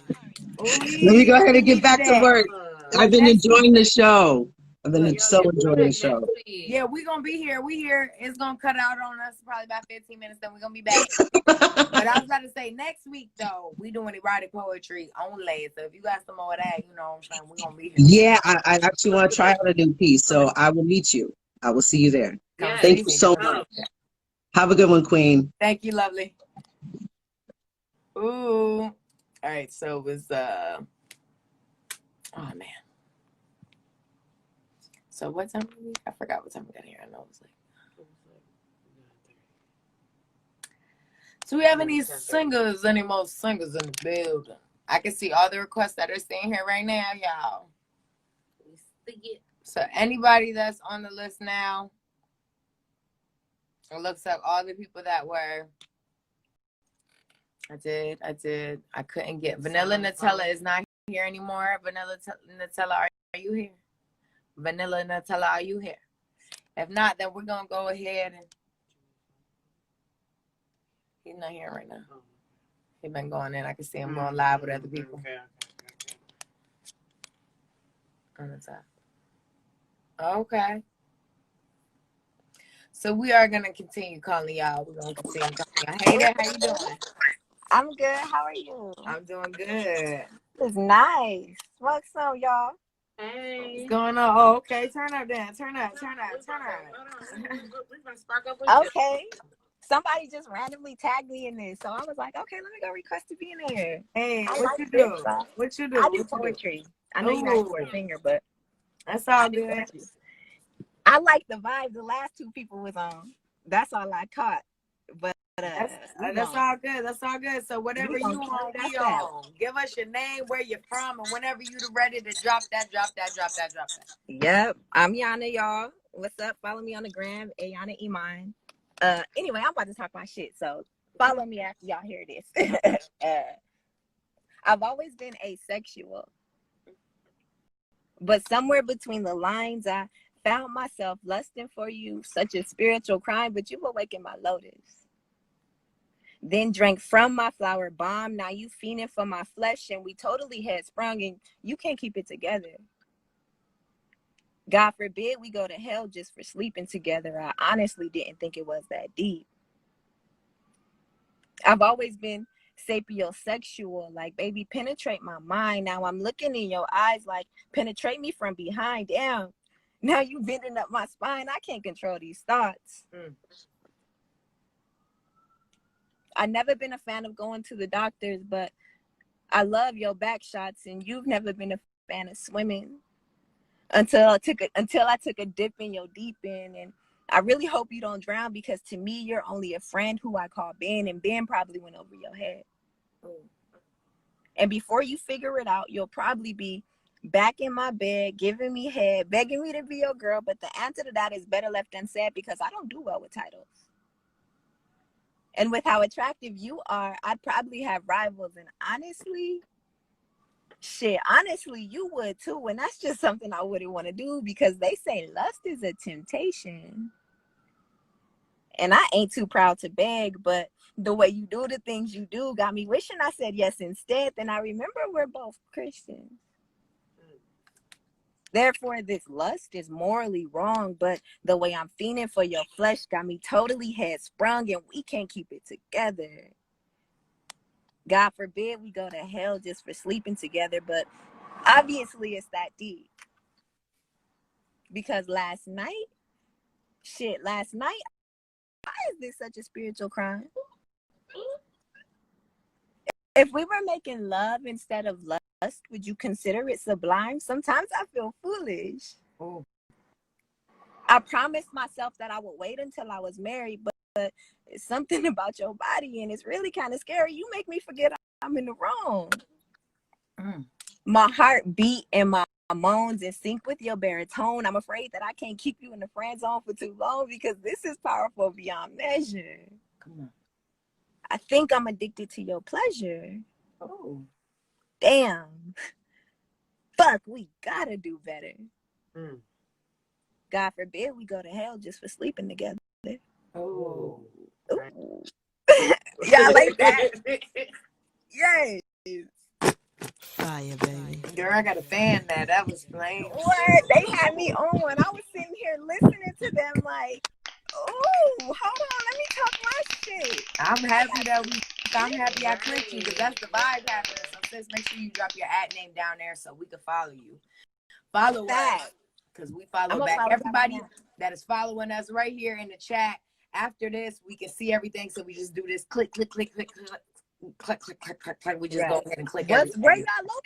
me go ahead We and get needed back to that. work. Well, I've been next week. enjoying the show. I've been Look, so enjoying the show. yeah, we're gonna be here. We here. It's gonna cut out on us probably about 15 minutes, then we're gonna be back. But I was about to say next week though, we doing erotic poetry only. So if you got some more of that, you know what I'm saying, we're gonna be here. Yeah, I actually want to try out a new piece, so I will meet you. I will see you there. Thank you so much. Have a good one, Queen. Thank you, lovely. Ooh. All right, so it was oh man. So what time did we? I forgot what time we got here. I know it was like. So we have any singers, any more singers in the building? I can see all the requests that are staying here right now, y'all. So anybody that's on the list now, it looks like all the people that were. I did. I couldn't get Vanilla Nutella is not here anymore. Vanilla Nutella, are you here? Vanilla Nutella, are you here? If not, then we're gonna go ahead and he's not here right now. He's been going in. I can see him going live with other people. On the top. Okay. So we are gonna continue calling y'all. We're gonna continue calling y'all. Hey there, how you doing? I'm good. How are you? I'm doing good. It's nice. What's up, y'all? Hey. What's going on? Oh, okay. Turn up then. Turn up. Okay. Somebody just randomly tagged me in this, so I was like, okay, let me go request to be in there. Hey, I what like you this do? song. What you do? I do poetry. I know you're not a singer, but that's all good. Poetry. I like the vibe the last 2 people was on. That's all I caught. But that's all good. That's all good. So whatever you on, we on. Give us your name, where you're from, and whenever you're ready to drop that. Yep. I'm Yana, y'all. What's up? Follow me on the gram, Ayana Iman. Anyway, I'm about to talk my shit, so follow me after y'all hear this. I've always been asexual. But somewhere between the lines, I found myself lusting for you, such a spiritual crime, but you awakened my lotus. Then drank from my flower bomb. Now you fiending for my flesh, and we totally had sprung, and you can't keep it together. God forbid we go to hell just for sleeping together. I honestly didn't think it was that deep. I've always been sapiosexual, like, baby, penetrate my mind. Now I'm looking in your eyes like, penetrate me from behind. Damn, now you bending up my spine. I can't control these thoughts. I've never been a fan of going to the doctors, but I love your back shots, and you've never been a fan of swimming until I took a dip in your deep end. And I really hope you don't drown, because to me, you're only a friend who I call Ben, and Ben probably went over your head. And before you figure it out, you'll probably be back in my bed, giving me head, begging me to be your girl. But the answer to that is better left unsaid, because I don't do well with titles. And with how attractive you are, I'd probably have rivals. And honestly, you would too. And that's just something I wouldn't want to do, because they say lust is a temptation. And I ain't too proud to beg, but the way you do the things you do got me wishing I said yes instead. Then I remember we're both Christians. Therefore, this lust is morally wrong, but the way I'm fiending for your flesh got me totally head sprung, and we can't keep it together. God forbid we go to hell just for sleeping together, but obviously it's that deep. Because last night, why is this such a spiritual crime? If we were making love instead of lust, would you consider it sublime? Sometimes I feel foolish. I promised myself that I would wait until I was married, but it's something about your body, and it's really kind of scary. You make me forget I'm in the wrong. My heart beat and my moans in sync with your baritone. I'm afraid that I can't keep you in the friend zone for too long, because this is powerful beyond measure. Come on. I think I'm addicted to your pleasure. Oh. Damn. Fuck, we gotta do better. God forbid we go to hell just for sleeping together. Oh. Y'all like that? Yes. Fire, baby. Girl, I got a fan that was lame. What? They had me on one. I was sitting here listening to them like, oh, hold on, let me talk my shit. I'm happy I clicked you, because that's the vibe happening. So sis, make sure you drop your ad name down there so we can follow you. Follow us, because we follow back everybody that is following us right here in the chat. After this, we can see everything, so we just do this click, click, click, click, click, click, click, click, click, click. We just go ahead and click everything. Where y'all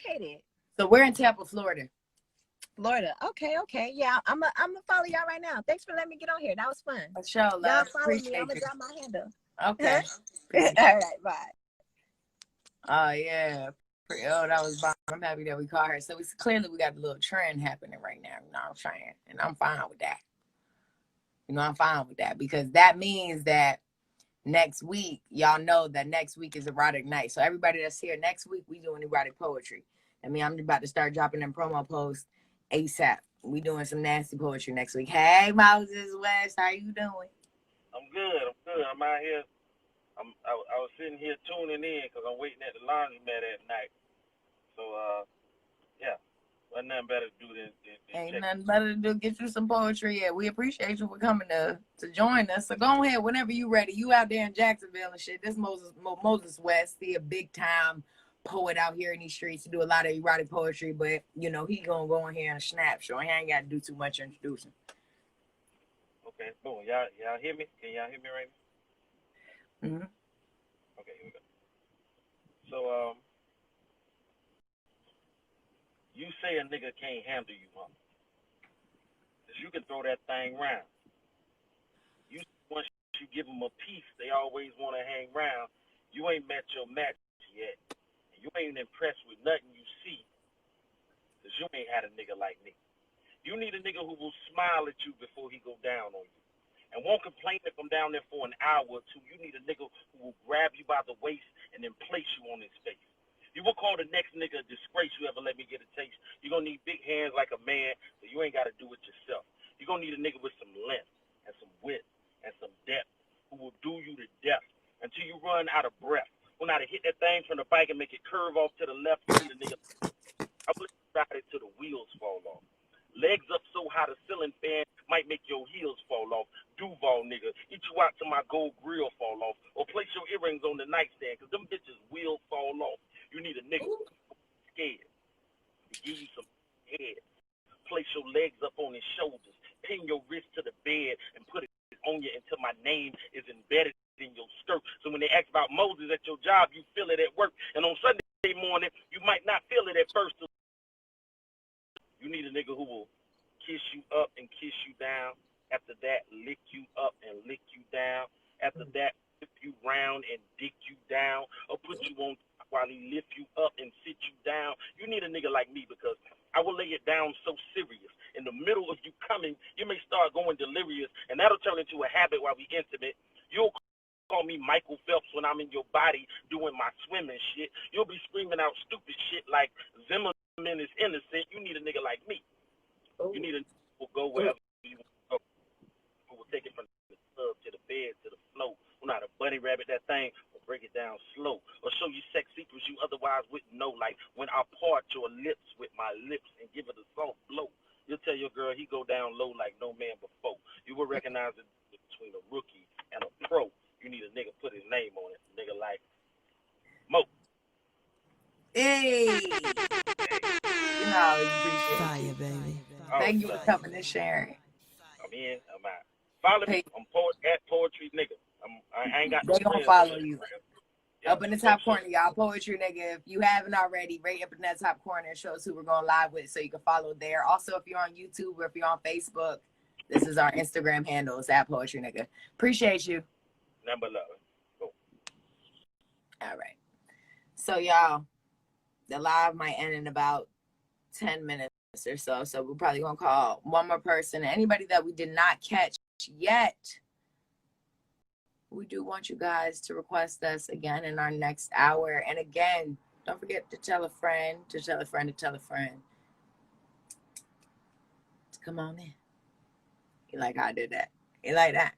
located? So we're in Tampa, Florida. Okay. Yeah, I'm gonna follow y'all right now. Thanks for letting me get on here. That was fun. For sure, love. Y'all follow Appreciate me. I'm gonna you. drop my handle. Okay. All right, bye. Oh yeah. Oh, that was bomb. I'm happy that we caught her. So clearly we got a little trend happening right now. You know what I'm saying? And I'm fine with that. I'm fine with that, because that means that next week, y'all know that next week is erotic night. So everybody that's here next week, we doing erotic poetry. I mean, I'm about to start dropping them promo posts ASAP. We doing some nasty poetry next week. Hey, Moses West, how you doing? I'm good. I'm out here. I was sitting here tuning in because I'm waiting at the laundromat at night. So, yeah. Wasn't nothing better to do than Ain't check. nothing better to do. Get you some poetry. Yeah, we appreciate you for coming to join us. So go ahead whenever you ready. You out there in Jacksonville and shit. This Moses West, he a big time poet out here in these streets to do a lot of erotic poetry, but he gonna go in here and snap. So he ain't got to do too much introducing. Okay, boom. Y'all hear me? Can y'all hear me right now? Mm-hmm. Okay, here we go. So, you say a nigga can't handle you, huh? Cause you can throw that thing round. Once you give them a piece, they always want to hang around. You ain't met your match yet. You ain't impressed with nothing you see, cause you ain't had a nigga like me. You need a nigga who will smile at you before he go down on you, and won't complain if I'm down there for an hour or two. You need a nigga who will grab you by the waist and then place you on his face. You will call the next nigga a disgrace you ever let me get a taste. You're going to need big hands like a man, so you ain't got to do it yourself. You're going to need a nigga with some length and some width and some depth who will do you to death until you run out of breath. When I hit that thing from the bike and make it curve off to the left, you need a nigga. I would ride it till the wheels fall off. Legs up so high the ceiling fan might make your heels fall off. Duval nigga, eat you out till my gold grill fall off. Or place your earrings on the nightstand, cause them bitches will fall off. You need a nigga scared to give you some head. Place your legs up on his shoulders. Pin your wrist to the bed and put it on you until my name is embedded in your skirt. So when they ask about Moses at your job, you feel it at work. And on Sunday morning, you might not feel it at first. You need a nigga who will kiss you up and kiss you down. After that, lick you up and lick you down. After that, flip you round and dick you down. Or put you on top while he lift you up and sit you down. You need a nigga like me because I will lay it down so serious. In the middle of you coming, you may start going delirious, and that'll turn into a habit while we intimate. You'll call me Michael Phelps when I'm in your body doing my swimming shit. You'll be screaming out stupid shit like Zimmerman is innocent. You need a nigga like me. You need a nigga who will go wherever you want to go. Who will take it from the tub to the bed to the floor. Who know how to bunny rabbit that thing or break it down slow. Or show you sex secrets you otherwise wouldn't know. Like when I part your lips with my lips and give it a soft blow. You'll tell your girl he go down low like no man before. You will recognize the difference between a rookie and a pro. You need a nigga put his name on it. A nigga like Mo. Hey. You know I always appreciate you. Baby. Thank you for coming and sharing. I'm in. I'm out. Follow me. I'm at Poetry Nigga. I ain't got no They gonna friends follow on you. Yeah, Up in the top corner, y'all. Poetry Nigga. If you haven't already, right up in that top corner, show us who we're going live with so you can follow there. Also, if you're on YouTube or if you're on Facebook, this is our Instagram handle. It's at Poetry Nigga. Appreciate you. Number 11. Cool. All right. So, y'all, the live might end in about 10 minutes or so. So, we're probably going to call one more person. Anybody that we did not catch yet, we do want you guys to request us again in our next hour. And again, don't forget to tell a friend, to tell a friend, to tell a friend to come on in. You like how I did that? You like that?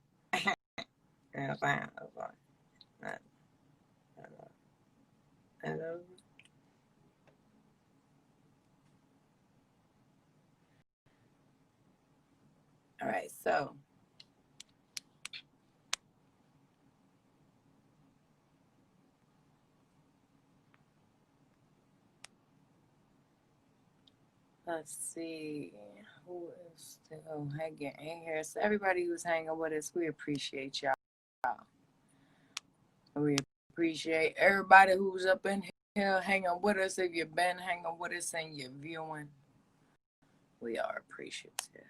Yeah, fine. Hello. All right, so let's see who is still hanging in here. So everybody who's hanging with us, we appreciate y'all. We appreciate everybody who's up in here hanging with us. If you've been hanging with us and you're viewing, we are appreciative.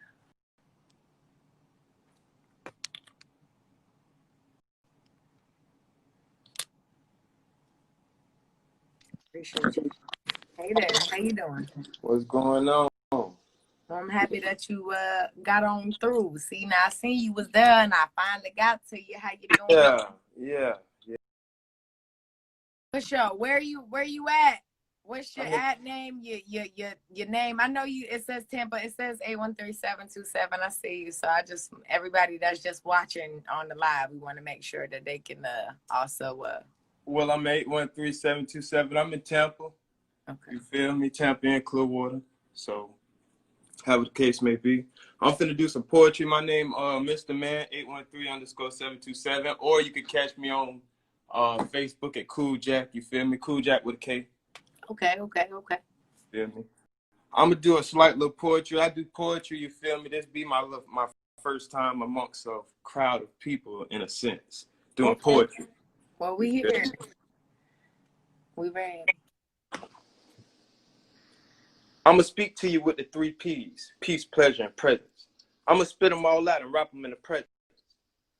Appreciate you. Hey there, how you doing? What's going on? I'm happy that you got on through. See, now I seen you was there and I finally got to you. How you doing? Yeah. For sure. Where you at? What's your ad name? Your name? I know you. It says Tampa. It says 813-727. I see you. So everybody that's just watching on the live, we want to make sure that they can also. Well, I'm 813-727. I'm in Tampa. Okay. You feel me? Tampa and Clearwater. So, however the case may be. I'm finna do some poetry. My name, Mr. Man, 813_727. Or you could catch me on Facebook at Cool Jack. You feel me? Cool Jack with a K. Okay. Feel me? I'm gonna do a slight little poetry. I do poetry. You feel me? This be my first time amongst a crowd of people, in a sense, doing poetry. Well, we here. We ready. I'm gonna speak to you with the 3 P's: peace, pleasure, and presence. I'm gonna spit them all out and wrap them in the present.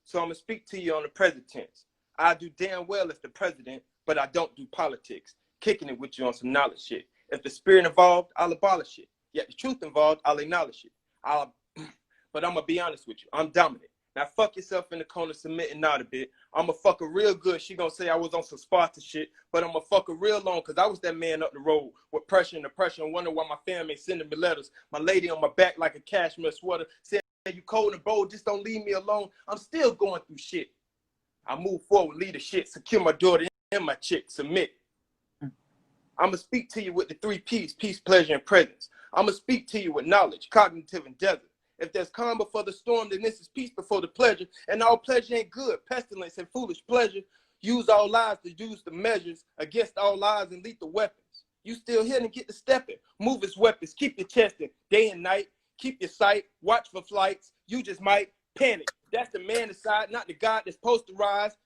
So I'm gonna speak to you on the present tense. I do damn well if the president, but I don't do politics. Kicking it with you on some knowledge shit. If the spirit involved, I'll abolish it. Yet the truth involved, I'll acknowledge it. But I'm gonna be honest with you. I'm dominant. Now fuck yourself in the corner, submitting out a bit. I'ma fuck her real good. She gonna say I was on some Sparta shit, but I'ma fuck her real long, cause I was that man up the road with pressure and depression. Wonder why my family ain't sending me letters. My lady on my back like a cashmere sweater. Said you cold and bold, just don't leave me alone. I'm still going through shit. I move forward, lead the shit, secure my daughter and my chick, submit. I'ma speak to you with the 3 P's, peace, pleasure, and presence. I'ma speak to you with knowledge, cognitive endeavor. If there's calm before the storm, then this is peace before the pleasure. And all pleasure ain't good, pestilence and foolish pleasure. Use all lies to use the measures against all lies and lethal weapons. You still here and get to stepping. Move his weapons, keep your chesting day and night. Keep your sight, watch for flights. You just might panic. That's the man inside, not the God that's supposed to rise.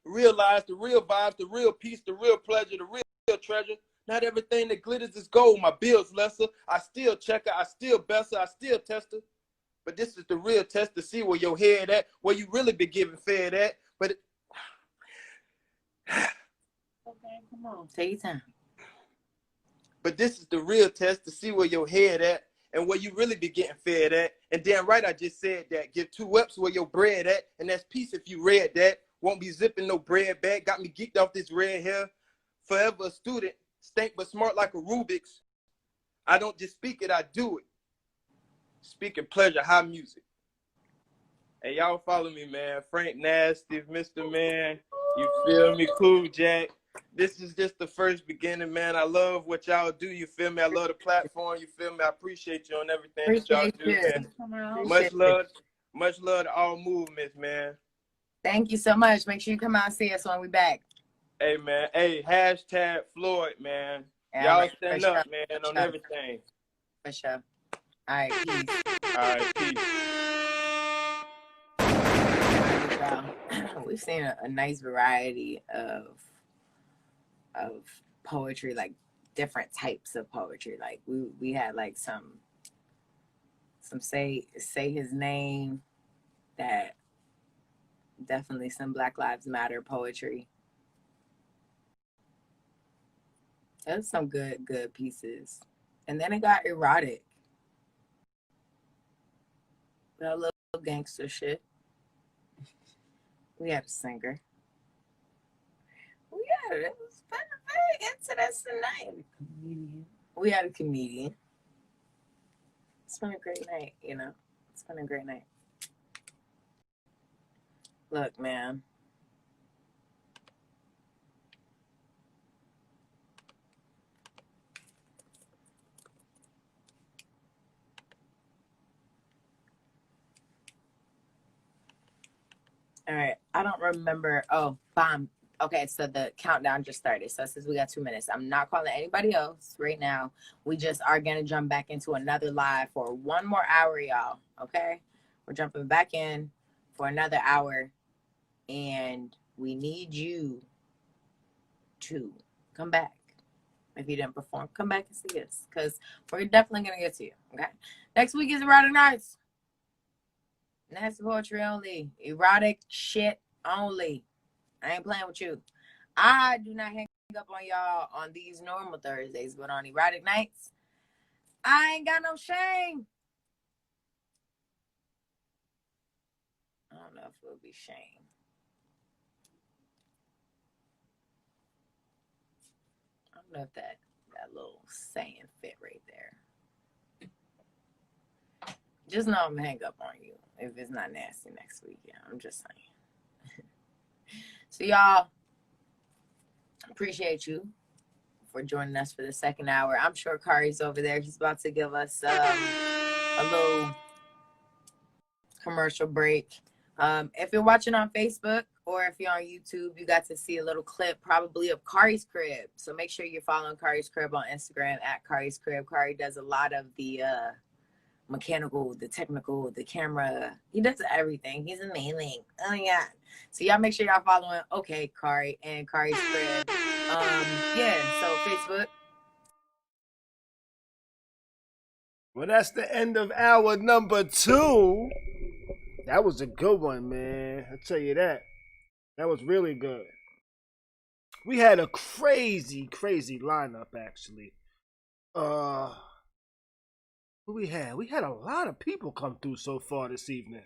Realize the real vibes, the real peace, the real pleasure, the real treasure. Not everything that glitters is gold. My bill's lesser. I still check her. I still best her. I still test her. But this is the real test to see where your head at, where you really be giving fed at. But Okay, come on, take your time. But this is the real test to see where your head at and where you really be getting fed at. And damn right, I just said that. Give 2 Eps where your bread at, and that's peace if you read that. Won't be zipping no bread back. Got me geeked off this red hair. Forever a student, stank but smart like a Rubik's. I don't just speak it, I do it. Speaking pleasure, high music. Hey, y'all follow me, man. Frank Nasty, Mr. Man. You feel me? Cool Jack. This is just the first beginning, man. I love what y'all do. You feel me? I love the platform. You feel me? I appreciate you on everything that y'all Appreciate do, you. man. Appreciate Much love to all movements, man. Thank you so much. Make sure you come out and see us when we back. Hey, man. Hey, hashtag Floyd, man. Yeah, Y'all stand up, man, on everything. For sure. All right, peace. All right, peace. We've seen a nice variety of poetry, like different types of poetry. Like we had like some say his name, that definitely some Black Lives Matter poetry. There's some good pieces. And then it got erotic. Got a little gangster shit. We had a singer. It was very into this tonight. We had a comedian. It's been a great night, you know. It's been a great night. Look, man. All right. I don't remember. Oh, bomb. Okay, so the countdown just started. So since we got 2 minutes, I'm not calling anybody else right now. We just are going to jump back into another live for 1 more hour, y'all. Okay? We're jumping back in for another hour. And we need you to come back. If you didn't perform, come back and see us. Because we're definitely going to get to you. Okay? Next week is Erotic Nights. Nasty poetry only. Erotic shit only. I ain't playing with you. I do not hang up on y'all on these normal Thursdays, but on Erotic Nights, I ain't got no shame. I don't know if it'll be shame. I don't know if that little saying fit right there. Just know I'm gonna hang up on you if it's not nasty next week. Yeah, I'm just saying. So y'all, appreciate you for joining us for the second hour. I'm sure Kari's over there. He's about to give us a little commercial break. If you're watching on Facebook or if you're on YouTube, you got to see a little clip probably of Kari's crib. So make sure you're following Kari's crib on Instagram at Kari's crib. Kari does a lot of the mechanical, the technical, the camera. He does everything. He's amazing. Oh my God. So y'all make sure y'all following okay Kari and Kari's crib. Yeah, so Facebook. Well, that's the end of hour number 2. That was a good one, man. I'll tell you that. That was really good. We had a crazy lineup, actually. What we had? We had a lot of people come through so far this evening.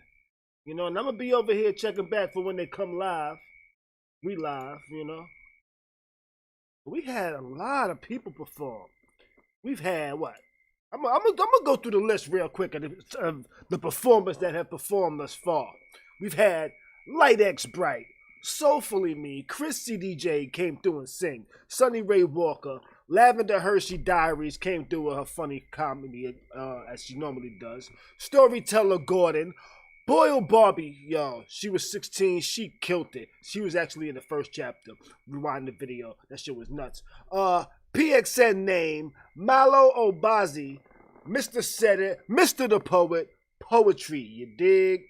You know, and I'm gonna be over here checking back for when they come live. We live, you know. We had a lot of people perform. We've had what? I'm gonna go through the list real quick of the performers that have performed thus far. We've had Light X Bright, Soulfully Me, Chris CDJ came through and sing, Sunny Ray Walker, Lavender Hershey Diaries came through with her funny comedy as she normally does, Storyteller Gordon, Boyle Barbie, yo, she was 16, she killed it. She was actually in the first chapter. Rewind the video, that shit was nuts. PXN Name, Malo Obazi, Mr. Said It, Mr. the Poet, Poetry, you dig?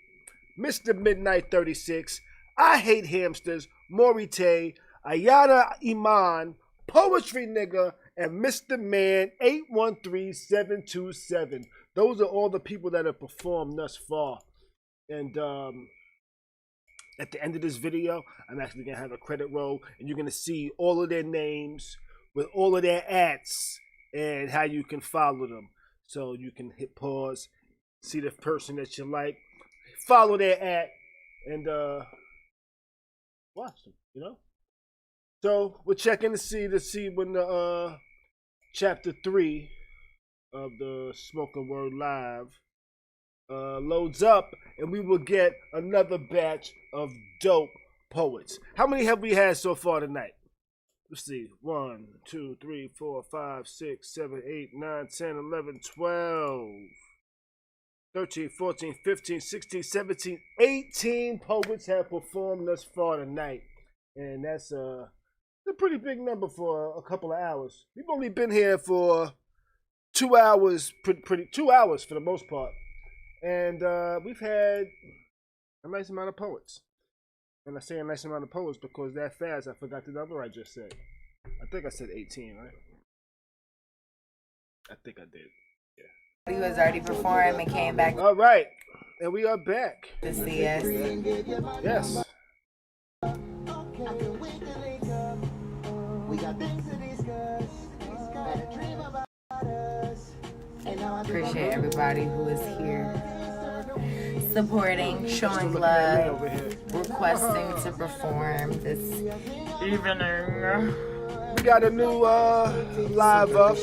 Mr. Midnight 36, I Hate Hamsters, Morite, Ayana Iman, Poetry Nigga, and Mr. Man 813727. Those are all the people that have performed thus far. And at the end of this video, I'm actually going to have a credit roll, and you're going to see all of their names with all of their ats and how you can follow them. So you can hit pause, see the person that you like, follow their at, and watch them, you know? So we're checking to see when the chapter 3 of the Smoken Word Live loads up, and we will get another batch of dope poets. How many have we had so far tonight? Let's see. 1, 2, 3, 4, 5, 6, 7, 8, 9, 10, 11, 12, 13, 14, 15, 16, 17, 18 poets have performed thus far tonight. And that's a pretty big number for a couple of hours. We've only been here for 2 hours, 2 hours for the most part. And we've had a nice amount of poets. And I say a nice amount of poets because that fast I forgot the number I just said. I think I said 18, right? I think I did. Yeah. He was already performed and came back. All right. And we are back. To see us. Yes. Appreciate everybody who is here. Supporting, showing love, requesting to perform this evening. We got a new live up.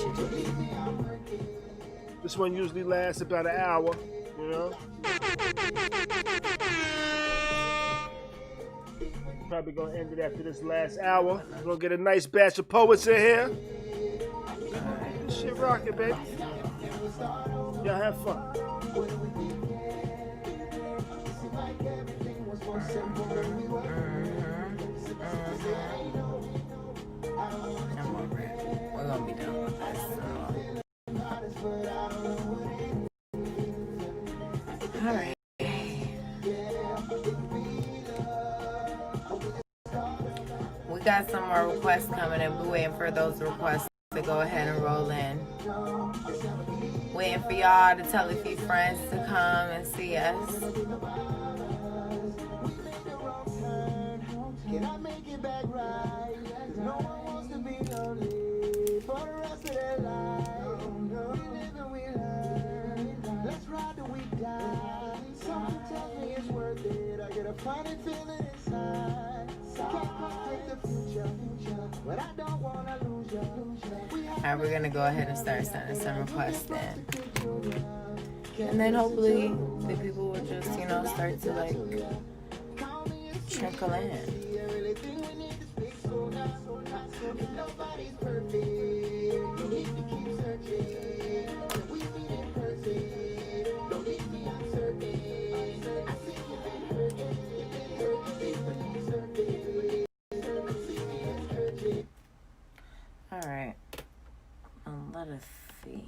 This one usually lasts about an hour, you know. Probably gonna end it after this last hour. We're gonna get a nice batch of poets in here. This shit rocking, baby. Y'all have fun. We're gonna be done with this. All right. We got some more requests coming in. We're waiting for those requests to go ahead and roll in. Waiting for y'all to tell a few friends to come and see us. Can I make it back right? Cause no one wants to be lonely for the rest of their life. No, we live and we learn. Let's ride till we die. Something tells me it's worth it. I get a funny feeling inside. Can't predict the future, but I don't wanna lose you. Alright, we're gonna go ahead and start sending some requests in. And then hopefully the people will just, start to like trickle in. Nobody's perfect. You need to keep searching. We meet in person. Don't leave me uncertain. I see you been hurting. All right. Let us see.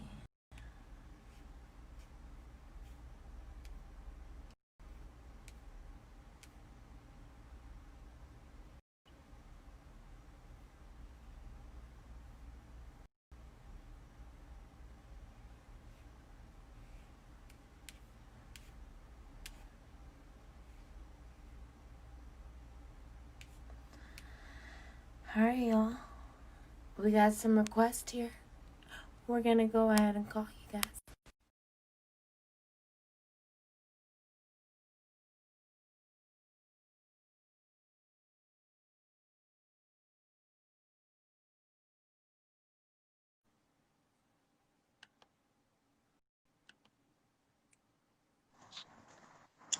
All right, y'all. We got some requests here. We're going to go ahead and call you guys.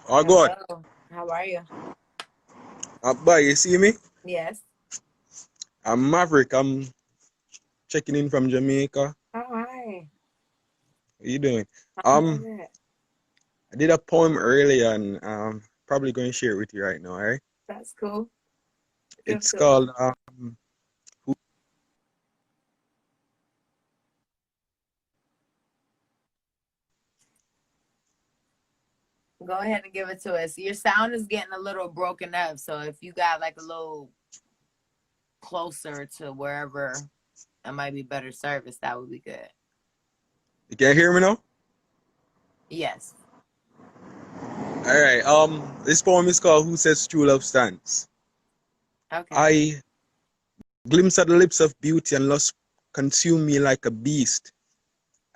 Oh, God. Hello. How are you? Boy, you see me? Yes. I'm Maverick. I'm checking in from Jamaica. Oh, hi. What you doing? I'm doing good. I did a poem earlier and probably going to share it with you right now, alright? That's cool. Give it It's to us. called Go ahead and give it to us. Your sound is getting a little broken up, so if you got like a little closer to wherever it might be better service, that would be good. You can't hear me now? Yes. Alright, this poem is called Who Says True Love Stands. Okay. I glimpse at the lips of beauty and lust consume me like a beast.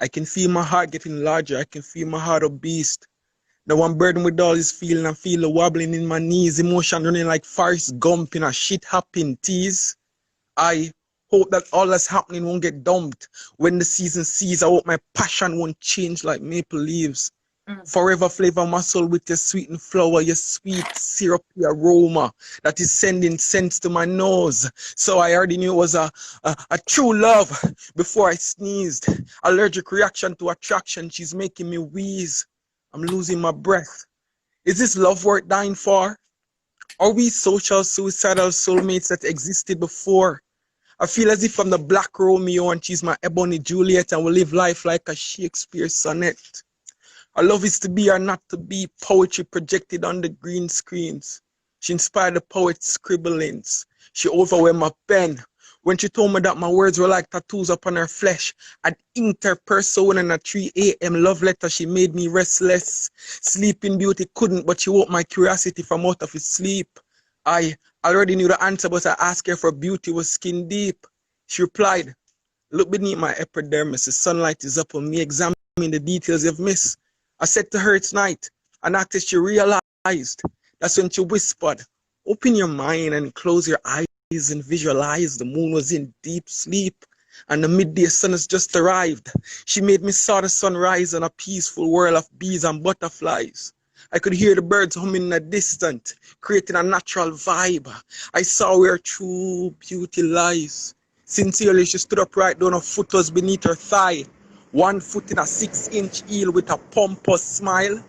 I can feel my heart getting larger. I can feel my heart obese. Now I'm burdened with all this feeling. I feel the wobbling in my knees. Emotion running like Forrest Gump in a shit happen tease. I hope that all that's happening won't get dumped. When the season sees, I hope my passion won't change like maple leaves. Forever flavor my soul with your sweetened flower, your sweet syrupy aroma that is sending scents to my nose. So I already knew it was a true love before I sneezed. Allergic reaction to attraction, she's making me wheeze. I'm losing my breath. Is this love worth dying for? Are we social suicidal soulmates that existed before? I feel as if I'm the Black Romeo and she's my Ebony Juliet and we live life like a Shakespeare sonnet. Our love is to be or not to be, poetry projected on the green screens. She inspired the poet's scribblings. She overwhelmed my pen. When she told me that my words were like tattoos upon her flesh, I'd inked her persona in a 3 a.m. love letter. She made me restless. Sleeping Beauty couldn't, but she woke my curiosity from out of its sleep. I already knew the answer, but I asked her for beauty was skin deep. She replied, look beneath my epidermis. The sunlight is up on me. Examine the details you've missed. I said to her it's night, and after she realized, that's when she whispered, open your mind and close your eyes and visualize the moon was in deep sleep and the midday sun has just arrived. She made me saw the sunrise on a peaceful world of bees and butterflies. I could hear the birds humming in the distance, creating a natural vibe. I saw where true beauty lies. Sincerely, she stood upright, down her foot was beneath her thigh. 1 foot in a 6-inch heel with a pompous smile.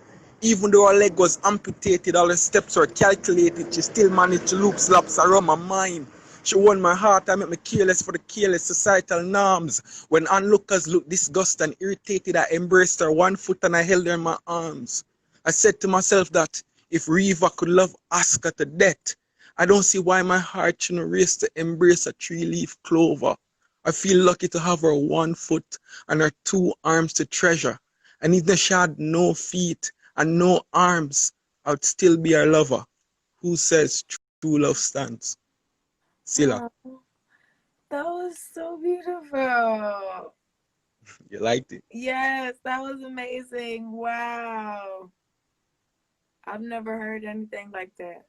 Even though her leg was amputated, all her steps were calculated, she still managed to loop slaps around my mind. She won my heart and made me careless for the careless societal norms. When onlookers looked disgusted and irritated, I embraced her 1 foot and I held her in my arms. I said to myself that if Reva could love Oscar to death, I don't see why my heart shouldn't race to embrace a 3-leaf clover. I feel lucky to have her 1 foot and her 2 arms to treasure. And even if she had no feet and no arms, I would still be her lover. Who says true love stands? Silla, Oh, that was so beautiful. you liked it? Yes, that was amazing. Wow. I've never heard anything like that.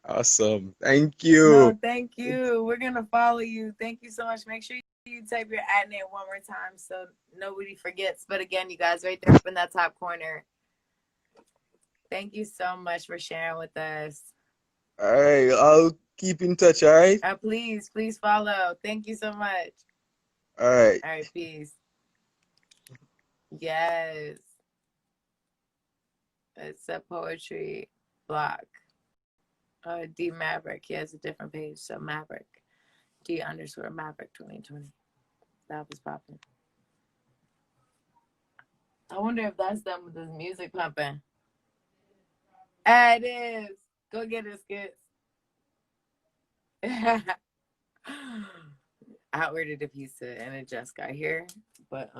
Awesome. Thank you. No, thank you. We're gonna follow you. Thank you so much. Make sure you type your ad name one more time so nobody forgets. But again, you guys, right there up in that top corner. Thank you so much for sharing with us. All right, I'll keep in touch, all right? Please follow. Thank you so much. All right. All right, peace. Yes. It's a poetry block. D Maverick. He has a different page. So Maverick. D_Maverick 2020. That was popping. I wonder if that's them with this music pumping. It is. Go get it, Skits. I ordered a pizza and it just got here, but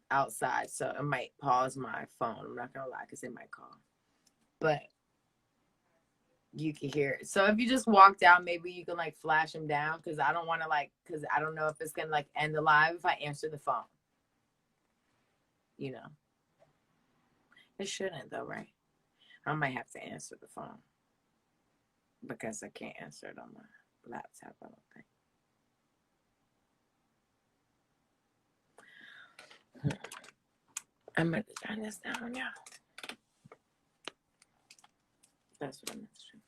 outside, so it might pause my phone. I'm not gonna lie, because it might call. But you can hear it. So if you just walk down, maybe you can like flash them down, because I don't want to because I don't know if it's gonna like end the live if I answer the phone. You know, it shouldn't though, right? I might have to answer the phone because I can't answer it on my laptop. I don't think. I'm gonna turn this down now. That's what I'm gonna do.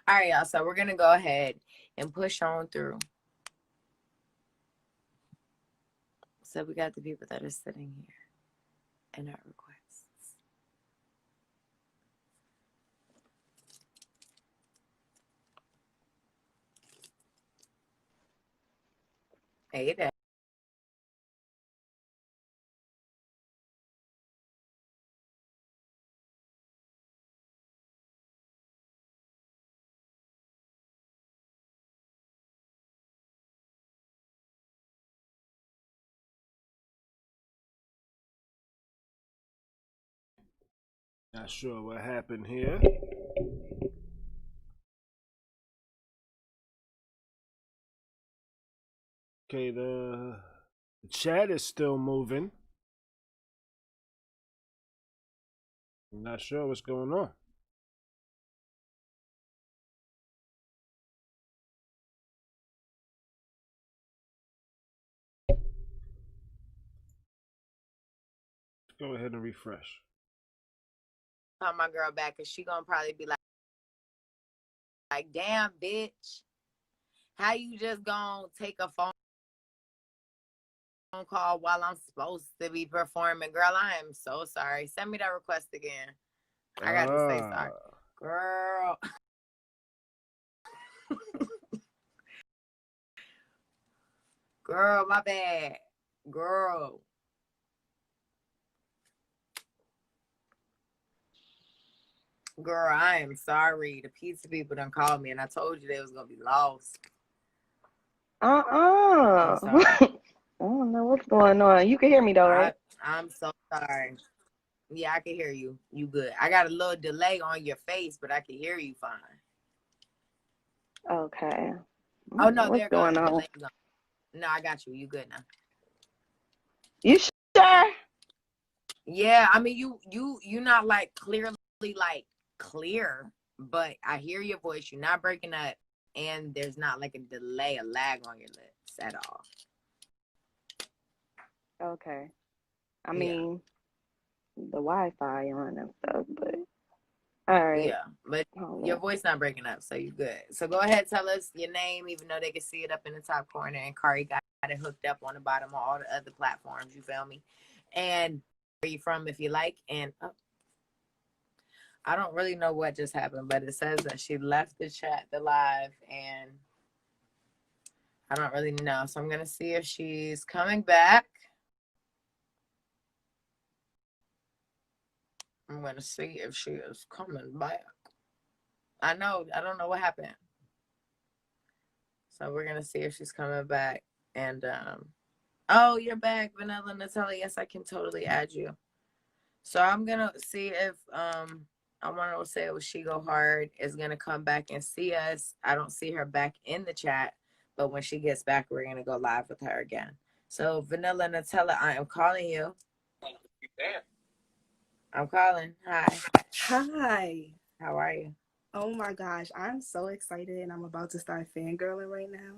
All right, y'all. So we're gonna go ahead and push on through. So we got the people that are sitting here and our requests. Hey there. Not sure what happened here. Okay, the chat is still moving. I'm not sure what's going on. Go ahead and refresh. Call my girl back because she gonna probably be like, damn, bitch. How you just gonna take a phone call while I'm supposed to be performing? Girl, I am so sorry. Send me that request again. I got to say sorry. Girl. Girl, my bad. Girl. Girl, I am sorry. The pizza people done called me and I told you they was gonna be lost. I don't know what's going on. You can hear me though, right? I'm so sorry. Yeah, I can hear you. You good. I got a little delay on your face, but I can hear you fine. Okay. Oh no, What's there goes going the on? delay. No, I got you. You good now. You sure? Yeah, I mean you not like clearly like clear, but I hear your voice. You're not breaking up, and there's not like a delay, a lag on your lips at all. Okay. I mean, the Wi-Fi on and stuff, but all right. Yeah, but your voice not breaking up, so you good. So go ahead, tell us your name, even though they can see it up in the top corner. And Kari got it hooked up on the bottom of all the other platforms. You feel me? And where you from, if you like. And I don't really know what just happened, but it says that she left the chat, the live, and I don't really know. So I'm gonna see if she's coming back. I'm gonna see if she is coming back. I don't know what happened. So we're gonna see if she's coming back. And oh, you're back, Vanilla Nutella. Yes, I can totally add you. So I'm gonna see if I want to say it was She Go Hard is gonna come back and see us. I don't see her back in the chat, but when she gets back, we're gonna go live with her again. So Vanilla Nutella, I am calling you. I'm calling. Hi. Hi. How are you? Oh my gosh, I'm so excited and I'm about to start fangirling right now.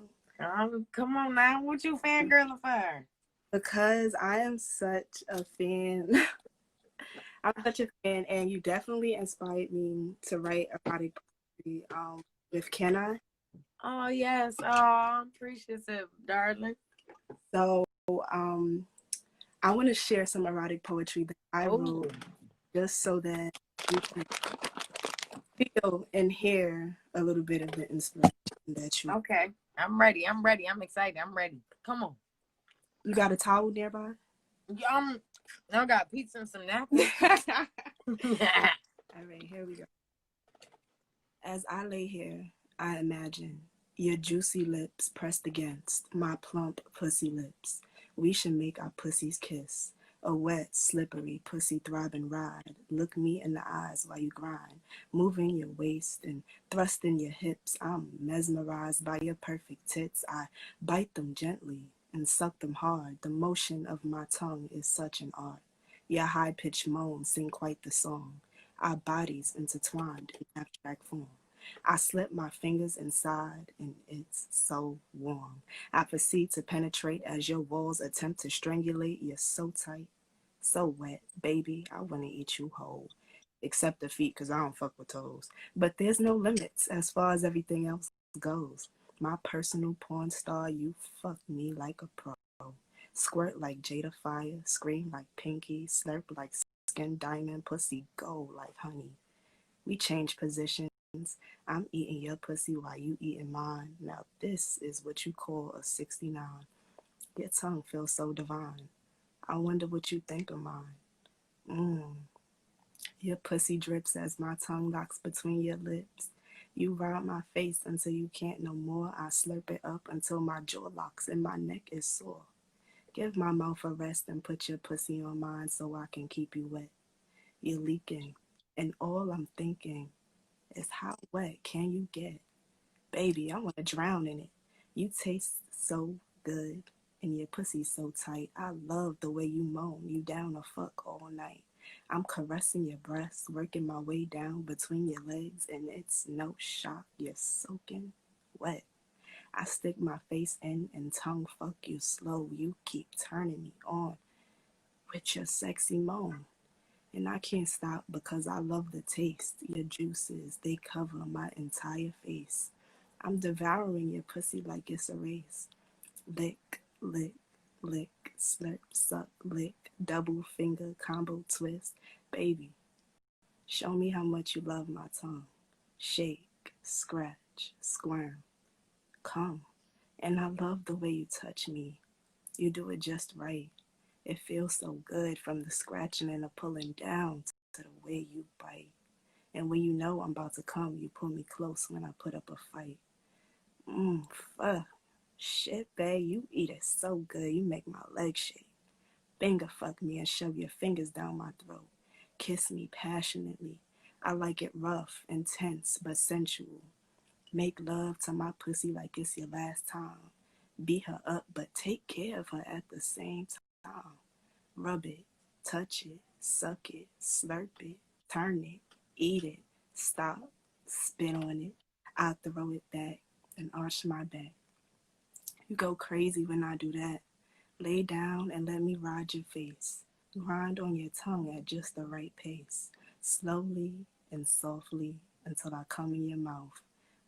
Come on now. What you fangirling for? Because I am such a fan. I'm such a fan and you definitely inspired me to write erotic poetry with Can I? Oh yes. Oh, I'm appreciative, darling. So I want to share some erotic poetry that I wrote just so that you can feel and hear a little bit of the inspiration that you. Okay, I'm ready. I'm ready. I'm excited. I'm ready. Come on. You got a towel nearby? I got pizza and some napkins. All right, here we go. As I lay here, I imagine your juicy lips pressed against my plump pussy lips. We should make our pussies kiss. A wet, slippery, pussy throbbing ride. Look me in the eyes while you grind. Moving your waist and thrusting your hips. I'm mesmerized by your perfect tits. I bite them gently and suck them hard. The motion of my tongue is such an art. Your high-pitched moans sing quite the song. Our bodies intertwined in abstract form. I slip my fingers inside and it's so warm. I proceed to penetrate as your walls attempt to strangulate. You're so tight, so wet. Baby, I want to eat you whole. Except the feet, because I don't fuck with toes. But there's no limits as far as everything else goes. My personal porn star, you fuck me like a pro. Squirt like Jada Fire, scream like Pinky, slurp like Skin Diamond, pussy go like honey. We change positions. I'm eating your pussy while you eating mine. Now this is what you call a 69. Your tongue feels so divine. I wonder what you think of mine. Mmm. Your pussy drips as my tongue locks between your lips. You ride my face until you can't no more. I slurp it up until my jaw locks and my neck is sore. Give my mouth a rest and put your pussy on mine so I can keep you wet. You're leaking, and all I'm thinking is how wet can you get? Baby, I want to drown in it. You taste so good, and your pussy's so tight. I love the way you moan. You down to fuck all night. I'm caressing your breasts, working my way down between your legs, and it's no shock. You're soaking wet. I stick my face in and tongue fuck you slow. You keep turning me on with your sexy moan. And I can't stop because I love the taste. Your juices, they cover my entire face. I'm devouring your pussy like it's a race. Lick, lick, lick, slurp, suck, lick, double finger combo twist. Baby, show me how much you love my tongue. Shake, scratch, squirm, come. And I love the way you touch me. You do it just right. It feels so good from the scratching and the pulling down to the way you bite. And when you know I'm about to come, you pull me close when I put up a fight. Fuck. Shit, babe, you eat it so good, you make my legs shake. Finger fuck me and shove your fingers down my throat. Kiss me passionately. I like it rough, intense, but sensual. Make love to my pussy like it's your last time. Beat her up, but take care of her at the same time. Rub it, touch it, suck it, slurp it, turn it, eat it, stop, spit on it. I throw it back and arch my back. You go crazy when I do that. Lay down and let me ride your face. Grind on your tongue at just the right pace. Slowly and softly until I come in your mouth.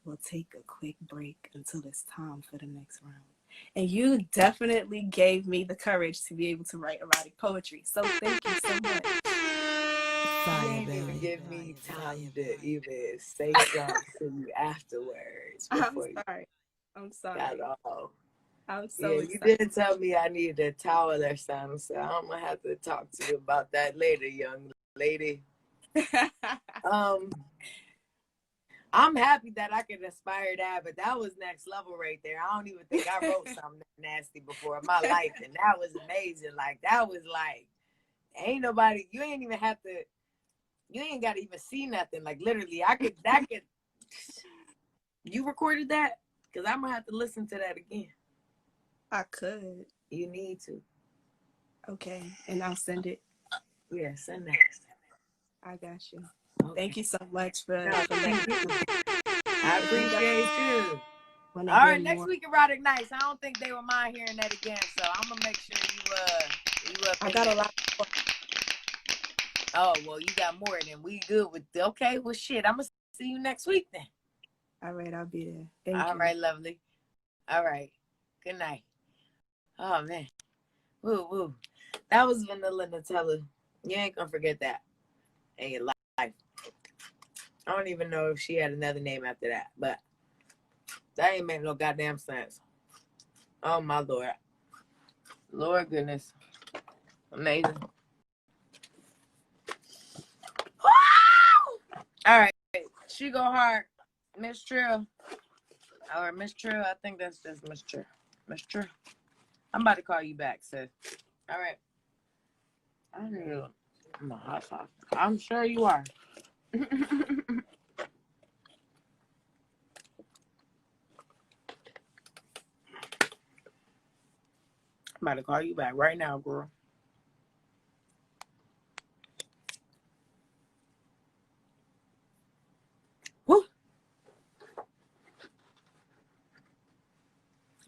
We'll take a quick break until it's time for the next round. And you definitely gave me the courage to be able to write erotic poetry. So thank you so much. You ain't even give me time to even say something to you afterwards I'm before you sorry. I'm sorry. got off. I'm so Yeah, you excited. did tell me I needed a towel or something, so I'm gonna have to talk to you about that later, young lady. I'm happy that I could aspire that, but that was next level right there. I don't even think I wrote something that nasty before in my life, and that was amazing. Like that was like, ain't nobody. You ain't even have to. You ain't got to even see nothing. Like literally, I could. That could. You recorded that? Because I'm gonna have to listen to that again. I could. You need to. Okay, and I'll send it. Yeah, send that. I got you. Okay. Thank you so much for Thank letting you. me know. I appreciate you. All Wanna right, hear next more? week erotic nights. I don't think they will mind hearing that again, so I'm gonna make sure you up. I got a lot. Oh well, you got more than we good with. Okay, well shit, I'm gonna see you next week then. All right, I'll be there. Thank you. All right, lovely. All right, good night. Oh man, woo woo. That was Vanilla Nutella. You ain't gonna forget that in your life. I don't even know if she had another name after that, but that ain't make no goddamn sense. Oh my lord. Lord goodness. Amazing. All right. She go hard. Miss Trill. Or Miss Trill. I think that's just Miss Trill. Miss Trill. I'm about to call you back, sis. All right. I need my hot sauce. I'm sure you are. I'm about to call you back right now, girl. Woo.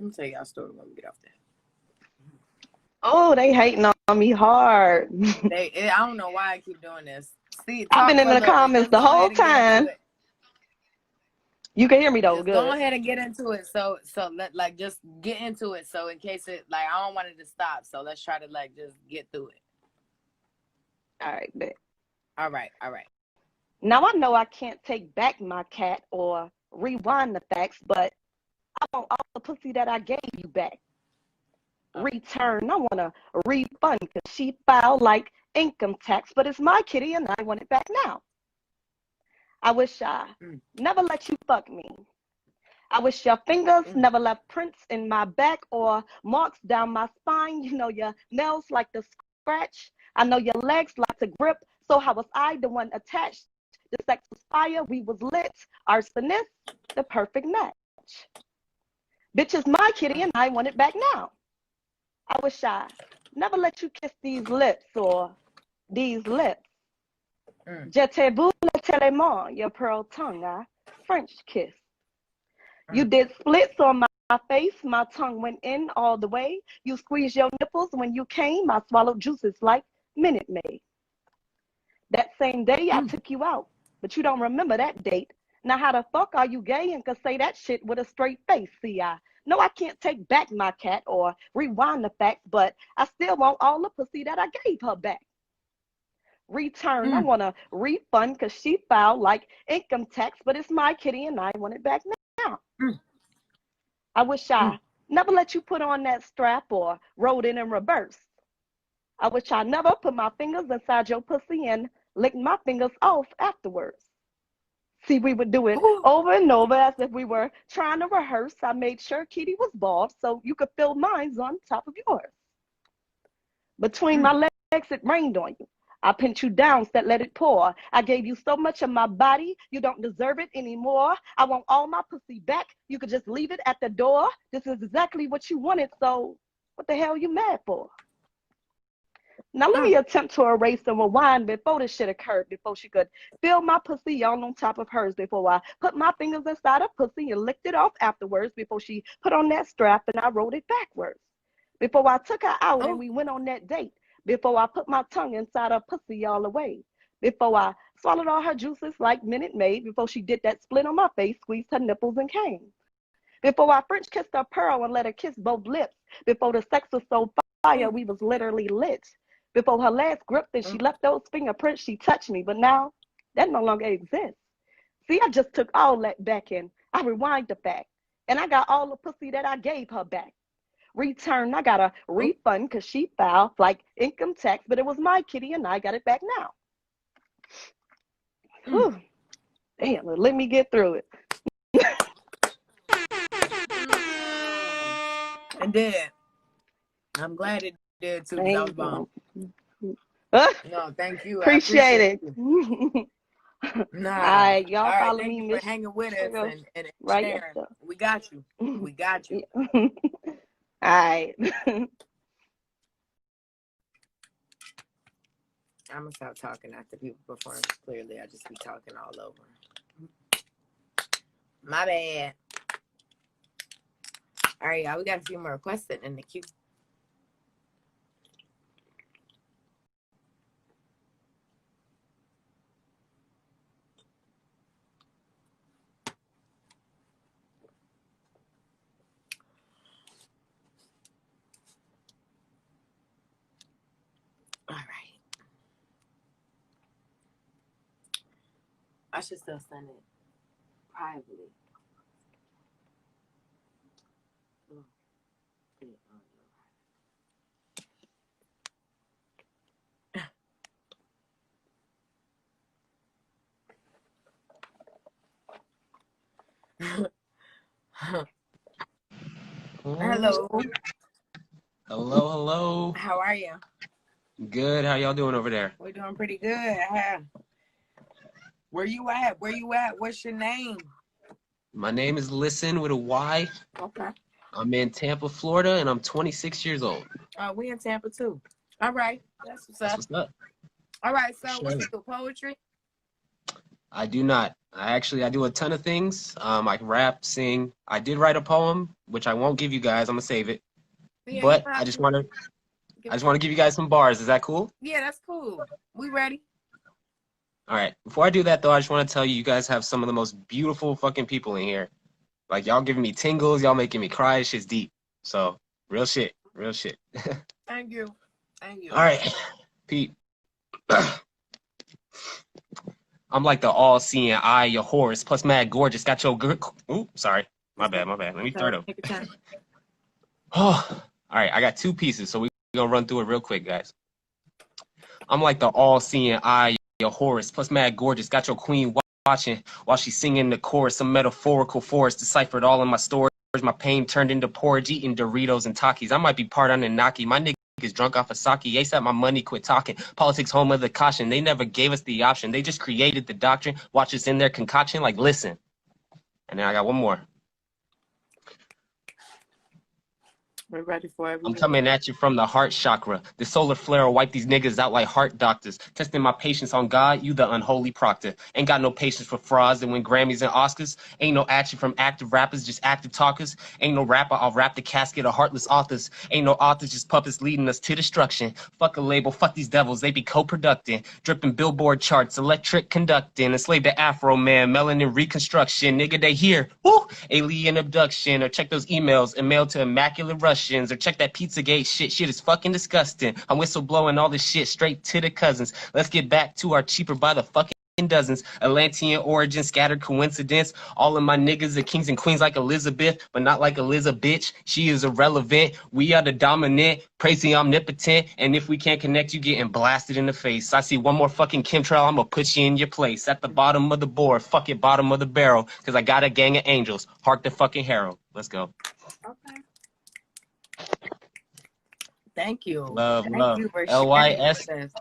me tell y'all a story when we get off there. Oh, they hating on me hard. I don't know why I keep doing this. See, I've talk been in for a the little bit. comments Let's the go whole ahead and get into time. it. You can hear me though, Just go good. ahead and get into it. So just get into it. So in case it I don't want it to stop. So let's try to just get through it. All right, bet. All right. Now I know I can't take back my cat or rewind the facts, but I want all the pussy that I gave you back. Return. I want a refund because she filed like income tax, but it's my kitty and I want it back now. I wish I never let you fuck me. I wish your fingers never left prints in my back or marks down my spine. You know your nails like to scratch. I know your legs like to grip. So how was I the one attached? The sex was fire. We was lit. Arsonist, the perfect match. Bitch is my kitty and I want it back now. I wish I never let you kiss these lips or these lips. Je te voulais tellement, your pearl tongue, French kiss. You did splits on my face, my tongue went in all the way. You squeezed your nipples when you came, I swallowed juices like Minute Maid. That same day I took you out, but you don't remember that date. Now how the fuck are you gay and could say that shit with a straight face? See, I know I can't take back my cat or rewind the facts, but I still want all the pussy that I gave her back. Return, I want a refund because she filed like income tax, but it's my kitty and I want it back now. I wish I never let you put on that strap or rode it in reverse. I wish I never put my fingers inside your pussy and licked my fingers off afterwards. See, we would do it over and over as if we were trying to rehearse. I made sure Kitty was bald so you could feel mine on top of yours. Between my legs, it rained on you. I pinned you down, said let it pour. I gave you so much of my body, you don't deserve it anymore. I want all my pussy back. You could just leave it at the door. This is exactly what you wanted, so what the hell you mad for? Now let me attempt to erase and rewind before this shit occurred, before she could feel my pussy all on top of hers, before I put my fingers inside her pussy and licked it off afterwards, before she put on that strap and I rolled it backwards, before I took her out and we went on that date, before I put my tongue inside her pussy all the way, before I swallowed all her juices like Minute Maid, before she did that split on my face, squeezed her nipples and came, before I French kissed her pearl and let her kiss both lips, before the sex was so fire we was literally lit, before her legs gripped and she left those fingerprints, she touched me, but now that no longer exists. See, I just took all that back and I rewind the fact, and I got all the pussy that I gave her back. Return, I got a refund because she filed like income tax, but it was my kitty and I got it back now. Whew. Damn, let me get through it. It did. I'm glad it did too, because I was bomb. No, thank you. I Appreciate it. you. Nah. All right, y'all All right, follow thank me, you Miss for hanging with us and right sharing. there. We got you. We got you. All right. I'm gonna stop talking after people perform. Clearly, I just be talking all over. My bad. All right, y'all. We got a few more requests sitting in the queue. All right. I should still send it privately. Hello. Hello, hello. How are you? Good. How y'all doing over there? We're doing pretty good. Where you at? Where you at? What's your name? My name is Listen with a Y. Okay. I'm in Tampa, Florida, and I'm 26 years old. We in Tampa too. All right. That's what's up. That's what's up. All right. So Sure. what you do? Poetry? I do not. I do a ton of things. I rap, sing. I did write a poem, which I won't give you guys. I'm gonna save it. Yeah, you But don't I have just to. want to. I just want to give you guys some bars. Is that cool? Yeah, that's cool. We ready? All right. Before I do that, though, I just want to tell you, you guys have some of the most beautiful fucking people in here. Like y'all giving me tingles, y'all making me cry. Shit's deep. So real shit, real shit. Thank you. Thank you. All right, Pete. I'm like the all-seeing eye, your horse, plus mad gorgeous. Got your good. Ooh, sorry, my bad, my bad. Let me start over. Take your time. Oh, all right. I got two pieces, so we gonna run through it real quick, guys. I'm like the all-seeing eye, your Horus, plus mad gorgeous. Got your queen watching while she's singing the chorus. Some metaphorical forest deciphered all in my storage. My pain turned into porridge, eating Doritos and Takis. I might be part Anunnaki. My nigga is drunk off of sake. ASAP my money, quit talking. Politics home of the caution. They never gave us the option. They just created the doctrine. Watch us in their concoction like listen. And then I got one more. We're ready for I'm everything. coming at you from the heart chakra. The solar flare will wipe these niggas out like heart doctors. Testing my patience on God, you the unholy proctor. Ain't got no patience for frauds that win Grammys and Oscars. Ain't no action from active rappers, just active talkers. Ain't no rapper, I'll wrap the casket of heartless authors. Ain't no authors, just puppets leading us to destruction. Fuck a label, fuck these devils, they be co-producting. Dripping billboard charts, electric conducting. Enslaved the Afro man, melanin reconstruction. Nigga, they here. Woo! Alien abduction. Or check those emails and mail to immaculate Russians. Or check that Pizzagate shit. Shit is fucking disgusting. I'm whistleblowing all this shit straight to the cousins. Let's get back to our cheaper by the fucking dozens. Atlantean origin, scattered coincidence. All of my niggas are kings and queens like Elizabeth, but not like Elizabeth. She is irrelevant. We are the dominant, praise the omnipotent. And if we can't connect, you getting blasted in the face. I see one more fucking chemtrail, I'm gonna put you in your place. At the bottom of the board, fuck it, bottom of the barrel. Cause I got a gang of angels. Hark the fucking herald. Let's go. Okay. Thank you. Love, Thank love. you for sharing Lys. with us.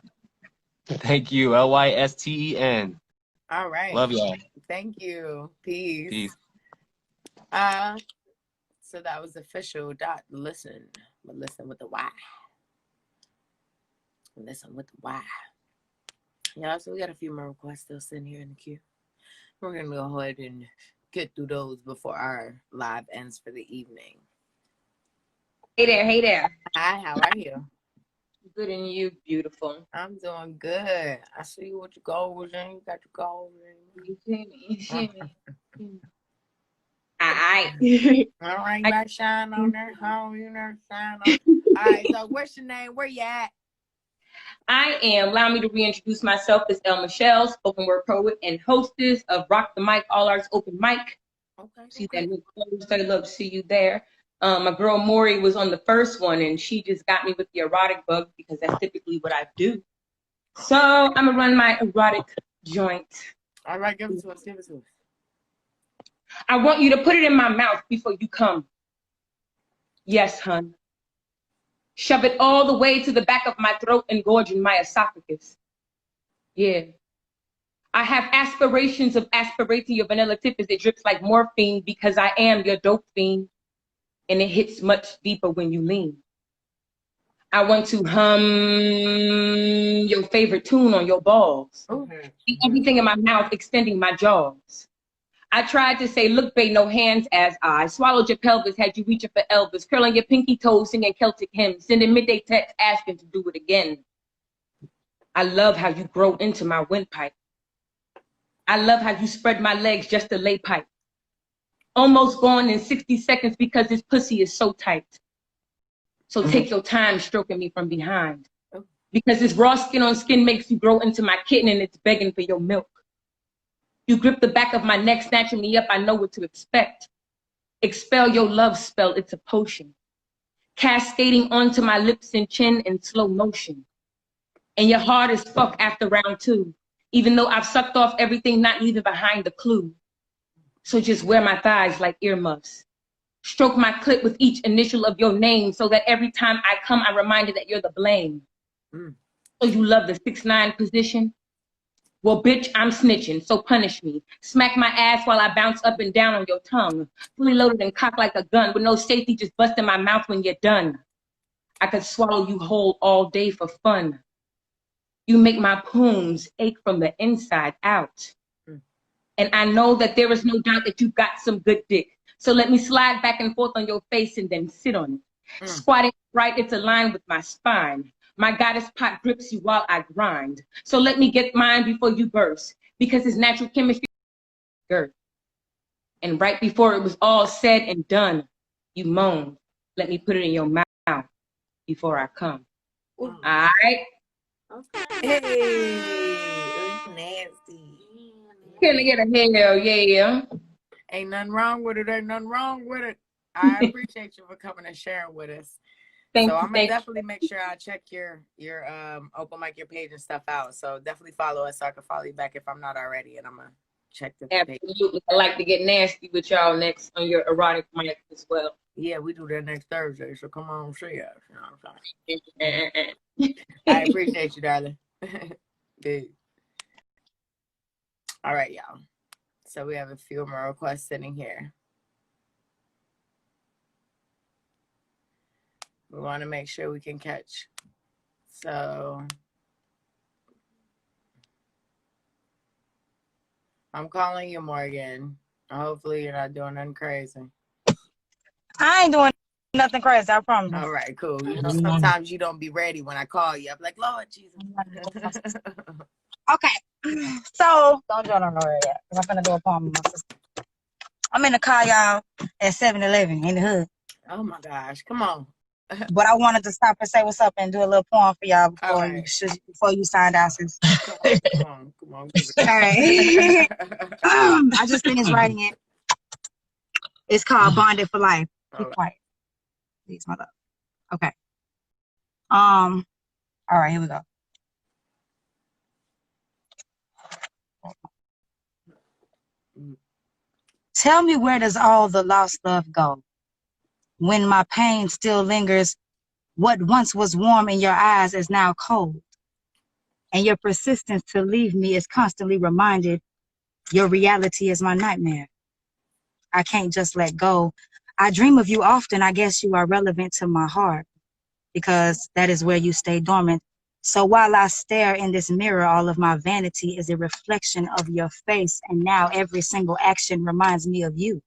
Thank you. Lysten. All right. Love y'all. Thank you. Peace. Peace. So that was official. Listen, but listen with the Y. Listen with the Y. Yeah, so we got a few more requests still sitting here in the queue. We're gonna go ahead and get through those before our live ends for the evening. Hey there, hey there. Hi, how are you? Good, and you, beautiful. I'm doing good. I see what your goals in. You got your goals in. You see me, you see me. Alright. All right, you got shine on there. How you know shine on? All right, so what's your name? Where you at? I am, allow me to reintroduce myself as El Michelle, spoken word poet and hostess of Rock the Mic, All Arts Open Mic. Okay. See that new post, I'd love to see you there. My girl Maury was on the first one and she just got me with the erotic bug because that's typically what I do. So I'm gonna run my erotic joint. All right, give it to us, give it to us. I want you to put it in my mouth before you come. Yes, hun. Shove it all the way to the back of my throat and gorge in my esophagus. Yeah. I have aspirations of aspirating your vanilla tip as it drips like morphine because I am your dope fiend. And it hits much deeper when you lean. I want to hum your favorite tune on your balls. See everything in my mouth extending my jaws. I tried to say, look, babe, no hands as I swallowed your pelvis, had you reaching for Elvis, curling your pinky toes, singing Celtic hymns, sending midday texts asking to do it again. I love how you grow into my windpipe. I love how you spread my legs just to lay pipe. Almost gone in 60 seconds because this pussy is so tight. So take your time stroking me from behind. Because this raw skin on skin makes you grow into my kitten and it's begging for your milk. You grip the back of my neck, snatching me up, I know what to expect. Expel your love spell, it's a potion. Cascading onto my lips and chin in slow motion. And you're hard as fuck after round 2, even though I've sucked off everything, not leaving behind the clue. So just wear my thighs like earmuffs. Stroke my clit with each initial of your name so that every time I come, I'm reminded that you're the blame. So you love the 6'9" position? Well, bitch, I'm snitching, so punish me. Smack my ass while I bounce up and down on your tongue. Fully loaded and cocked like a gun with no safety, just busting my mouth when you're done. I could swallow you whole all day for fun. You make my poons ache from the inside out. And I know that there is no doubt that you've got some good dick. So let me slide back and forth on your face and then sit on it. Squatting right, it's aligned with my spine. My goddess pot grips you while I grind. So let me get mine before you burst, because it's natural chemistry. Girth. And right before it was all said and done, you moaned, let me put it in your mouth before I come. All right? Hey, nasty. Can I get a hell yeah? Ain't nothing wrong with it. Ain't nothing wrong with it. I appreciate you for coming and sharing with us. Thank So you, I'm gonna definitely make sure I check your open mic, your page and stuff out. So definitely follow us so I can follow you back if I'm not already, and I'm gonna check the page. Absolutely. I like to get nasty with y'all next on your erotic mic as well. Yeah, we do that next Thursday. So come on, see us. You know what I'm saying? I appreciate you, darling. Dude. All right, y'all. So we have a few more requests sitting here. We want to make sure we can catch. So I'm calling you, Morgan. Hopefully you're not doing nothing crazy. I ain't doing nothing crazy, I promise. All right, cool. You know, sometimes you don't be ready when I call you. I'm like, Lord Jesus. Okay. So don't join on nowhere yet. I'm gonna do a poem with my sister. I'm in the car, y'all, at 7-Eleven in the hood. Oh my gosh, come on. But I wanted to stop and say what's up and do a little poem for y'all before you signed out, sis. Come on. All right. I just finished writing it. It's called Bonded for Life. Be quiet, please, my love. Okay. All right, here we go. Tell me, where does all the lost love go? When my pain still lingers, what once was warm in your eyes is now cold. And your persistence to leave me is constantly reminded your reality is my nightmare. I can't just let go. I dream of you often. I guess you are relevant to my heart because that is where you stay dormant. So while I stare in this mirror, all of my vanity is a reflection of your face. And now every single action reminds me of you.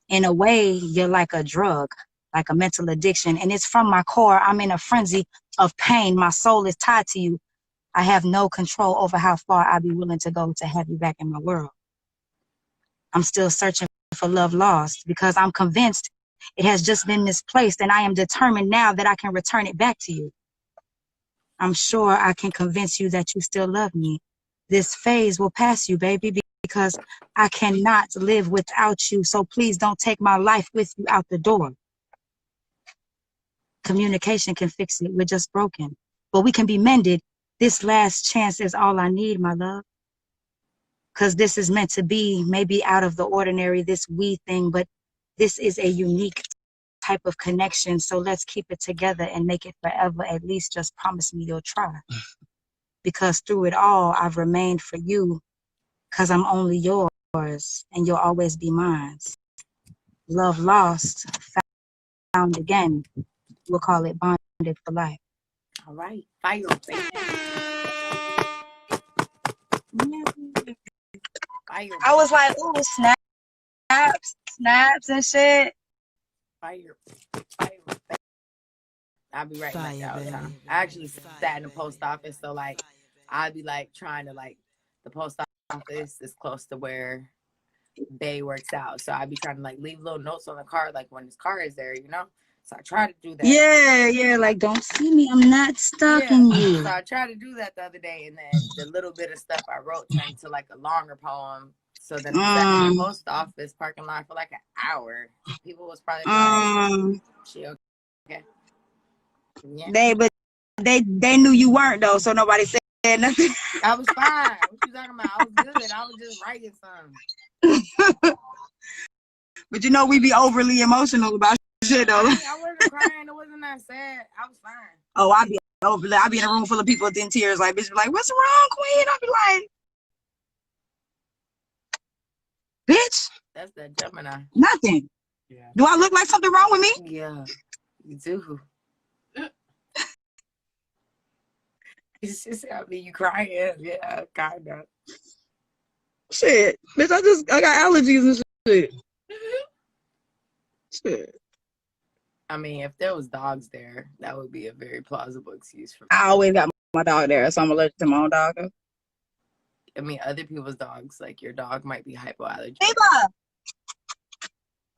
In a way, you're like a drug, like a mental addiction. And it's from my core. I'm in a frenzy of pain. My soul is tied to you. I have no control over how far I'd be willing to go to have you back in my world. I'm still searching for love lost because I'm convinced it has just been misplaced, and I am determined now that I can return it back to you. I'm sure I can convince you that you still love me. This phase will pass you, baby, because I cannot live without you. So please don't take my life with you out the door. Communication can fix it. We're just broken, but we can be mended. This last chance is all I need, my love. Because this is meant to be maybe out of the ordinary, this we thing, but this is a unique type of connection. So let's keep it together and make it forever. At least just promise me you'll try. Because through it all, I've remained for you because I'm only yours and you'll always be mine. Love lost, found again. We'll call it bonded for life. All right. Fire. I was like, ooh, snaps and shit. Fire. I'll be writing like that all the time. I actually sat in the post office, so like I'd be like trying to like the post office is close to where Bay works out. So I'd be trying to like leave little notes on the car, like when his car is there, you know? So I try to do that. Yeah, like don't see me. I'm not stalking you. So I tried to do that the other day, and then the little bit of stuff I wrote turned into like a longer poem. So then I sat in the post office parking lot for like an hour. People was probably like, she okay? Yeah. They knew you weren't though, so nobody said nothing. I was fine. What you talking about? I was good. I was just writing something. But you know we be overly emotional about shit though. I wasn't crying. It wasn't that sad. I was fine. Oh, I be in a room full of people in tears, like bitch, be like, what's wrong, Queen? I be like, bitch. That's that Gemini. Nothing. Yeah. Do I look like something wrong with me? Yeah, you do. It's just, I mean, you crying. Yeah, kind of. Shit, bitch, I got allergies and shit. Shit. I mean, if there was dogs there, that would be a very plausible excuse for me. I always got my dog there, so I'm allergic to my own dog. I mean, other people's dogs, like your dog might be hypoallergenic. Sheba!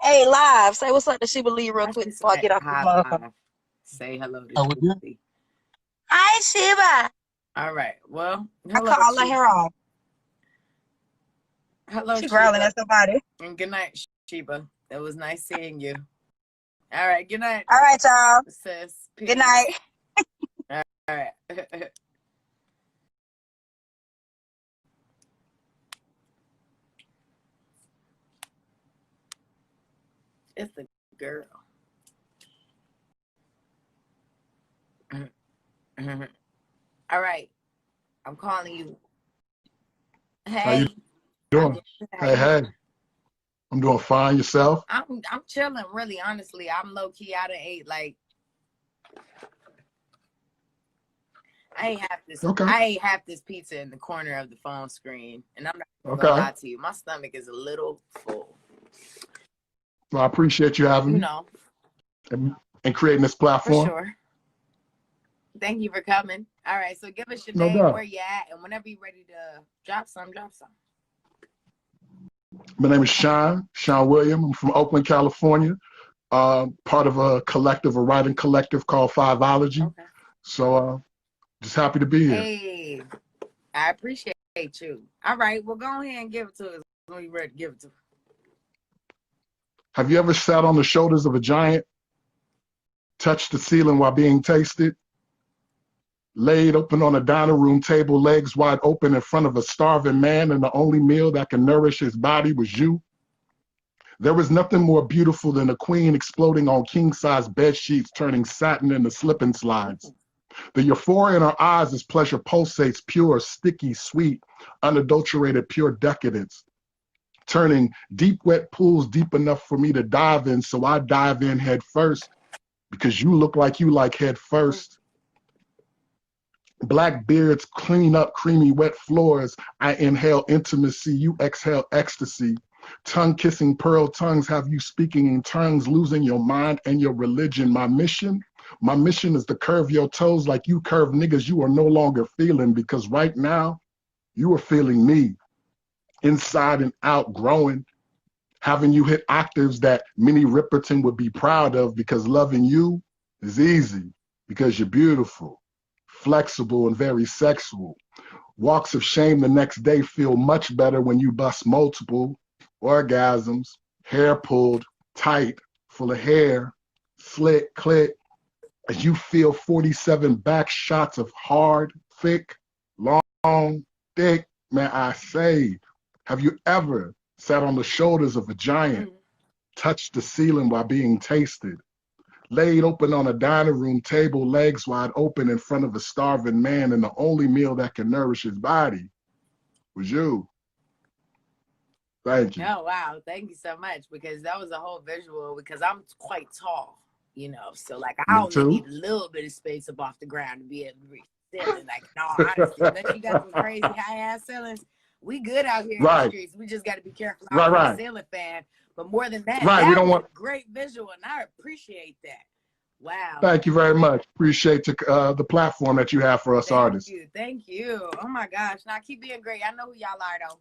Hey, live. Say what's up to Sheba Lee real quick before I get off this motherfucker. Say hello to Oh, Sheba. hi, Sheba. All right. Well, I hello, cut all her hair off. Hello, She growling Sheba. at somebody. And good night, Sheba. It was nice seeing you. All right. Good night. All right, y'all. Sis. Peace. Good night. All right. It's the girl. All right. I'm calling you. How you Hey. doing? How Hey, you hey. I'm doing fine. Yourself? I'm chilling, really, honestly. I'm low key. I done ate like Okay. I ate half this pizza in the corner of the phone screen, and I'm not even gonna Okay. lie to you. My stomach is a little full. Well, I appreciate you having You me know, and creating this for platform. sure. Thank you for coming. All right, so give us your No name, doubt. where you at, and whenever you're ready to drop some, drop some. My name is Sean William. I'm from Oakland, California. Part of a writing collective called Fiveology. Okay. So just happy to be here. Hey, I appreciate you. All right, well, go ahead and give it to us when you're ready to give it to us. Have you ever sat on the shoulders of a giant, touched the ceiling while being tasted, laid open on a dining room table, legs wide open in front of a starving man, and the only meal that can nourish his body was you? There was nothing more beautiful than a queen exploding on king-size bed sheets, turning satin into slip and slides. The euphoria in her eyes as pleasure pulsates, pure, sticky, sweet, unadulterated, pure decadence, turning deep, wet pools deep enough for me to dive in, so I dive in head first, because you look like you like head first. Black beards clean up creamy, wet floors. I inhale intimacy, you exhale ecstasy. Tongue-kissing pearl tongues have you speaking in tongues, losing your mind and your religion. My mission is to curve your toes like you curve niggas you are no longer feeling, because right now, you are feeling me, inside and out, growing, having you hit octaves that Minnie Riperton would be proud of, because loving you is easy, because you're beautiful, flexible, and very sexual. Walks of shame the next day feel much better when you bust multiple orgasms, hair pulled, tight, full of hair, slick, clit, as you feel 47 back shots of hard, thick, long, thick, man, I say, have you ever sat on the shoulders of a giant, touched the ceiling while being tasted, laid open on a dining room table, legs wide open in front of a starving man, and the only meal that can nourish his body was you? Thank you. Oh, wow. Thank you so much, because that was a whole visual, because I'm quite tall, you know, so like I Me only too. need a little bit of space up off the ground to be able to reach the ceiling. Like, no, honestly, unless you got some crazy high ass ceilings, we good out here in the Right. streets. We just got to be careful Right, out with right. the ceiling fan. But more than that, Right, we that don't was want. a great visual, and I appreciate that. Wow. Thank you very much. Appreciate the platform that you have for us artists. Thank you. Oh my gosh. Now keep being great. I know who y'all are though.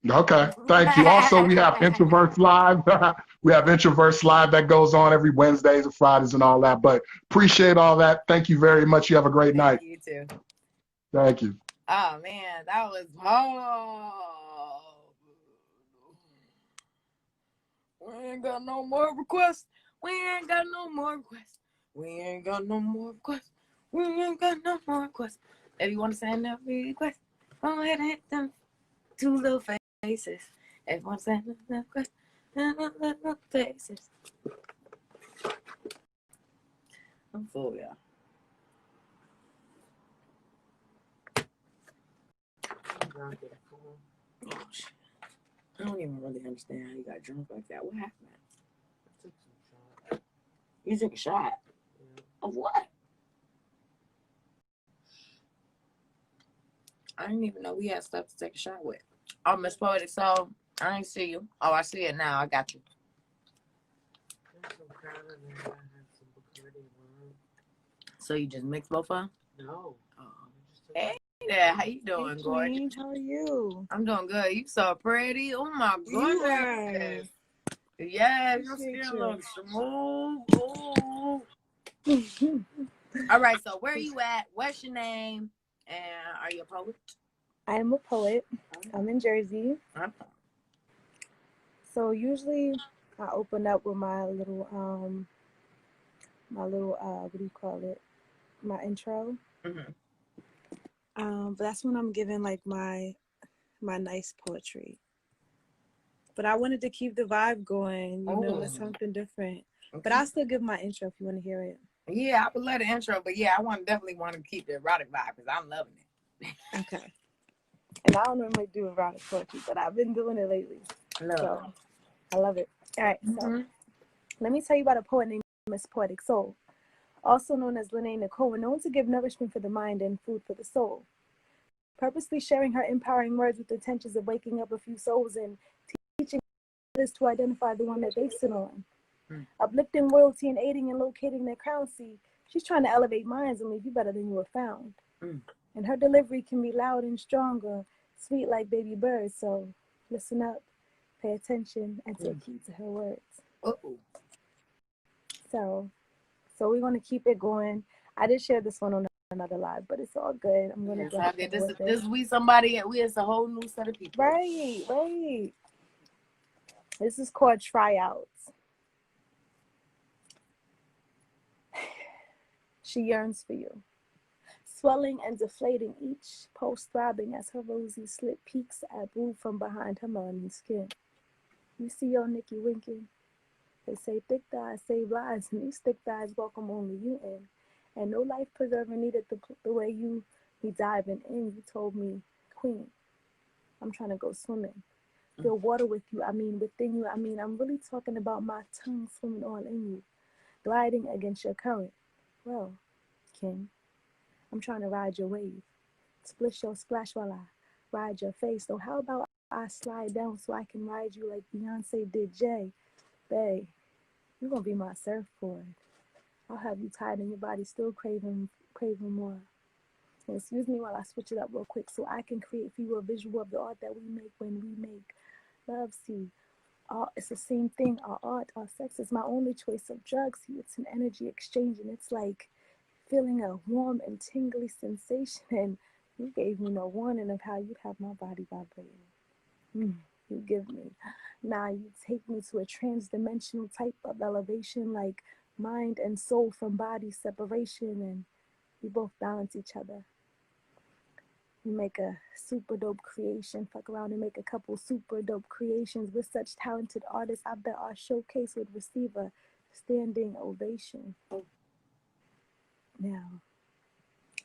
Okay, thank you. Also, we have Introverts Live. We have Introverts Live that goes on every Wednesdays and Fridays and all that. But appreciate all that. Thank you very much. You have a great night. You too. Thank you. Oh man, that was We ain't got no more requests. We ain't got no more requests. We ain't got no more requests. We ain't got no more requests. If you want to send a request, go ahead and hit them two little faces. If you want to send a request, little faces. I'm full, y'all. Oh, shit. I don't even really understand how you got drunk like that. What happened? You took a shot? Of what? I didn't even know we had stuff to take a shot with. Oh, Miss Poetic Soul, I ain't see you. Oh, I see it now. I got you. So you just mix both of them? No. Hey there, how you doing, gorgeous? How are you? I'm doing good. You so pretty. Oh my You goodness. are. Yeah, your Appreciate skin you. looks smooth. Ooh. All right, so where you at? What's your name? And are you a poet? I am a poet. I'm in Jersey. So usually I open up with my little what do you call it? My intro. But that's when I'm giving like my nice poetry. But I wanted to keep the vibe going, you know, it's something different. But I'll still give my intro if you want to hear it. Yeah, I would love the intro, but yeah, I definitely want to keep the erotic vibe because I'm loving it. Okay. And I don't normally do erotic poetry, but I've been doing it lately. Love I love it. All right, so let me tell you about a poet named Miss Poetic Soul, also known as Lene Nicole, known to give nourishment for the mind and food for the soul. Purposely sharing her empowering words with the intentions of waking up a few souls and teaching others to identify the one that they sit on. Uplifting royalty and aiding in locating their crown seat, she's trying to elevate minds and leave you better than you were found. And her delivery can be loud and strong, sweet like baby birds. So listen up, pay attention, and take heed to her words. So we want to keep it going. I did share this one on another live, but it's all good. I'm gonna get this we somebody. We is a whole new set of people. Right. This is called Tryouts. She yearns for you, swelling and deflating, each pulse throbbing as her rosy slit peeks at blue from behind her melanin skin. You see your Nikki winking. They say thick thighs save lives, and these thick thighs welcome only you in. And no life preserver needed the way you be diving in. You told me, Queen, I'm trying to go swimming. Feel water with you, I mean within you. I mean, I'm really talking about my tongue swimming all in you, gliding against your current. Well, King, I'm trying to ride your wave. Splish your splash while I ride your face. So how about I slide down so I can ride you like Beyonce did Jay? Bae, you're gonna be my surfboard. I'll have you tied in your body, still craving more. And excuse me while I switch it up real quick so I can create for you a visual of the art that we make when we make love. See, it's the same thing. Our art, our sex is my only choice of drugs. See, it's an energy exchange, and it's like feeling a warm and tingly sensation. And you gave me no warning of how you'd have my body vibrating. You give me. Now you take me to a trans-dimensional type of elevation, like mind and soul from body separation, and we both balance each other. We make a super dope creation. Fuck around and make a couple super dope creations. With such talented artists, I bet our showcase would receive a standing ovation. Now,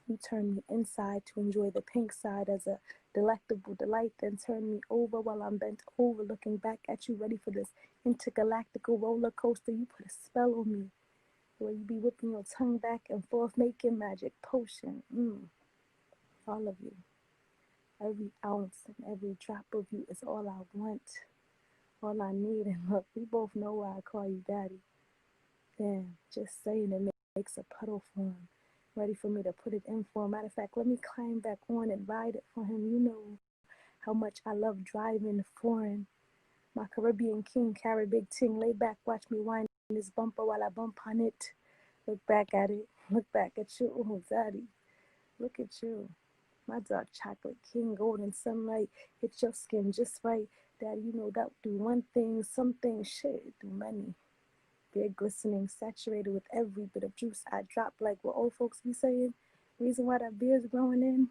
you turn me inside to enjoy the pink side as a delectable delight, then turn me over while I'm bent over, looking back at you, ready for this intergalactical roller coaster. You put a spell on me, where you be whipping your tongue back and forth, making magic potion. All of you. Every ounce and every drop of you is all I want, all I need. And look, we both know why I call you daddy. Damn, just saying it makes a puddle form, ready for me to put it in for him. Matter of fact, let me climb back on and ride it for him. You know how much I love driving foreign. My Caribbean king carry big ting. Lay back, watch me wind this bumper while I bump on it. Look back at it, look back at you. Oh, daddy, look at you. My dark chocolate king, golden sunlight, hit your skin just right. Daddy, you know that do one thing, some things shit, do many. Beard glistening, saturated with every bit of juice I drop, like what old folks be saying. Reason why that beard's growing in?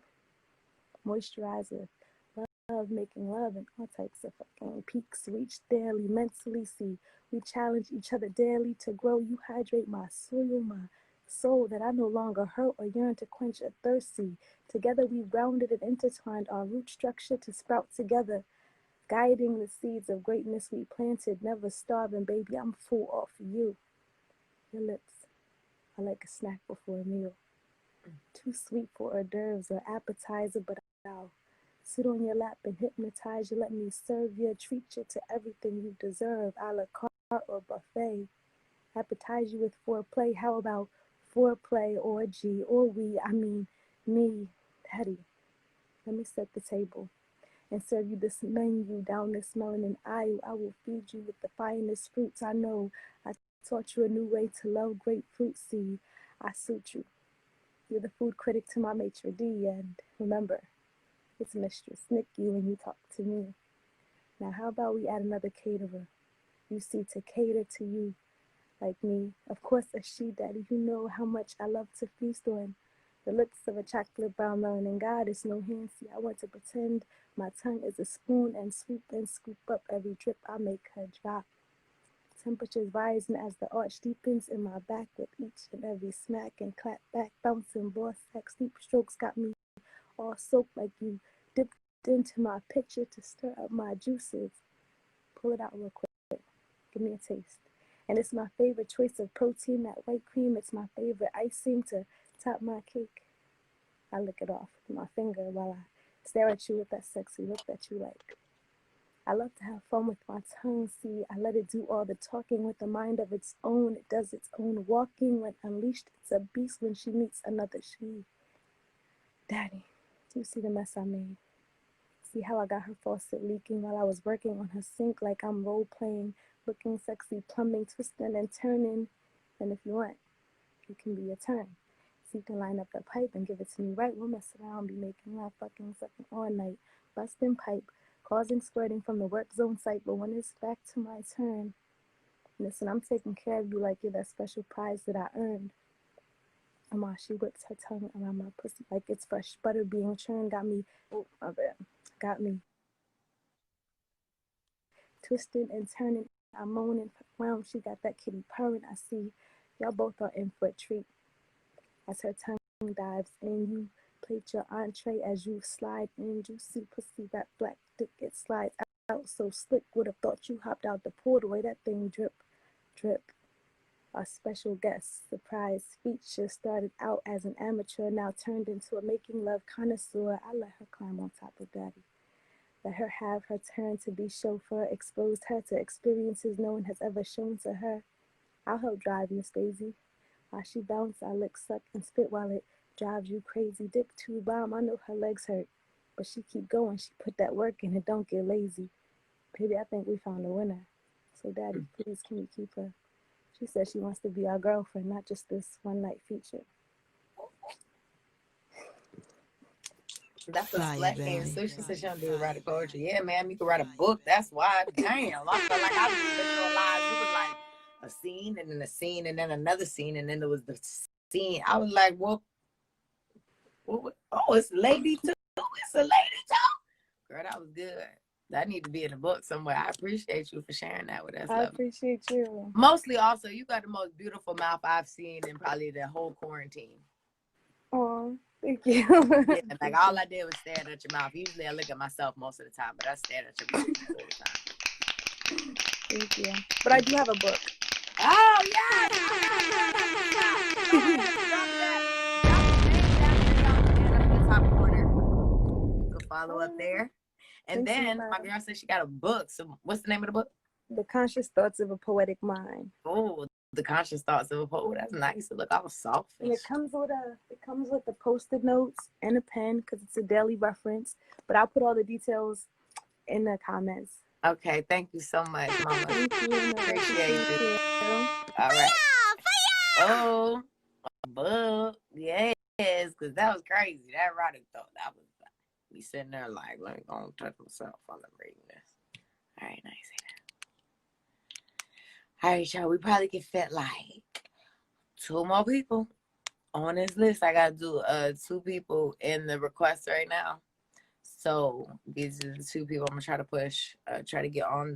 Moisturizer, love, making love, and all types of fucking peaks reach daily, mentally. See, we challenge each other daily to grow. You hydrate my soil, my soul that I no longer hurt or yearn to quench a thirsty. Together we rounded and intertwined our root structure to sprout together, guiding the seeds of greatness we planted, never starving, baby. I'm full off you. Your lips are like a snack before a meal. Too too sweet for hors d'oeuvres or appetizer, but I'll sit on your lap and hypnotize you. Let me serve you, treat you to everything you deserve, a la carte or buffet. Appetize you with foreplay. How about foreplay, orgy, or me, Daddy? Let me set the table and serve you this menu down this melanin aisle. I will feed you with the finest fruits I know. I taught you a new way to love grapefruit seed. I suit you. You're the food critic to my maitre d', and remember, it's Mistress Nikki when you talk to me. Now, how about we add another caterer? You see, to cater to you like me. Of course, a she daddy. You know how much I love to feast on the looks of a chocolate brown melanin goddess. No handsy. I want to pretend my tongue is a spoon and swoop and scoop up every drip I make her drop. Temperatures rising as the arch deepens in my back with each and every smack and clap back, bouncing ball sack. Steep strokes got me all soaked like you dipped into my picture to stir up my juices. Pull it out real quick. Give me a taste. And it's my favorite choice of protein, that white cream. It's my favorite icing to top my cake. I lick it off with my finger while I stare at you with that sexy look that you like. I love to have fun with my tongue. See, I let it do all the talking with a mind of its own. It does its own walking. When unleashed, it's a beast when she meets another she. Daddy, do you see the mess I made? See how I got her faucet leaking while I was working on her sink like I'm role-playing, looking sexy, plumbing, twisting and turning. And if you want, it can be your turn. So you can line up the pipe and give it to me right. We'll mess around, be making love, fucking sucking all night, busting pipe, causing squirting from the work zone site. But when it's back to my turn, listen, I'm taking care of you like you're that special prize that I earned. Mama, she whips her tongue around my pussy like it's fresh butter being churned. Got me, oh my bad, got me twisting and turning. I'm moaning around. She got that kitty purring. I see y'all both are in for a treat. As her tongue dives in, you plate your entree as you slide in. Juicy pussy, that black dick, it slides out so slick. Would have thought you hopped out the pool the way that thing drip, drip. Our special guest surprise feature started out as an amateur, now turned into a making love connoisseur. I let her climb on top of Daddy. Let her have her turn to be chauffeur, exposed her to experiences no one has ever shown to her. I'll help drive Miss Daisy. While she bounce, I lick, suck, and spit while it drives you crazy. Dick too bomb, I know her legs hurt, but she keep going. She put that work in and don't get lazy. Baby, I think we found a winner. So Daddy, please, can you keep her? She said she wants to be our girlfriend, not just this one night feature. That's a slut game. So she said she don't do erotic poetry. Yeah, man, you can write a book. That's why. Damn, I felt like I was visualized. It was like a scene and then a scene and then another scene and then there was the scene. I was like, well, oh, it's lady too. It's a lady too. Girl, that was good. That need to be in a book somewhere. I appreciate you for sharing that with us. I appreciate you. Mostly also, you got the most beautiful mouth I've seen in probably the whole quarantine. Oh, thank you. Yeah, like all I did was stare at your mouth. Usually I look at myself most of the time, but I stared at your mouth all the time. Thank you. But I do have a book. Oh, yeah. Top corner. You can follow up there. And then my girl said she got a book. So what's the name of the book? The Conscious Thoughts of a Poetic Mind. Oh, The Conscious Thoughts of a Poet. That's nice. It look all soft. And it comes with the Post-it notes and a pen because it's a daily reference. But I'll put all the details in the comments. Okay, thank you so much, Mama. Thank you. Appreciate you. All right. Oh, a book. Yes, because that was crazy. That erotic thought. That was we sitting there like, let me go and touch myself while I'm reading this. All right, nice. All right, y'all. We probably can fit like 2 more people on this list. I gotta do 2 people in the request right now. So these are the 2 people I'm gonna try to push, try to get on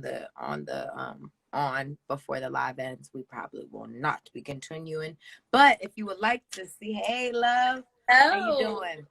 before the live ends. We probably will not be continuing. But if you would like to see, hey love, how you doing?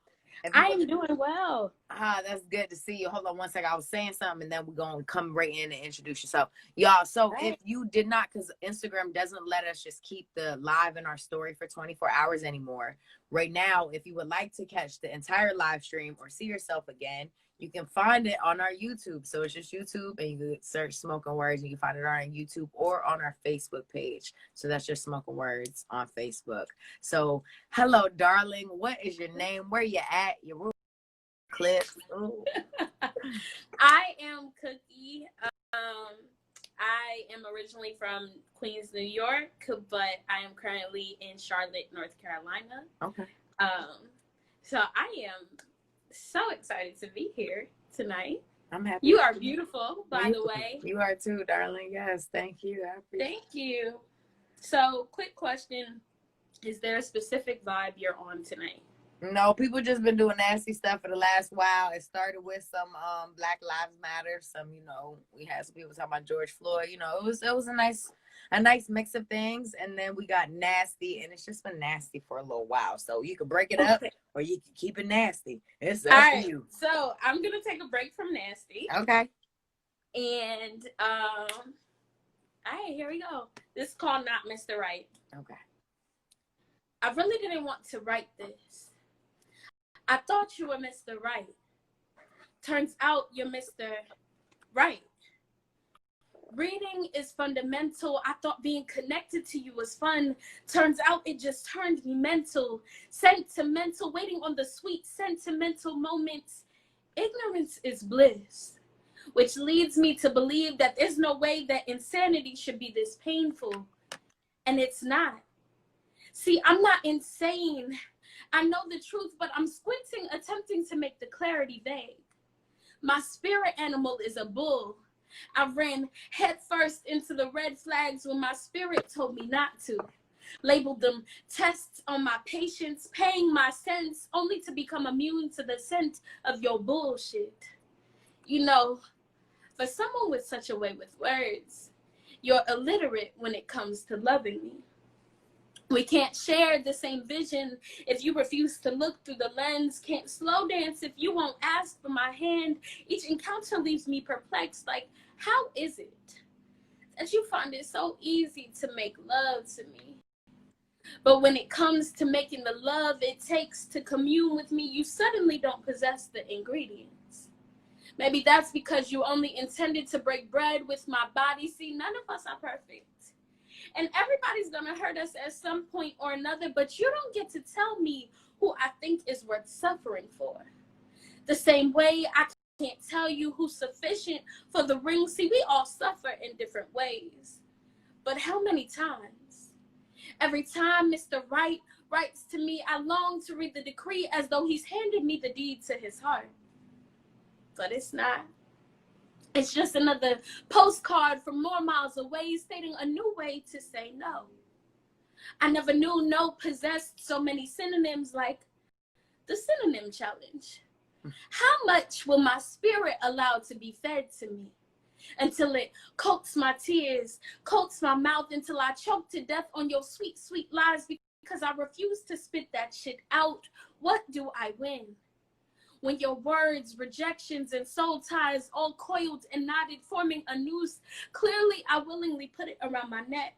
I am doing well. That's good to see you. Hold on one second. I was saying something, and then we're going to come right in and introduce yourself. Y'all, so if you did not, because Instagram doesn't let us just keep the live in our story for 24 hours anymore. Right now, if you would like to catch the entire live stream or see yourself again, you can find it on our YouTube. So it's just YouTube, and you can search Smoken Words, and you can find it on our YouTube or on our Facebook page. So that's just Smoken Words on Facebook. So hello, darling. What is your name? Where you at? Your clips. I am Cookie. I am originally from Queens, New York, but I am currently in Charlotte, North Carolina. Okay. So I am so excited to be here tonight. I'm happy. You are beautiful, by the way. You are too, darling. Yes, thank you. Thank you. So, quick question. Is there a specific vibe you're on tonight? No, people just been doing nasty stuff for the last while. It started with some Black Lives Matter. Some, we had some people talking about George Floyd. It was a nice mix of things, and then we got nasty, and it's just been nasty for a little while. So you can break it up, or you can keep it nasty. It's up to you. So I'm gonna take a break from nasty. Okay. And all right, here we go. This is called Not Mr. Right. Okay. I really didn't want to write this. I thought you were Mr. Right. Turns out you're Mr. Right. Reading is fundamental. I thought being connected to you was fun. Turns out it just turned me mental. Sentimental, waiting on the sweet sentimental moments. Ignorance is bliss, which leads me to believe that there's no way that insanity should be this painful. And it's not. See, I'm not insane. I know the truth, but I'm squinting, attempting to make the clarity vague. My spirit animal is a bull. I ran headfirst into the red flags when my spirit told me not to. Labeled them tests on my patience, paying my cents, only to become immune to the scent of your bullshit. For someone with such a way with words, you're illiterate when it comes to loving me. We can't share the same vision if you refuse to look through the lens. Can't slow dance if you won't ask for my hand. Each encounter leaves me perplexed, like, how is it that you find it so easy to make love to me? But when it comes to making the love it takes to commune with me, you suddenly don't possess the ingredients. Maybe that's because you only intended to break bread with my body. See, none of us are perfect. And everybody's gonna hurt us at some point or another, but you don't get to tell me who I think is worth suffering for. The same way I can't tell you who's sufficient for the ring. See, we all suffer in different ways. But how many times? Every time Mr. Right writes to me, I long to read the decree as though he's handed me the deed to his heart. But it's not. It's just another postcard from more miles away stating a new way to say no. I never knew no possessed so many synonyms like the synonym challenge. How much will my spirit allow to be fed to me? Until it coats my tears, coats my mouth until I choke to death on your sweet, sweet lies because I refuse to spit that shit out. What do I win? When your words, rejections, and soul ties all coiled and knotted, forming a noose, clearly I willingly put it around my neck.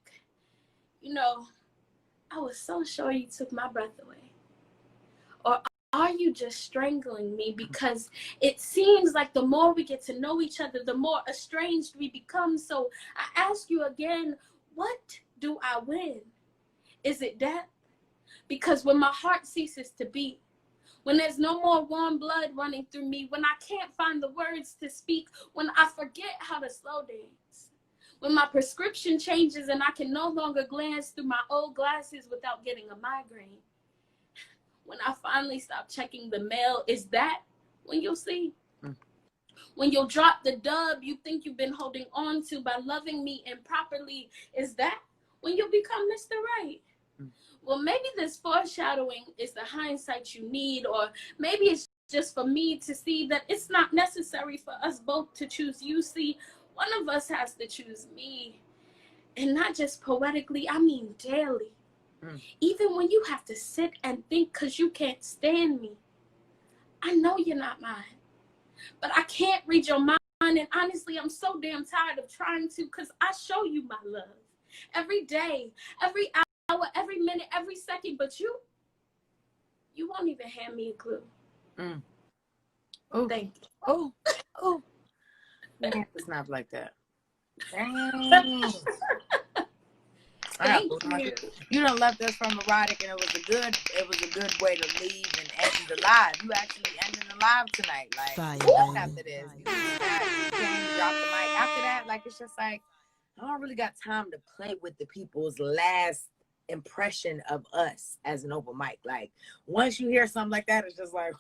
I was so sure you took my breath away. Or are you just strangling me? Because it seems like the more we get to know each other, the more estranged we become. So I ask you again, what do I win? Is it death? Because when my heart ceases to beat, when there's no more warm blood running through me, when I can't find the words to speak, when I forget how to slow dance, when my prescription changes and I can no longer glance through my old glasses without getting a migraine, when I finally stop checking the mail, is that when you'll see? When you'll drop the dub you think you've been holding on to by loving me improperly, is that when you'll become Mr. Right? Well, maybe this foreshadowing is the hindsight you need, or maybe it's just for me to see that it's not necessary for us both to choose you. See, one of us has to choose me. And not just poetically, I mean daily. Even when you have to sit and think because you can't stand me. I know you're not mine. But I can't read your mind. And honestly, I'm so damn tired of trying to, because I show you my love every day, every hour, every minute, every second. But you won't even hand me a clue. Oh, thank you. Oh, oh. It's not like that. Dang. Thank you. You done left us from erotic, and it was a good way to leave and end the live. You actually ending the live tonight. Like after this, you came, dropped the mic. After that, like it's just like I don't really got time to play with the people's last impression of us as an open mic. Like once you hear something like that, it's just like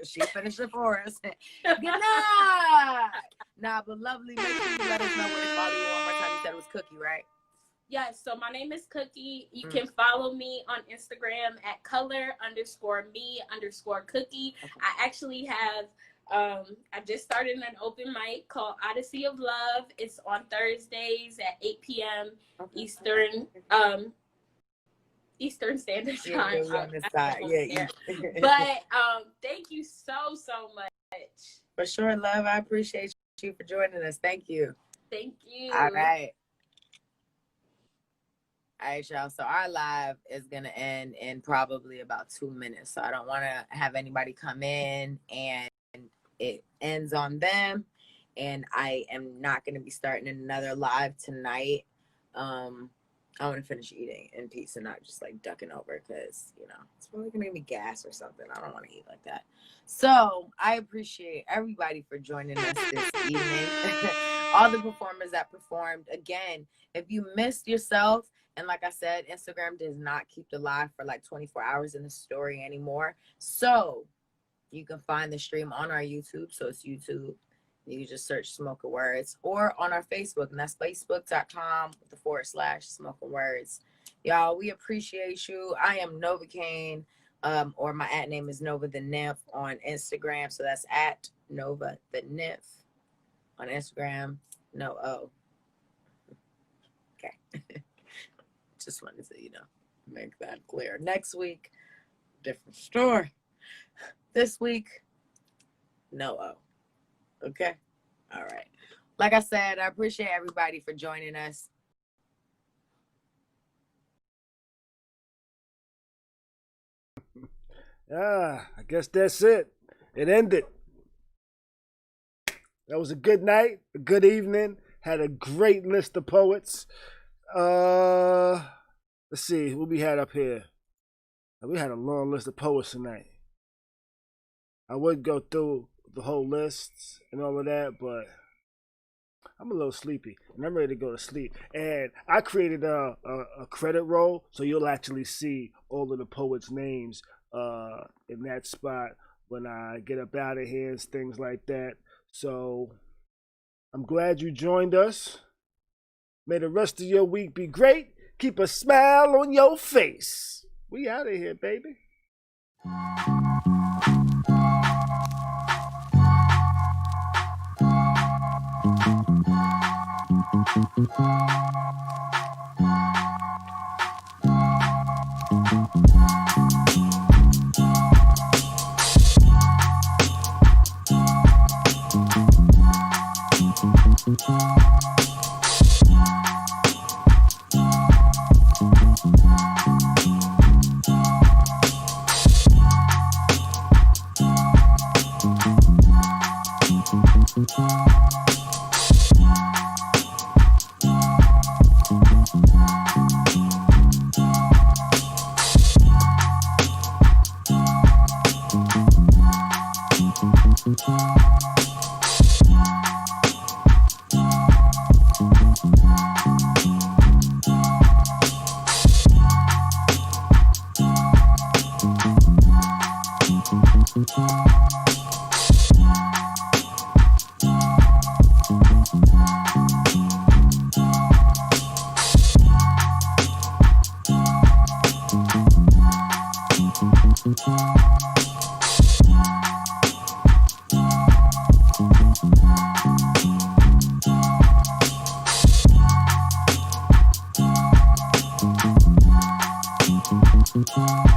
she finished it for us. Good night. Nah, but lovely. Make sure you let us know where to follow you one more time. You said it was Cookie, right? Yes, so my name is Cookie. You can follow me on Instagram at color_me_cookie. I actually have, I just started an open mic called Odyssey of Love. It's on Thursdays at 8 p.m. Eastern Standard Time. On this side. Yeah. But thank you so much. For sure, love. I appreciate you for joining us. Thank you. Thank you. All right. All right, y'all. So our live is going to end in probably about 2 minutes. So I don't want to have anybody come in and it ends on them. And I am not going to be starting another live tonight. I want to finish eating in peace and not just like ducking over because, you know, it's probably going to give me gas or something. I don't want to eat like that. So I appreciate everybody for joining us this evening. All the performers that performed. Again, if you missed yourself, and like I said, Instagram does not keep the live for like 24 hours in the story anymore. So you can find the stream on our YouTube. So it's YouTube. You can just search Smoken Words, or on our Facebook, and that's facebook.com/Smoken Words. Y'all, we appreciate you. I am Novocaine, or my @ name is Nova the Nymph on Instagram. So that's at Nova the Nymph on Instagram. No O. Okay. Just wanted to, make that clear. Next week, different story. This week, no O. Okay? All right. Like I said, I appreciate everybody for joining us. I guess that's it. It ended. That was a good night, a good evening. Had a great list of poets. Let's see what we had up here. We had a long list of poets tonight. I would go through the whole list and all of that, but I'm a little sleepy and I'm ready to go to sleep. And I created a credit roll, so you'll actually see all of the poets' names in that spot when I get up out of here and things like that. So I'm glad you joined us. May the rest of your week be great. Keep a smile on your face. We out of here, baby. Thank you.